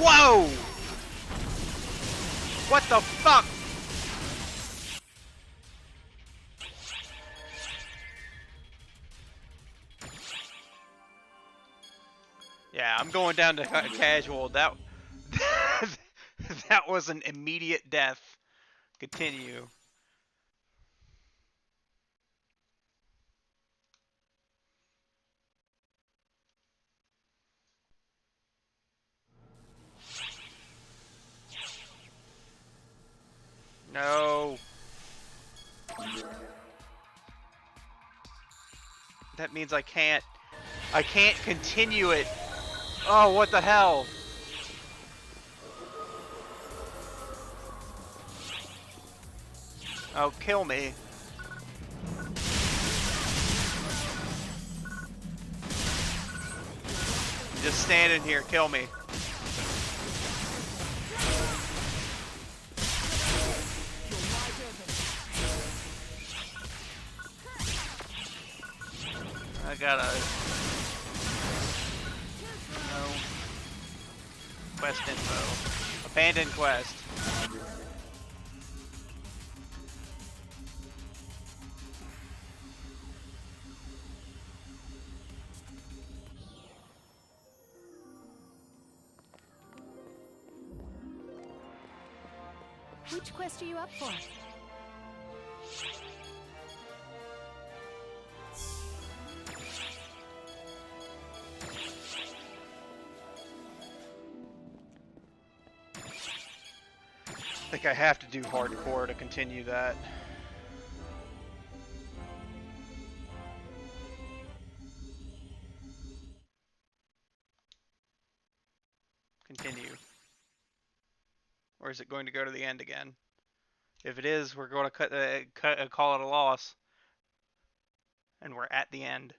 Whoa! What the fuck? Yeah, I'm going down to casual. That that was an immediate death. Continue. No. That means I can't continue it. Oh, what the hell? Oh, kill me. Just standing here, kill me. I gotta... No. Quest info. Abandoned quest. Which quest are you up for? I think I have to do hardcore to continue that. Continue. Or is it going to go to the end again? If it is, we're going to call it a loss. And we're at the end.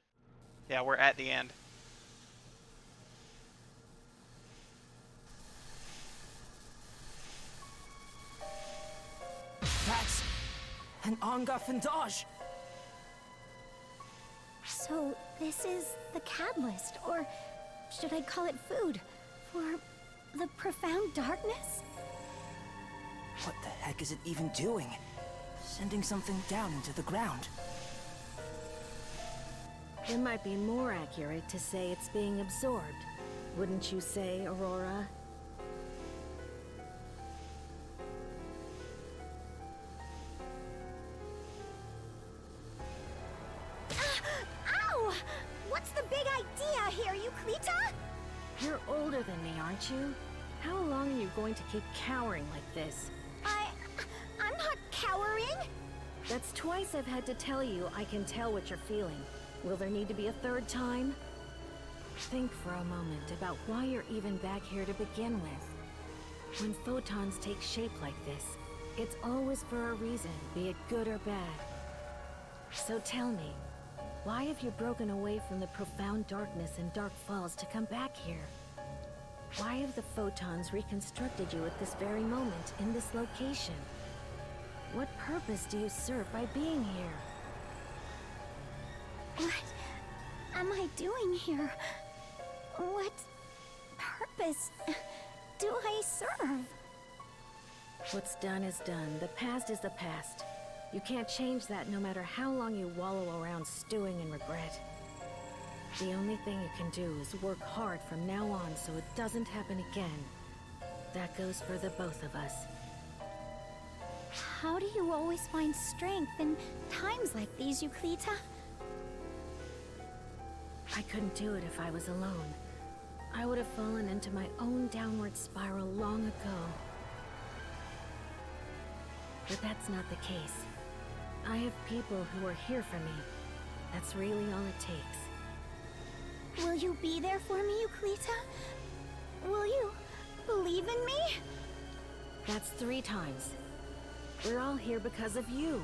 Yeah, we're at the end. That's an Angafandage. So, this is the catalyst, or should I call it food, for the profound darkness? What the heck is it even doing? Sending something down into the ground. It might be more accurate to say it's being absorbed. Wouldn't you say, Aurora? Ow! What's the big idea here, Euclita? You're older than me, aren't you? How long are you going to keep cowering like this? I'm not cowering! That's twice I've had to tell you I can tell what you're feeling. Will there need to be a third time? Think for a moment about why you're even back here to begin with. When photons take shape like this, it's always for a reason, be it good or bad. So tell me, why have you broken away from the profound darkness and Dark Falls to come back here? Why have the photons reconstructed you at this very moment, in this location? What purpose do you serve by being here? What am I doing here? What purpose do I serve? What's done is done. The past is the past. You can't change that no matter how long you wallow around stewing in regret. The only thing you can do is work hard from now on so it doesn't happen again. That goes for the both of us. How do you always find strength in times like these, Euclita? I couldn't do it if I was alone. I would have fallen into my own downward spiral long ago. But that's not the case. I have people who are here for me. That's really all it takes. Will you be there for me, Euclita? Will you believe in me? That's 3 times. We're all here because of you.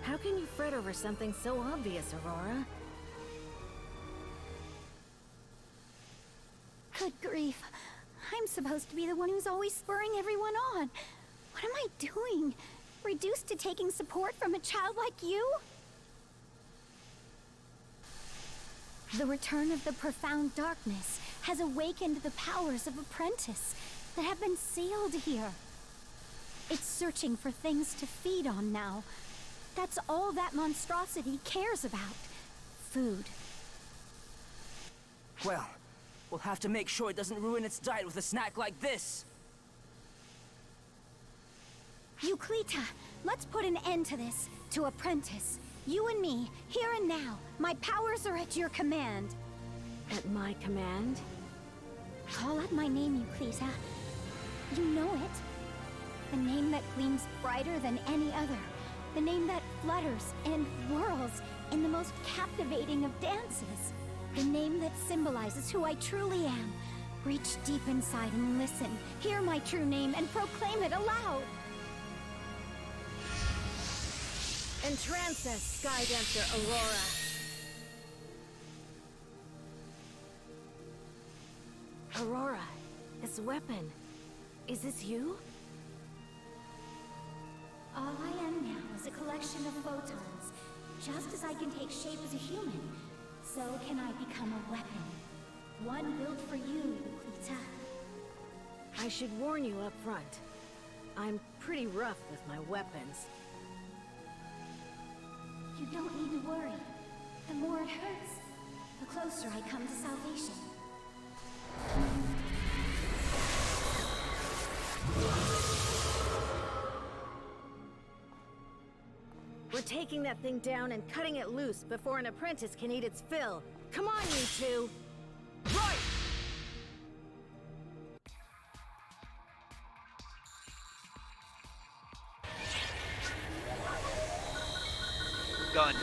How can you fret over something so obvious, Aurora? Good grief. I'm supposed to be the one who's always spurring everyone on. What am I doing? Reduced to taking support from a child like you? The return of the profound darkness has awakened the powers of Apprentice that have been sealed here. It's searching for things to feed on now. That's all that monstrosity cares about. Food. Well, we'll have to make sure it doesn't ruin its diet with a snack like this. Euclita, let's put an end to this. To Apprentice. You and me, here and now. My powers are at your command. At my command? Call out my name, Euclita. You know it. The name that gleams brighter than any other. The name that flutters and whirls in the most captivating of dances. The name that symbolizes who I truly am. Reach deep inside and listen. Hear my true name and proclaim it aloud. Entrance us, Sky Dancer Aurora. Aurora, this weapon. Is this you? All I am now is a collection of photons. Just as I can take shape as a human, so can I become a weapon. One built for you, Euclita. I should warn you up front. I'm pretty rough with my weapons. You don't need to worry. The more it hurts, the closer I come to salvation. taking that thing down and cutting it loose before an apprentice can eat its fill. Come on, you two! Right! Gun.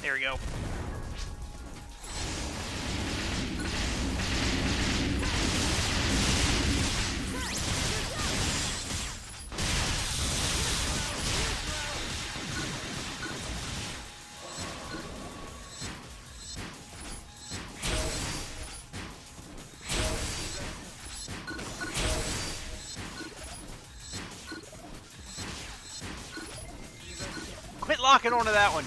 There we go. Quit locking onto that one.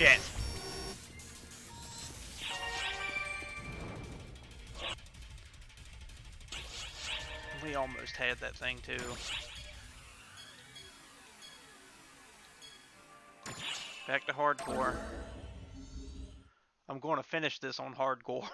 Shit. We almost had that thing too. Back to hardcore. I'm going to finish this on hardcore.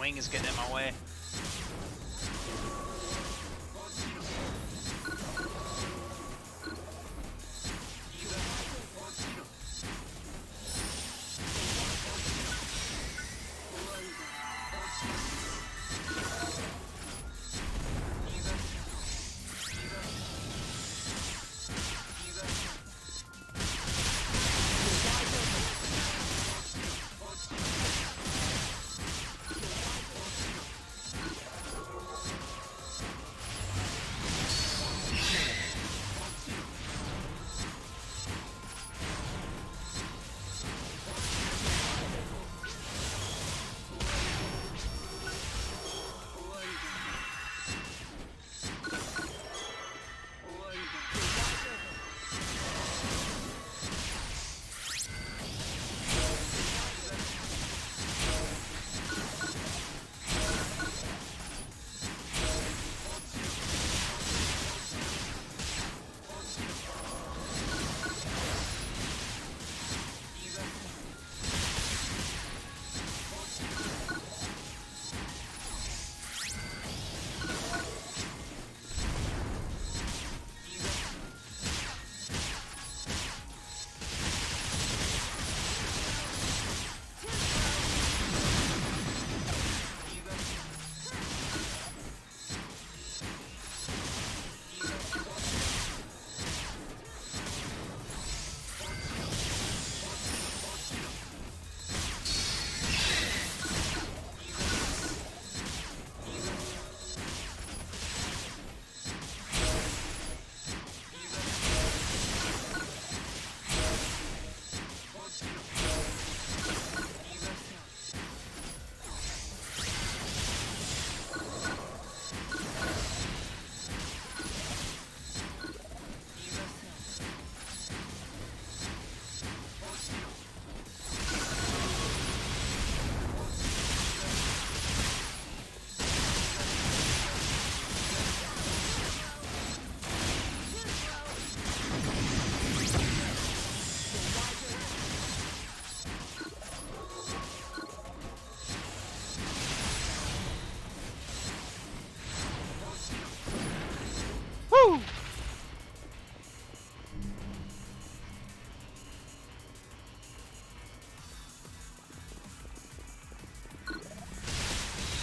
wing is getting in my way.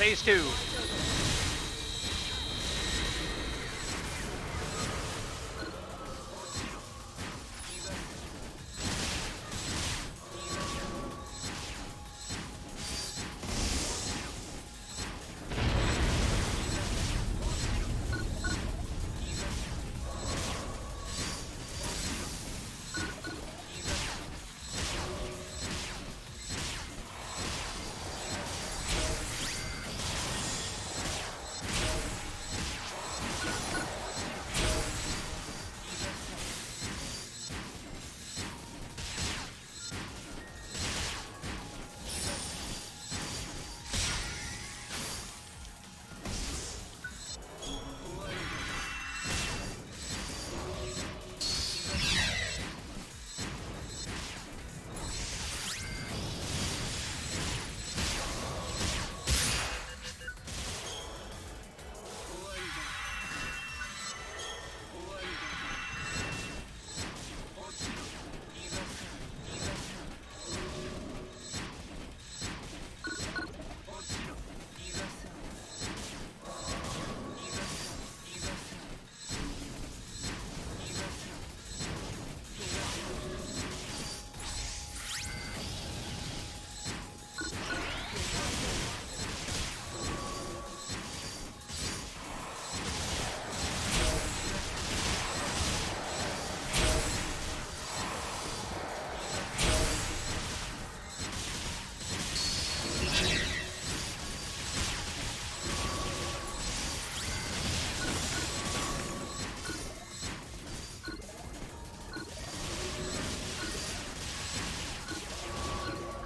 Phase 2.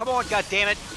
Come on, goddammit!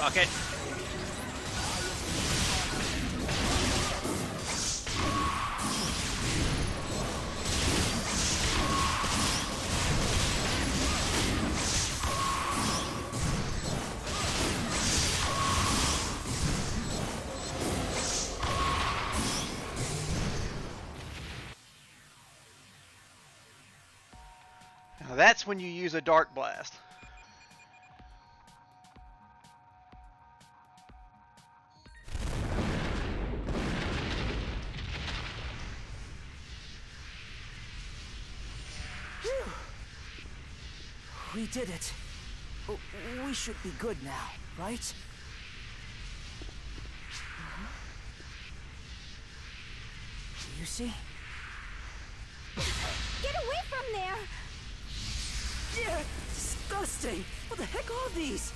Fuck it. Now that's when you use a Dark Blast. We did it. We should be good now, right? You see? Get away from there! Yeah, disgusting! What the heck are these?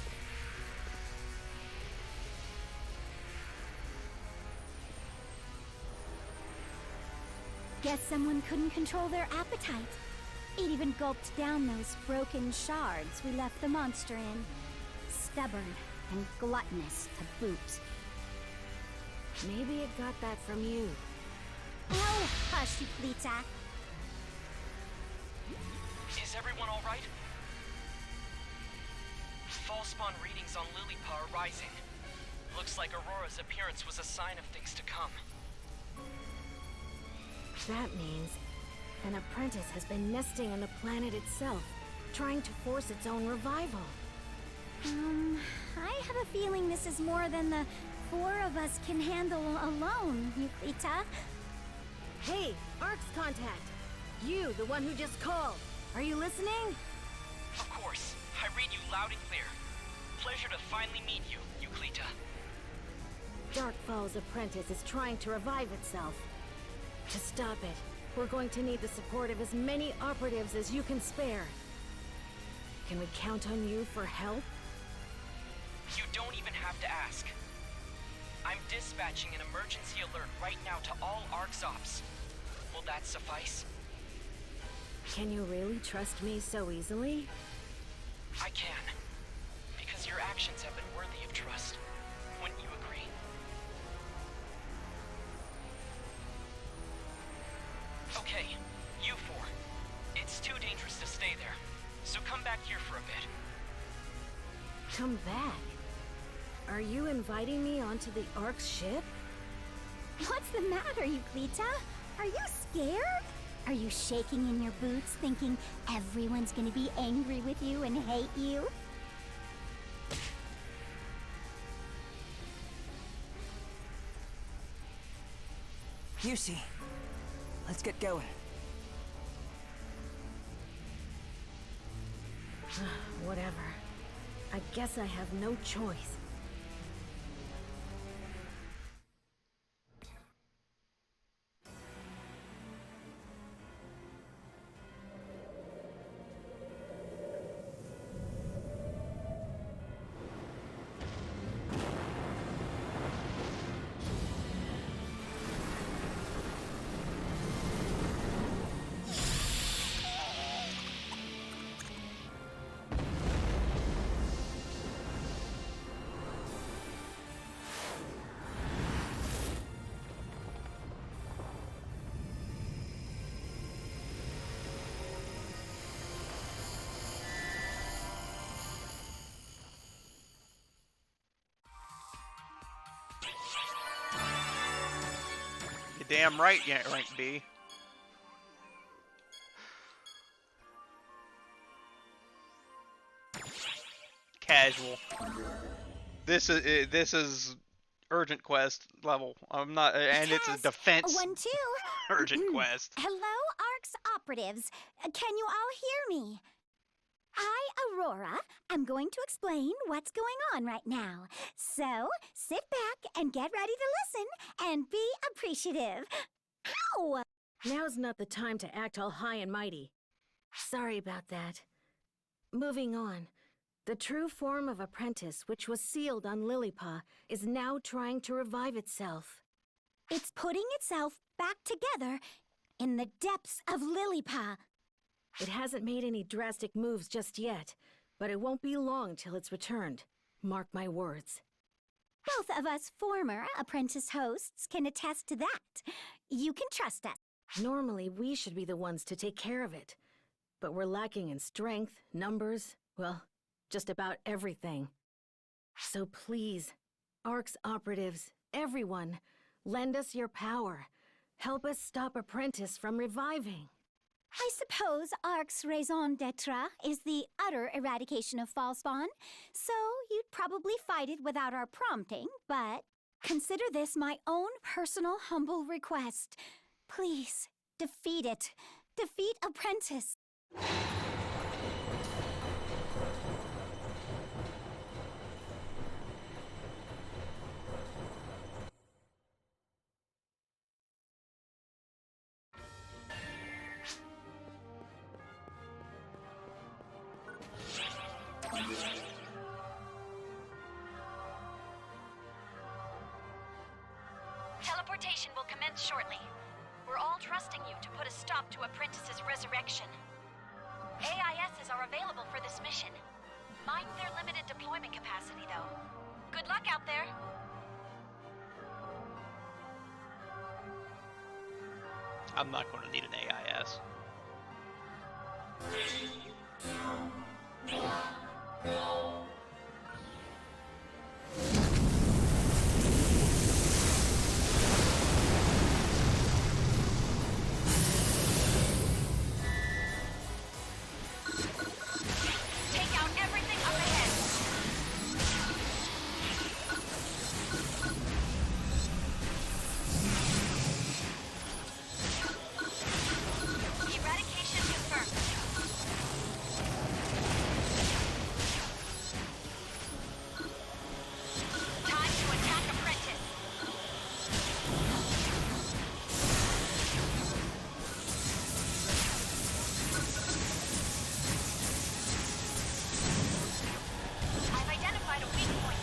Guess someone couldn't control their appetite. It even gulped down those broken shards we left the monster in. Stubborn and gluttonous to boot. Maybe it got that from you. Oh, hush, Yuklita. Is everyone all right? Fall spawn readings on Lilypaw are rising. Looks like Aurora's appearance was a sign of things to come. That means an apprentice has been nesting on the planet itself, trying to force its own revival. I have a feeling this is more than the 4 of us can handle alone, Yuklita. Hey, Ark's contact! You, the one who just called. Are you listening? Of course. I read you loud and clear. Pleasure to finally meet you, Yuklita. Darkfall's apprentice is trying to revive itself. To stop it, we're going to need the support of as many operatives as you can spare. Can we count on you for help? You don't even have to ask. I'm dispatching an emergency alert right now to all ARC's ops. Will that suffice? Can you really trust me so easily? I can. Because your actions have been worthy of trust. Wouldn't you agree? Okay, you 4. It's too dangerous to stay there. So come back here for a bit. Come back? Are you inviting me onto the Ark's ship? What's the matter, Yuklita? Are you scared? Are you shaking in your boots, thinking everyone's gonna be angry with you and hate you? Yusi, let's get going. Whatever. I guess I have no choice. You damn right you ain't rank B. Casual. This is urgent quest level. I'm not, and it's a defense 1-2. urgent quest. Hello, ARC's operatives. Can you all hear me? I, Aurora, am going to explain what's going on right now. So, sit back and get ready to listen and be appreciative. Ow! Now's not the time to act all high and mighty. Sorry about that. Moving on. The true form of apprentice, which was sealed on Lilypaw, is now trying to revive itself. It's putting itself back together in the depths of Lilypaw. It hasn't made any drastic moves just yet, but it won't be long till it's returned. Mark my words. Both of us former apprentice hosts can attest to that. You can trust us. Normally, we should be the ones to take care of it. But we're lacking in strength, numbers, well, just about everything. So please, ARC's operatives, everyone, lend us your power. Help us stop Apprentice from reviving. I suppose Ark's raison d'etre is the utter eradication of Falspawn, so you'd probably fight it without our prompting, but consider this my own personal humble request. Please, defeat it. Defeat Apprentice. Teleportation will commence shortly. We're all trusting you to put a stop to Apprentice's resurrection. AISs are available for this mission. Mind their limited deployment capacity, though. Good luck out there. I'm not going to need an AIS. Take out everything up ahead. Eradication confirmed. Time to attack Apprentice. I've identified a weak point.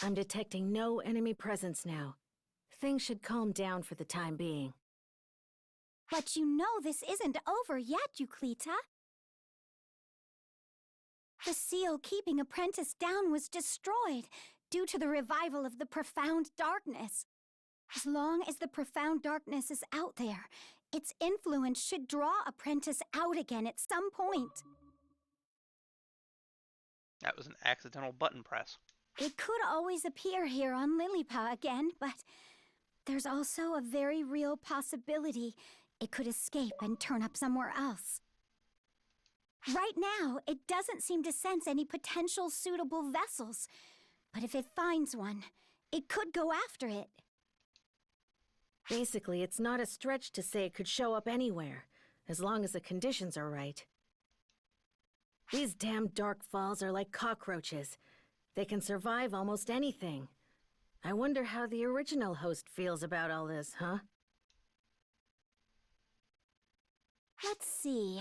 I'm detecting no enemy presence now. Things should calm down for the time being. But you know this isn't over yet, Euclita. The seal keeping Apprentice down was destroyed due to the revival of the profound darkness. As long as the profound darkness is out there, its influence should draw Apprentice out again at some point. That was an accidental button press. It could always appear here on Lilliput again, but there's also a very real possibility it could escape and turn up somewhere else. Right now, it doesn't seem to sense any potential suitable vessels, but if it finds one, it could go after it. Basically, it's not a stretch to say it could show up anywhere, as long as the conditions are right. These damn dark falls are like cockroaches. They can survive almost anything. I wonder how the original host feels about all this, huh? Let's see.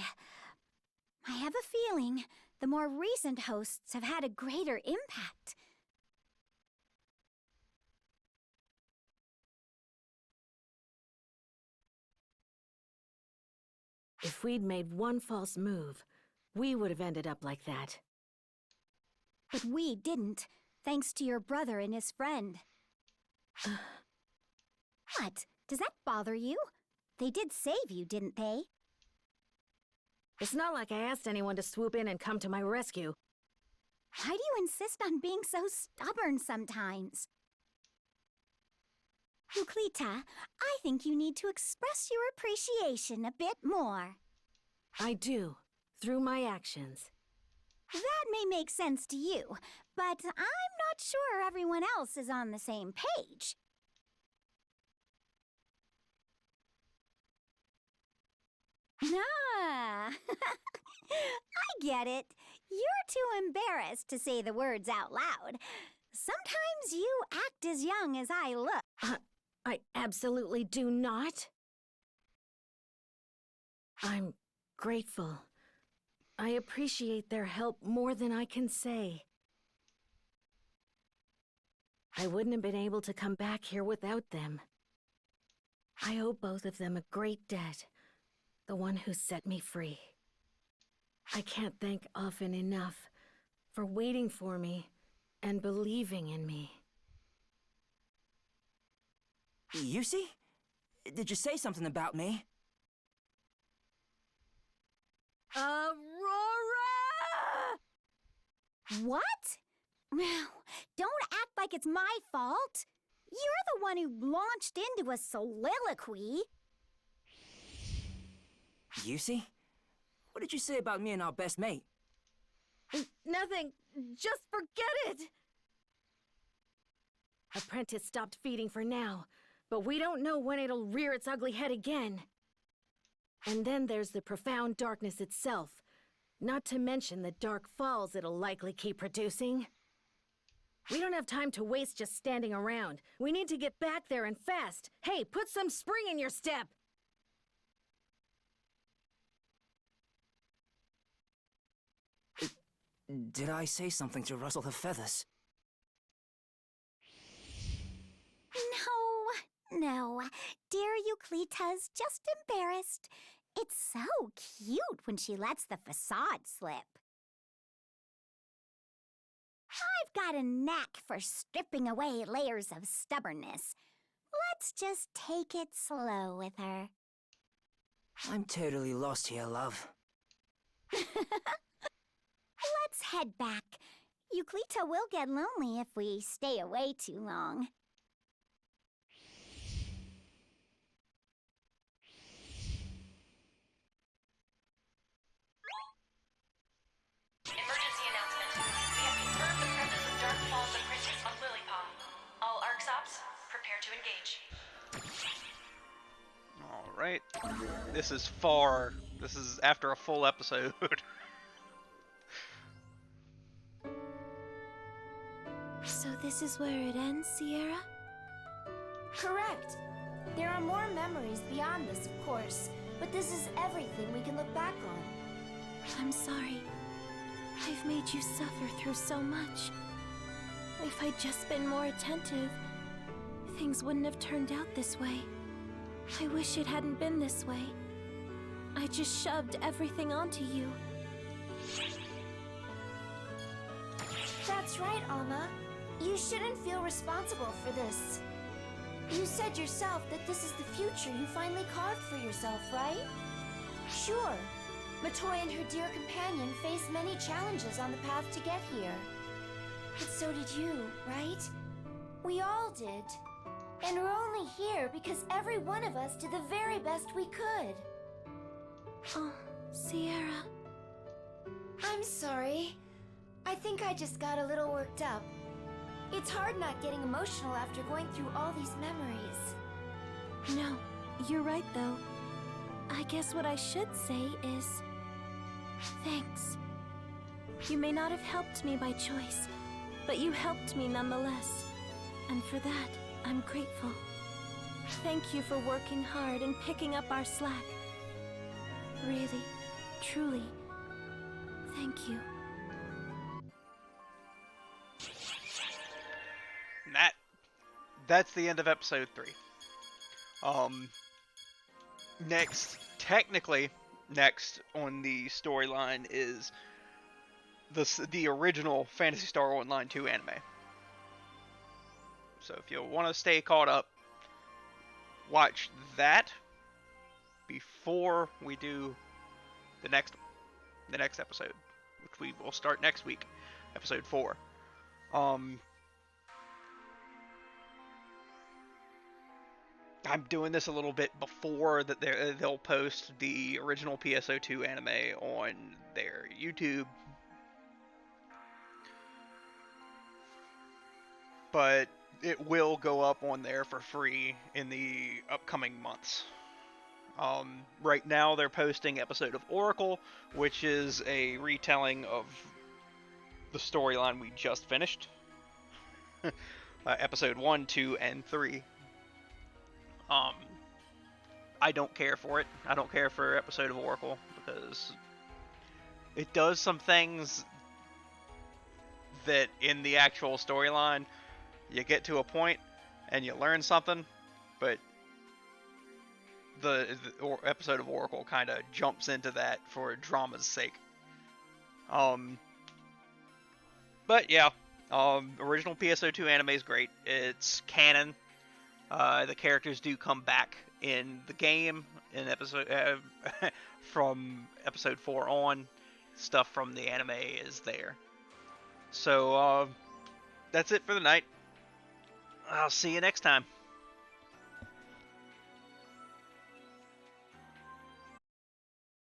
I have a feeling the more recent hosts have had a greater impact. If we'd made one false move, we would have ended up like that. But we didn't, thanks to your brother and his friend. What? Does that bother you? They did save you, didn't they? It's not like I asked anyone to swoop in and come to my rescue. Why do you insist on being so stubborn sometimes? Euclita, I think you need to express your appreciation a bit more. I do, through my actions. That may make sense to you, but I'm not sure everyone else is on the same page. Ah, I get it. You're too embarrassed to say the words out loud. Sometimes you act as young as I look. I absolutely do not. I'm grateful. I appreciate their help more than I can say. I wouldn't have been able to come back here without them. I owe both of them a great debt. The one who set me free. I can't thank often enough for waiting for me and believing in me. Yusi? Did you say something about me? Aurora! What? Now, don't act like it's my fault. You're the one who launched into a soliloquy. Yusi? What did you say about me and our best mate? Nothing. Just forget it. Apprentice stopped feeding for now, but we don't know when it'll rear its ugly head again. And then there's the profound darkness itself, not to mention the dark falls it'll likely keep producing. We don't have time to waste just standing around. We need to get back there and fast. Hey, put some spring in your step! Did I say something to rustle her feathers? No. Dear Euclita's just embarrassed. It's so cute when she lets the facade slip. I've got a knack for stripping away layers of stubbornness. Let's just take it slow with her. I'm totally lost here, love. Let's head back. Euclita will get lonely if we stay away too long. Emergency announcement. We have confirmed the presence of Dark Falls Apprentice on Lilypaw. All ARCS ops, prepare to engage. Alright. This is after a full episode. So this is where it ends, Sierra? Correct. There are more memories beyond this, of course, but this is everything we can look back on. I'm sorry. I've made you suffer through so much. If I'd just been more attentive, things wouldn't have turned out this way. I wish it hadn't been this way. I just shoved everything onto you. That's right, Alma. You shouldn't feel responsible for this. You said yourself that this is the future you finally carved for yourself, right? Sure. Matoy and her dear companion faced many challenges on the path to get here. But so did you, right? We all did. And we're only here because every one of us did the very best we could. Oh, Sierra. I'm sorry. I think I just got a little worked up. It's hard not getting emotional after going through all these memories. No, you're right though. I guess what I should say is... thanks. You may not have helped me by choice, but you helped me nonetheless. And for that, I'm grateful. Thank you for working hard and picking up our slack. Really, truly, thank you. That's the end of episode 3. Technically next on the storyline is the original Phantasy Star Online 2 anime. So if you want to stay caught up, watch that before we do the next episode, which we will start next week, episode 4. I'm doing this a little bit before that they'll post the original PSO2 anime on their YouTube. But it will go up on there for free in the upcoming months. Right now they're posting episode of Oracle, which is a retelling of the storyline we just finished. Episode 1, 2, and 3. I don't care for it. I don't care for episode of Oracle because it does some things that in the actual storyline you get to a point and you learn something, but the episode of Oracle kind of jumps into that for drama's sake. But yeah, original PSO2 anime is great. It's canon. The characters do come back in the game in episode from episode 4 on. Stuff from the anime is there. So that's it for the night. I'll see you next time.